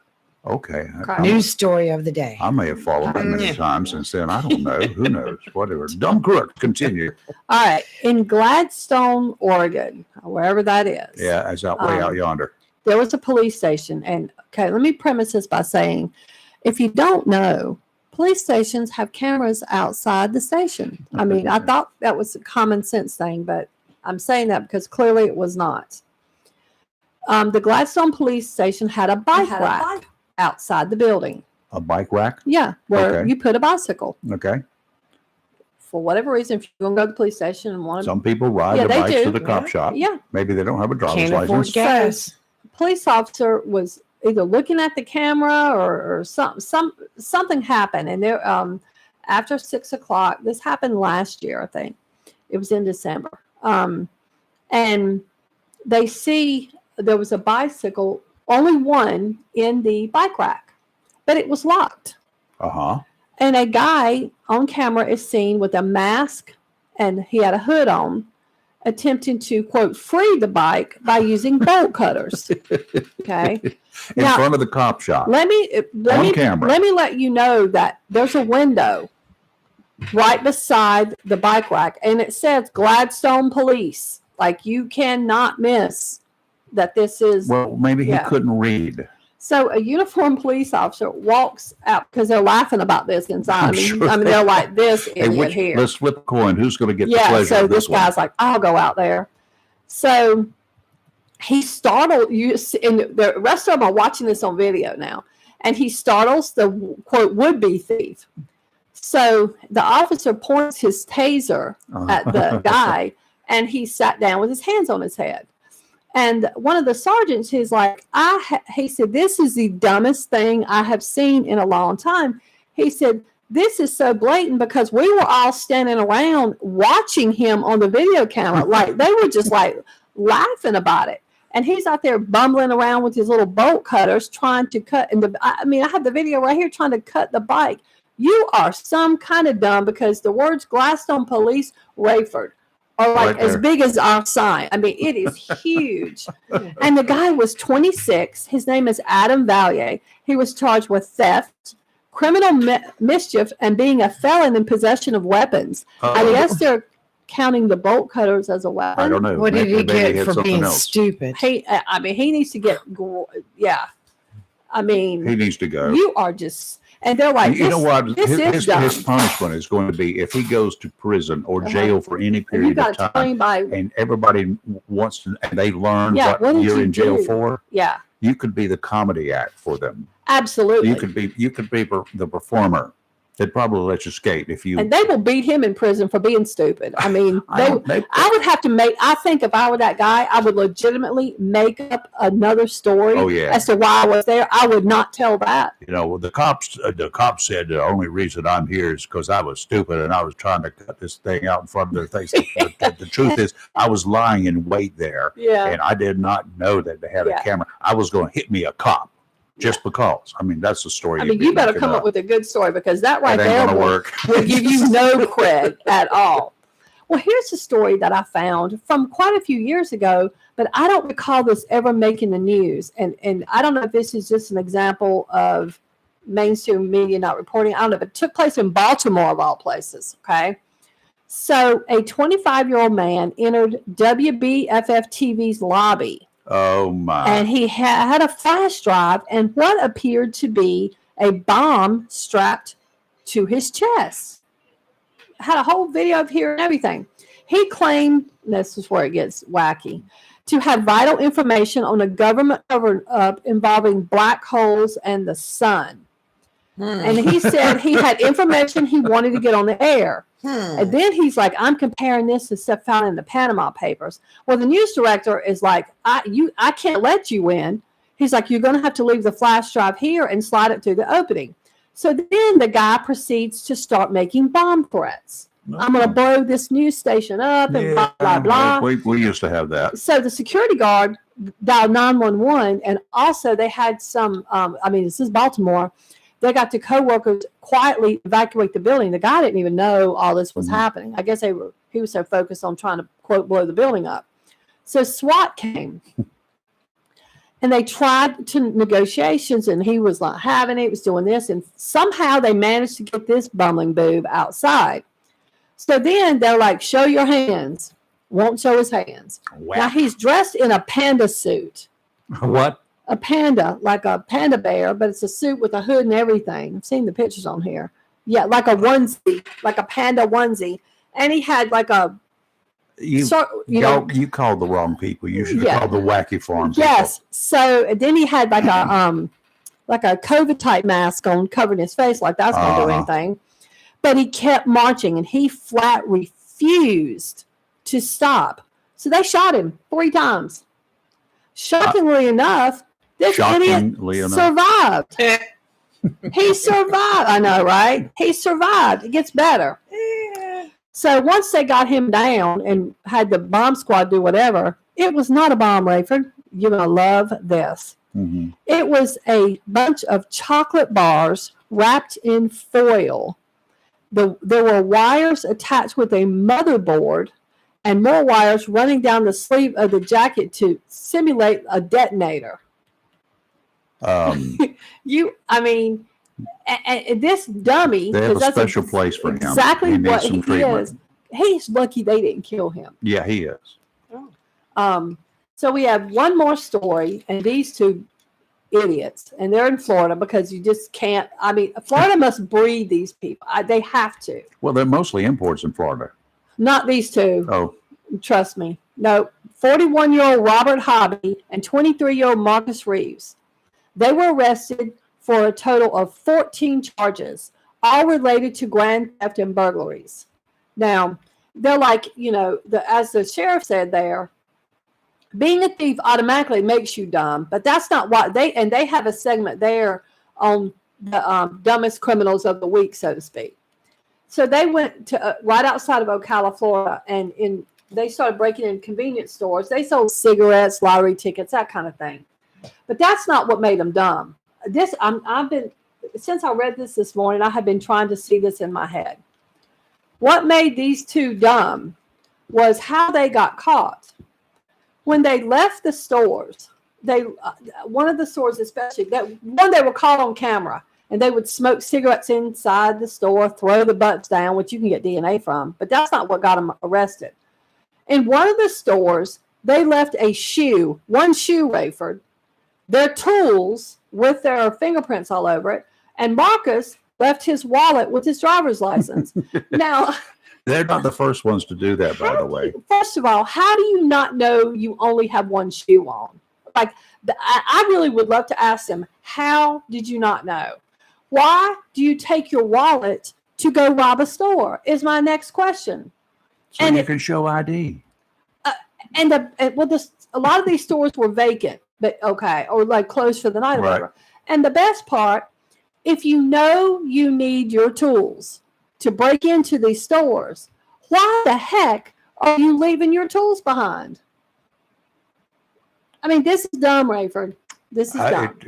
Okay. News story of the day. I may have fallen that many times since then. I don't know. Who knows? Whatever. Dumb crook. Continue. All right. In Gladstone, Oregon, wherever that is. Yeah, it's out way out yonder. There was a police station. And okay, let me premise this by saying, if you don't know, police stations have cameras outside the station. I mean, I thought that was a common sense thing, but I'm saying that because clearly it was not. The Gladstone police station had a bike rack outside the building. A bike rack? Yeah, where you put a bicycle. Okay. For whatever reason, if you're going to go to the police station and want Some people ride their bikes to the cop shop. Yeah. Maybe they don't have a driver's Can't afford license. gas. So, police officer was either looking at the camera or something happened. And there, after 6 o'clock, this happened last year, I think. It was in December. And they see there was a bicycle, only one in the bike rack, but it was locked. Uh-huh. And a guy on camera is seen with a mask and he had a hood on, attempting to, quote, free the bike by using bolt cutters. Okay. In front of the cop shop. Let me camera. let me let you know that there's a window right beside the bike rack, and it says Gladstone Police. Like, you cannot miss that this is. Well, maybe he couldn't read. So a uniformed police officer walks out because they're laughing about this inside. I'm I mean, they're like, this idiot here. Let's flip a coin. Who's going to get the Yeah, pleasure so of this one? guy's like, I'll go out there. So he startled you, and the rest of them are watching this on video now. And he startles the, quote, would-be thief. So the officer points his taser at the guy, and he sat down with his hands on his head. And one of the sergeants, he's like, he said, this is the dumbest thing I have seen in a long time. He said, this is so blatant because we were all standing around watching him on the video camera. Like they were just like laughing about it. And he's out there bumbling around with his little bolt cutters trying to cut. And I have the video right here trying to cut the bike. You are some kind of dumb because the words Gladstone Police Rayford are like Right as there. big as our sign. I mean, it is huge. And the guy was 26. His name is Adam Valier. He was charged with theft, criminal mischief, and being a felon in possession of weapons. I guess they're counting the bolt cutters as a weapon. I don't know. What did he Maybe get had for something being else. stupid? He needs to get, I mean, He needs to go. you are just, and they're like, You know what? This is His dumb. punishment is going to be if he goes to prison or jail for any And you period got of to tell him time, by, and everybody wants to, and they learn Yeah, what what did you're you in jail do? for. yeah, You could be the comedy act for them. absolutely. You could be the performer. They'd probably let you skate if you. And they will beat him in prison for being stupid. I mean, I would have to I think if I were that guy, I would legitimately make up another story Oh, yeah. as to why I was there. I would not tell that. You know, the cops said the only reason I'm here is because I was stupid and I was trying to cut this thing out in front of their face. The truth is, I was lying in wait there, Yeah. and I did not know that they had Yeah. a camera. I was going to hit me a cop just because. I mean, that's the story. I you'd mean, be you better making come up with a good story because that right That ain't there gonna will, work. will give you no cred at all. Well, here's a story that I found from quite a few years ago, but I don't recall this ever making the news. And I don't know if this is just an example of mainstream media not reporting. I don't know, but it took place in Baltimore of all places. Okay. So a 25-year-old man entered WBFF TV's lobby. Oh my! And he had a flash drive and what appeared to be a bomb strapped to his chest. Had a whole video of here and everything. He claimed, this is where it gets wacky, to have vital information on a government cover-up involving black holes and the sun. And he said he had information he wanted to get on the air. And then he's like, I'm comparing this to stuff found in the Panama Papers. Well, the news director is like, I can't let you in. He's like, you're going to have to leave the flash drive here and slide it through the opening. So then the guy proceeds to start making bomb threats. I'm going to blow this news station up and blah, blah, blah. We used to have that. So the security guard dialed 911, and also they had some, this is Baltimore. They got the co-workers quietly evacuate the building. The guy didn't even know all this was happening. I guess he was so focused on trying to, quote, blow the building up. So SWAT came. And they tried to negotiations, and he was not having it, was doing this. And somehow they managed to get this bumbling boob outside. So then they're like, show your hands. Won't show his hands. Wow. Now he's dressed in a panda suit. What? A panda, like a panda bear, but it's a suit with a hood and everything. I've seen the pictures on here. Yeah, like a onesie, like a panda onesie. And he had like a, You called the wrong people. You should have Yeah. called the wacky farm people. yes. So then he had like a COVID type mask on, covering his face, like that's not doing anything. But he kept marching, and he flat refused to stop. So they shot him 3 times. Shockingly enough, this idiot survived. He survived. I know, right? He survived. It gets better. So once they got him down and had the bomb squad do whatever, it was not a bomb, Rayford. You're going to love this. Mm-hmm. It was a bunch of chocolate bars wrapped in foil. There were wires attached with a motherboard and more wires running down the sleeve of the jacket to simulate a detonator. And this dummy, They have a 'cause that's special place for him. exactly He needs what some he treatment. is. He's lucky they didn't kill him. Yeah, he is. So we have one more story, and these two idiots, and they're in Florida because you just can't. I mean, Florida must breed these people. They have to. Well, they're mostly imports in Florida. Not these two. Oh, Trust me. No, 41-year-old Robert Hobby and 23-year-old Marcus Reeves. They were arrested for a total of 14 charges, all related to grand theft and burglaries. Now, they're like, as the sheriff said there, being a thief automatically makes you dumb, but that's not what they have a segment there on the dumbest criminals of the week, so to speak. So they went to right outside of Ocala, Florida, and they started breaking in convenience stores. They sold cigarettes, lottery tickets, that kind of thing. But that's not what made them dumb. Since I read this morning, I have been trying to see this in my head. What made these two dumb was how they got caught. When they left the stores, one of the stores especially, they were caught on camera, and they would smoke cigarettes inside the store, throw the butts down, which you can get DNA from, but that's not what got them arrested. In one of the stores, they left one shoe, Rayford, their tools with their fingerprints all over it, and Marcus left his wallet with his driver's license. Now, they're not the first ones to do that, by the way. First of all, how do you not know you only have one shoe on? Like, I really would love to ask them, how did you not know? Why do you take your wallet to go rob a store? Is my next question. So you can show ID. A lot of these stores were vacant, but or like closed for the night or whatever. And the best part, if you know you need your tools to break into these stores, why the heck are you leaving your tools behind? I mean, this is dumb, Rayford. This is dumb.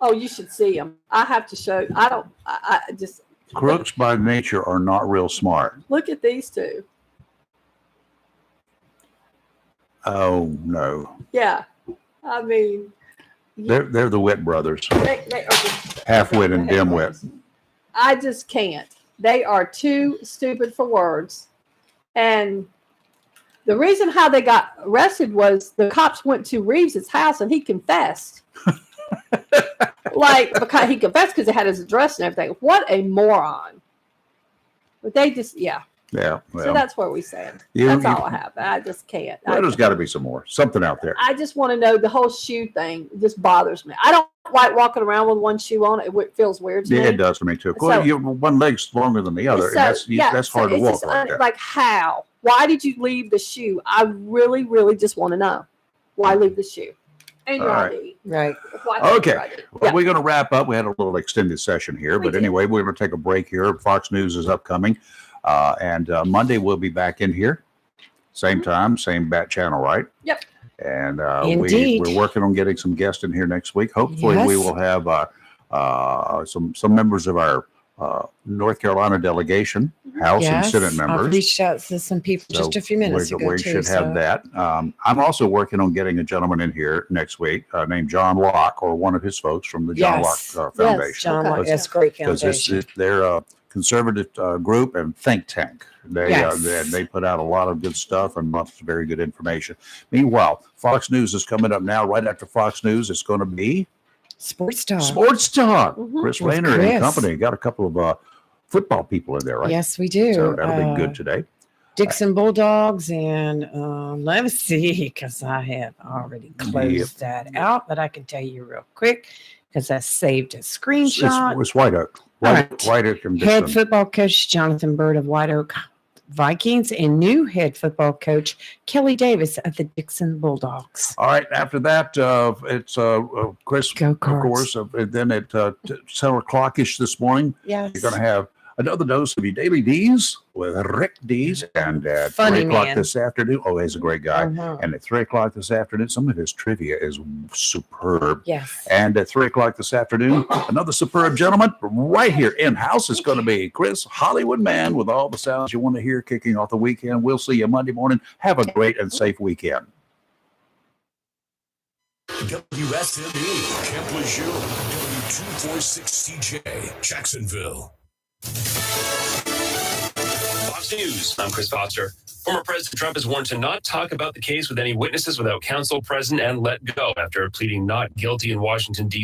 You should see them. I have to show. I just. Crooks by nature are not real smart. Look at these two. Oh no. Yeah, I mean. They're the Wit brothers. They are half-wit and dim-wit. I just can't. They are too stupid for words. And the reason how they got arrested was the cops went to Reeves's house and he confessed. Because he confessed because they had his address and everything. What a moron. But they just, yeah. Yeah. Well, so that's where we stand. That's all I have. I just can't. There's got to be something out there. I just want to know the whole shoe thing just bothers me. I don't like walking around with one shoe on. It feels weird to me. Yeah, it does to me too. Of course, one leg's longer than the other, and that's hard to walk like that. Like how? Why did you leave the shoe? I really, really just want to know. Why leave the shoe? And your ID. Right. Okay. Well, we're going to wrap up. We had a little extended session here, but anyway, we're going to take a break here. Fox News is upcoming. And Monday we'll be back in here, same time, same bat channel, right? Yep. And Indeed. we're working on getting some guests in here next week. Hopefully, we will have some members of our North Carolina delegation, House and Senate members. I've reached out to some people just a few minutes ago. We should have that. I'm also working on getting a gentleman in here next week named John Locke, or one of his folks from the John Locke Foundation. Yes, John Locke. That's a great foundation. Because they're a conservative group and think tank. They put out a lot of good stuff and lots of very good information. Meanwhile, Fox News is coming up now. Right after Fox News, it's going to be Sports Talk. Sports Talk. Mm-hmm. Chris Rayner and company. Got a couple of football people in there, right? Yes, we do. So that'll be good today. Dixon Bulldogs, and let me see, because I have already closed that out, but I can tell you real quick because I saved a screenshot. It's White Oak. White Oak and Head football coach Jonathan Bird of White Oak Vikings and new head football coach Kelly Davis of the Dixon Bulldogs. All right. After that, it's Chris, of course. Then at 7 o'clock-ish this morning, you're going to have another dose of your Daily D's with Rick D's. And at 3 o'clock this afternoon, he's a great guy. And at 3 o'clock this afternoon, some of his trivia is superb. Yes. And at 3 o'clock this afternoon, another superb gentleman right here in-house is going to be Chris Hollywood Man with all the sounds you want to hear kicking off the weekend. We'll see you Monday morning. Have a great and safe weekend. WSME, Camp Lejeune, W246CJ, Jacksonville. Fox News. I'm Chris Foster. Former President Trump has warned to not talk about the case with any witnesses without counsel present and let go after pleading not guilty in Washington, D.C.